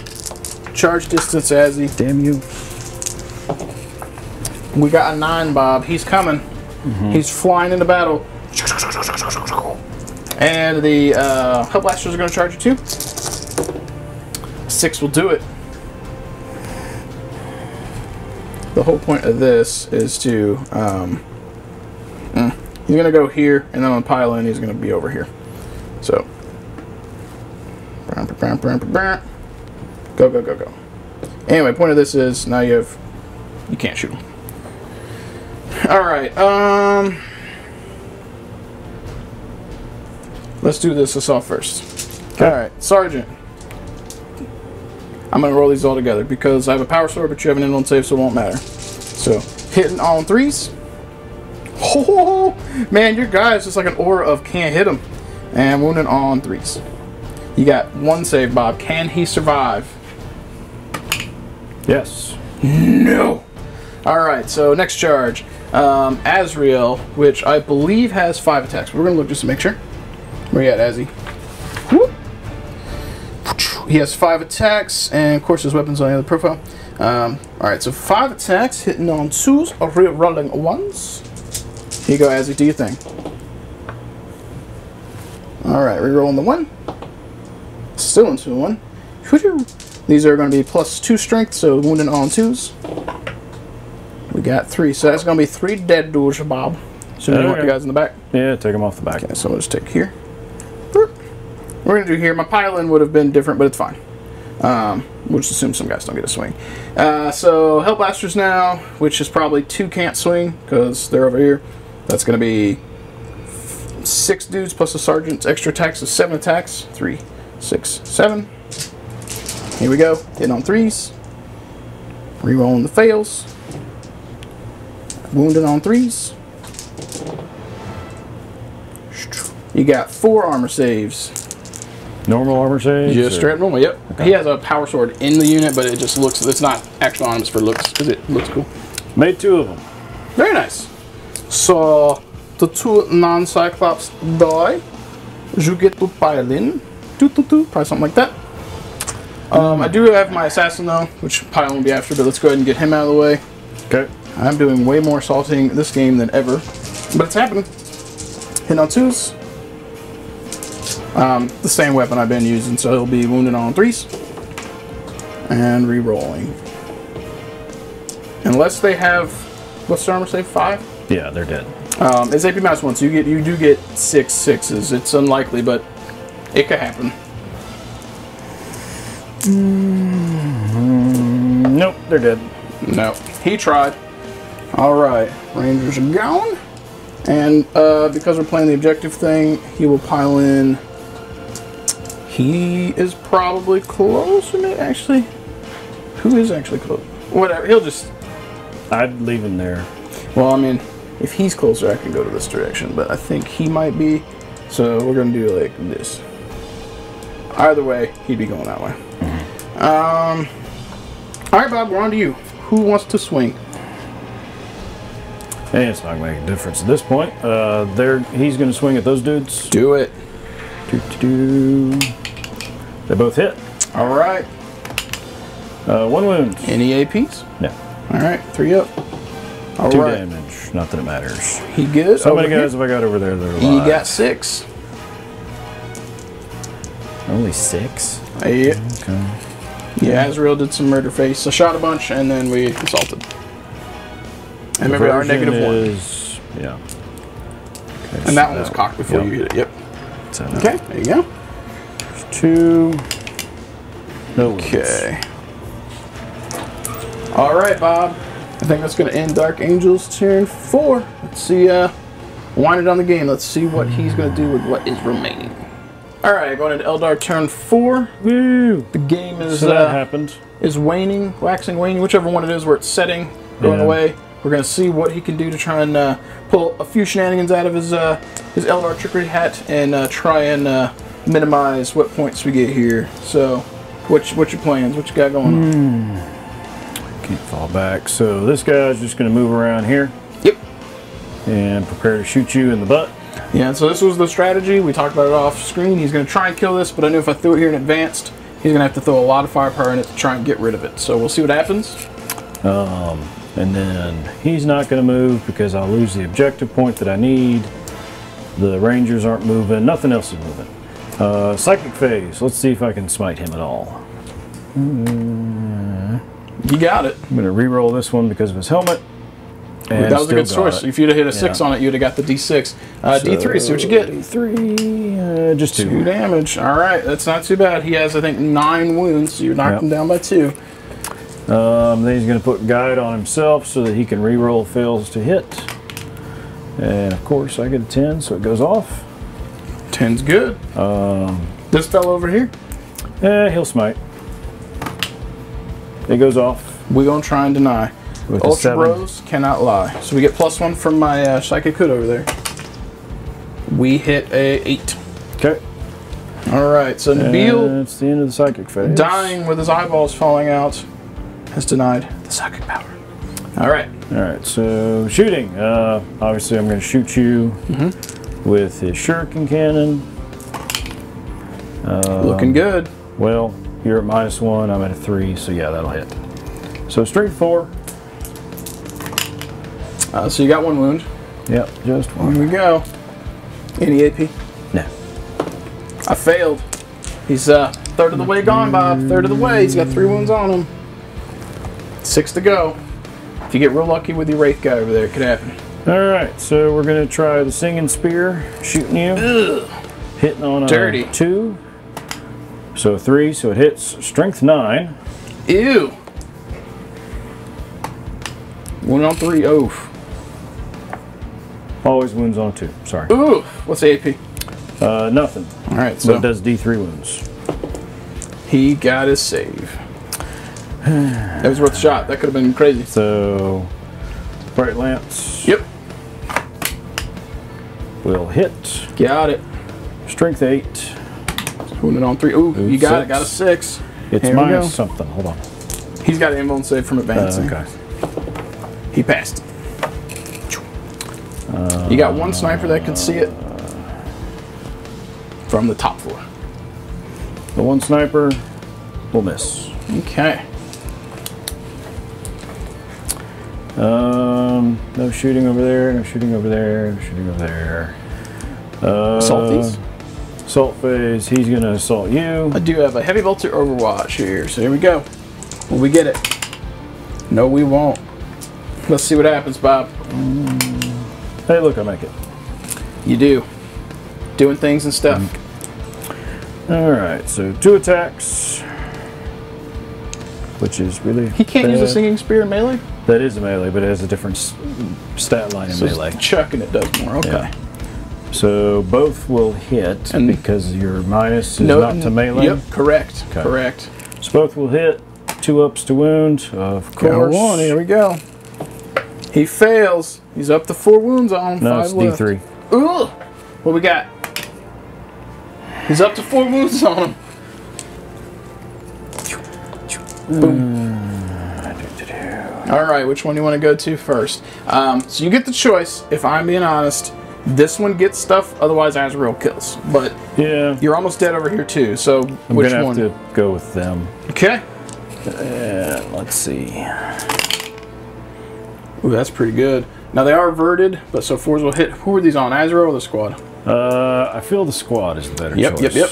Charge distance, Azzy. Damn you. We got a 9, Bob. He's coming. He's flying into battle. And the Hellblasters are going to charge you too. 6 will do it. the whole point of this is to, he's going to go here, and then on the pile in, he's going to be over here. So, go, go, go, go. Anyway, point of this is, now you can't shoot him. Alright, let's do this assault first. Okay. Alright, Sergeant. I'm going to roll these all together because I have a power sword, but you have an in-one save, so it won't matter. So, hitting on 3s. Oh, man, your guy is just like an aura of can't hit him. And wounded on 3s. You got 1 save, Bob. Can he survive? Yes. No! Alright, so next charge. Azrael, which I believe has 5 attacks. We're going to look just to make sure. Where you at, Azzy? Whoop. He has 5 attacks, and of course his weapon's on the other profile. Alright, so 5 attacks, hitting on 2s, or rolling 1s. Here you go, Azzy, do your thing. Alright, rerolling the 1. Still into 1. These are going to be +2 strength, so wounded on 2s. We got 3, so that's going to be 3 dead dudes, Bob. So you want the guys in the back? Yeah, take them off the back. Okay, so we'll just take here. We're going to do here. My pile-in would have been different, but it's fine. We'll just assume some guys don't get a swing. So Hellblasters now, which is probably 2 can't swing, because they're over here. That's going to be 6 dudes plus the sergeant's extra attacks is 7 attacks. 3, 6, 7. Here we go. Hitting on 3s. Rerolling the fails. Wounded on 3s. You got 4 armor saves. Normal armor saves? Just straight normal, yep. Okay. He has a power sword in the unit, but it just looks, it's not actual on him, it's for looks, because it looks cool. Made 2 of them. Very nice. So, the 2 non-Cyclops die. You get to pile in. Probably something like that. I do have my assassin though, which Pile will be after, but let's go ahead and get him out of the way. Okay. I'm doing way more assaulting this game than ever, but it's happening. Hitting on 2s. The same weapon I've been using, so he'll be wounded on 3s. And re-rolling. Unless they have, what's the armor save, 5? Yeah, they're dead. It's AP -1, so you do get 6 6s. It's unlikely, but it could happen. Nope, they're dead. No, he tried. Alright, Rangers are gone. And because we're playing the objective thing, he will pile in. He is probably close, actually. Who is actually close? Whatever, he'll just... I'd leave him there. Well, I mean, if he's closer, I can go to this direction, but I think he might be. So we're going to do like this. Either way, he'd be going that way. Alright, Bob, we're on to you. Who wants to swing? Hey, it's not going to make a difference at this point. He's going to swing at those dudes. Do it. They both hit. Alright. 1 wound. Any APs? No. Alright, 3 up. 2 damage. Not that it matters. He good? So many guys have I got over there that are alive? He got 6. Only 6? Yeah. Okay. Yeah, Azrael did some murder face. I shot a bunch and then we assaulted. And remember our -1 is, yeah. Okay, and that one was cocked before you hit it. Yep. So Okay, there you go. There's 2. No. Okay. Alright, Bob. I think that's going to end Dark Angel's turn 4. Let's see, winding down the game. Let's see what he's going to do with what is remaining. Alright, going into Eldar turn 4. Woo! The game is, so that happened. Is waning, waxing, waning, whichever one it is where it's setting, going away. We're going to see what he can do to try and pull a few shenanigans out of his Eldar trickery hat and try and minimize what points we get here. So, what's your plans? What you got going on? Can't fall back. So this guy's just going to move around here. Yep. And prepare to shoot you in the butt. Yeah, so this was the strategy. We talked about it off screen. He's going to try and kill this, but I knew if I threw it here in advanced, he's going to have to throw a lot of firepower in it to try and get rid of it. So we'll see what happens. And then he's not going to move because I'll lose the objective point that I need. The Rangers aren't moving. Nothing else is moving. Psychic phase. Let's see if I can smite him at all. You got it. I'm going to re-roll this one because of his helmet. And that was a good still got choice. it. If you'd have hit a 6 on it, you'd have got the D6. D3, see what you get. D3, just 2. 2 damage. All right, that's not too bad. He has, I think, 9 wounds, so you knocked him down by 2. Then he's going to put Guide on himself so that he can re-roll fails to hit. And of course, I get a 10, so it goes off. 10's good. This fellow over here? He'll smite. It goes off. We're going to try and deny. With Ultra Bros cannot lie. So we get +1 from my Psychic Hood over there. We hit a 8. Okay. Alright, so Nabil, that's the end of the psychic phase. dying with his eyeballs falling out, has denied the psychic power. Alright. Alright, so shooting. Obviously, I'm going to shoot you with his shuriken cannon. Looking good. Well, you're at -1, I'm at a 3, so yeah, that'll hit. So strength 4. So you got 1 wound. Yep, just 1. Here we go. Any AP? No. I failed. He's third of the way gone, Bob. Third of the way. He's got 3 wounds on him. 6 to go. If you get real lucky with your Wraith guy over there, it could happen. Alright, so we're going to try the Singing Spear, shooting you. Ugh. Hitting on a Dirty. 2. So 3, so it hits. Strength 9. Ew. 1 on 3. Oof. Always wounds on a 2. Sorry. Ooh. What's the AP? Nothing. Alright, So so it does D3 wounds. he got his save. That was worth a shot. That could have been crazy. So Bright Lance. Yep. Will hit. Got it. Strength 8. Wounded on 3. Ooh, you got 6. it. Got a 6. It's Here we go. minus something. Hold on. He's got an invuln save from advancing. Okay. He passed. You got 1 sniper that can see it from the top floor. The 1 sniper will miss. Okay. No shooting over there. No shooting over there. No shooting over there. Assault these? Assault phase. He's gonna assault you. I do have a heavy bolter overwatch here, so here we go. Will we get it? No, we won't. Let's see what happens, Bob. Hey, look, I make it. You do. Doing things and stuff. Alright, so 2 attacks. Which is really He can't use a Singing Spear in melee? That is a melee, but it has a different stat line in So melee. chucking it does more. Okay. Yeah. So both will hit And because your minus is not to melee. Yep, correct. Okay. Correct. So both will hit. 2 ups to wound, of course. Go on, here we go. He fails. He's up to 4 wounds on him. No, 5 it's left. D3. Ooh! What we got? He's up to 4 wounds on him. Boom. Alright, which one do you want to go to first? So you get the choice, if I'm being honest. This one gets stuff, otherwise Azrael kills. But Yeah. you're almost dead over here too, so I'm which gonna one? have to go with them. Okay. Let's see. Ooh, that's pretty good. Now they are averted, but so 4s will hit. Who are these on, Azrael or the squad? I feel the squad is the better choice. Yep.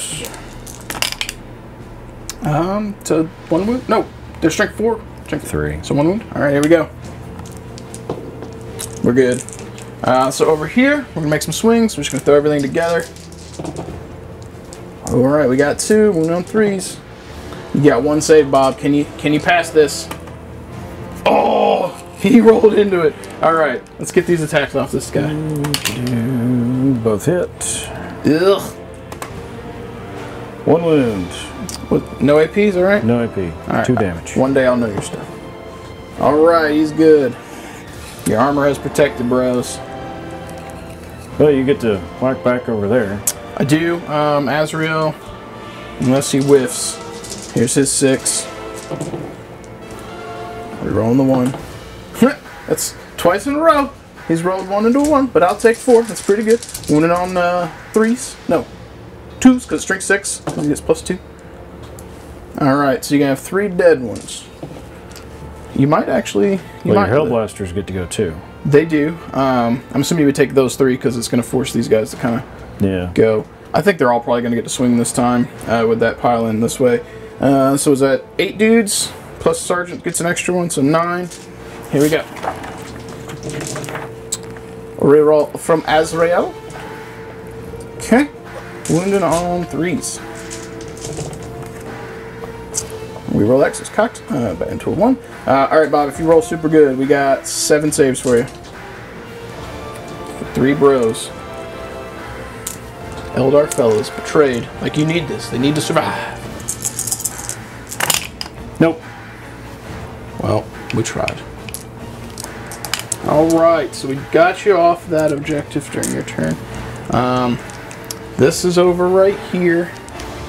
To 1 wound? No, they're strength 4. Strength 3. So 1 wound? Alright, here we go. We're good. So over here, we're gonna make some swings. We're just gonna throw everything together. Alright, we got 2, wound on 3s. You got 1 save, Bob. Can you pass this? Oh! He rolled into it. Alright, let's get these attacks off this guy. Both hit. Ugh. 1 wound. What, no APs, alright? No AP. Alright, 2 damage. One day I'll know your stuff. Alright, he's good. Your armor has protected, bros. Well, you get to whack back over there. I do. Azrael, unless he whiffs. Here's his 6. We're rolling the 1. That's twice in a row. He's rolled 1 into a 1, but I'll take 4. That's pretty good. Wounded on 3s. No, 2s, because strength 6. He gets +2. Alright, so you're going to have 3 dead ones. You might actually... Well, your Hellblasters get to go too. They do. I'm assuming you would take those 3 because it's going to force these guys to kind of go. I think they're all probably going to get to swing this time with that pile in this way. So is that 8 dudes plus Sergeant gets an extra one, so 9. Here we go. Reroll from Azrael. Okay. Wounded on 3s. We roll X, it's cocked, back into a 1. Alright, Bob, if you roll super good, we got 7 saves for you. 3 bros. Eldar fellas, betrayed. Like, you need this. They need to survive. Nope. Well, we tried. Alright, so we got you off that objective during your turn. This is over right here.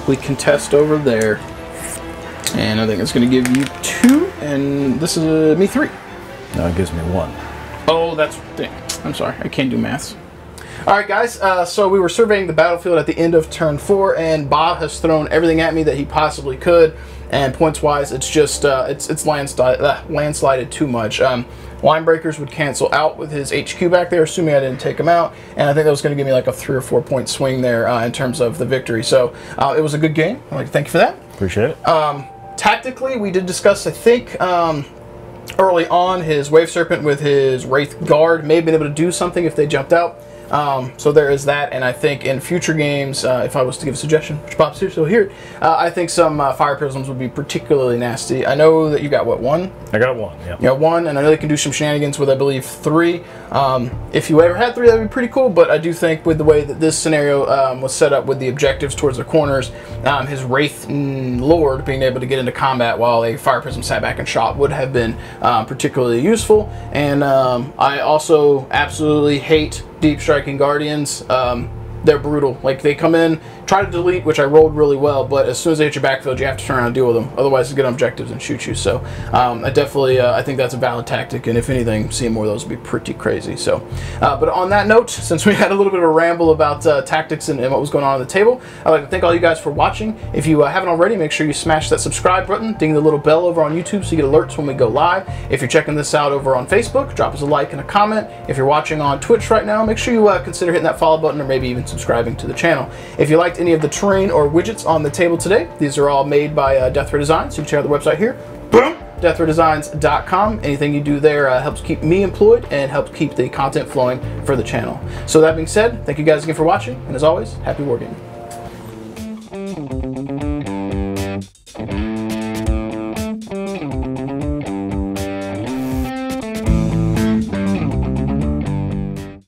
We contest over there. And I think it's going to give you 2, and this is me 3. No, it gives me 1. Oh, that's... I'm sorry, I can't do maths. Alright guys, so we were surveying the battlefield at the end of turn 4, and Bob has thrown everything at me that he possibly could, and points-wise, it's just, it's landslided too much. Line breakers would cancel out with his HQ back there, assuming I didn't take him out, and I think that was going to give me like a 3 or 4 point swing there in terms of the victory. So it was a good game. I'd like to thank you for that. Appreciate it. Tactically, we did discuss, I think, early on, his Wave Serpent with his Wraith Guard may have been able to do something if they jumped out. So there is that, and I think in future games, if I was to give a suggestion, which Bob's here, so here, I think some Fire Prisms would be particularly nasty. I know that you got, what, 1? I got 1, yeah. You got 1, and I know they can do some shenanigans with, I believe, 3. If you ever had 3, that would be pretty cool, but I do think with the way that this scenario was set up with the objectives towards the corners, his Wraith Lord being able to get into combat while a Fire Prism sat back and shot would have been particularly useful. And I also absolutely hate Deep Striking Guardians. They're brutal. Like, they come in, try to delete, which I rolled really well, but as soon as they hit your backfield, you have to turn around and deal with them. Otherwise, they get on objectives and shoot you. So, I definitely, I think that's a valid tactic, and if anything, seeing more of those would be pretty crazy. So, but on that note, since we had a little bit of a ramble about tactics and what was going on the table, I'd like to thank all you guys for watching. If you haven't already, make sure you smash that subscribe button, ding the little bell over on YouTube so you get alerts when we go live. If you're checking this out over on Facebook, drop us a like and a comment. If you're watching on Twitch right now, make sure you consider hitting that follow button or maybe even subscribing to the channel. If you liked any of the terrain or widgets on the table today, these are all made by Deathray Designs, so you can check out the website here. Boom! DeathRayDesigns.com. Anything you do there helps keep me employed and helps keep the content flowing for the channel. So that being said, thank you guys again for watching, and as always, happy wargaming.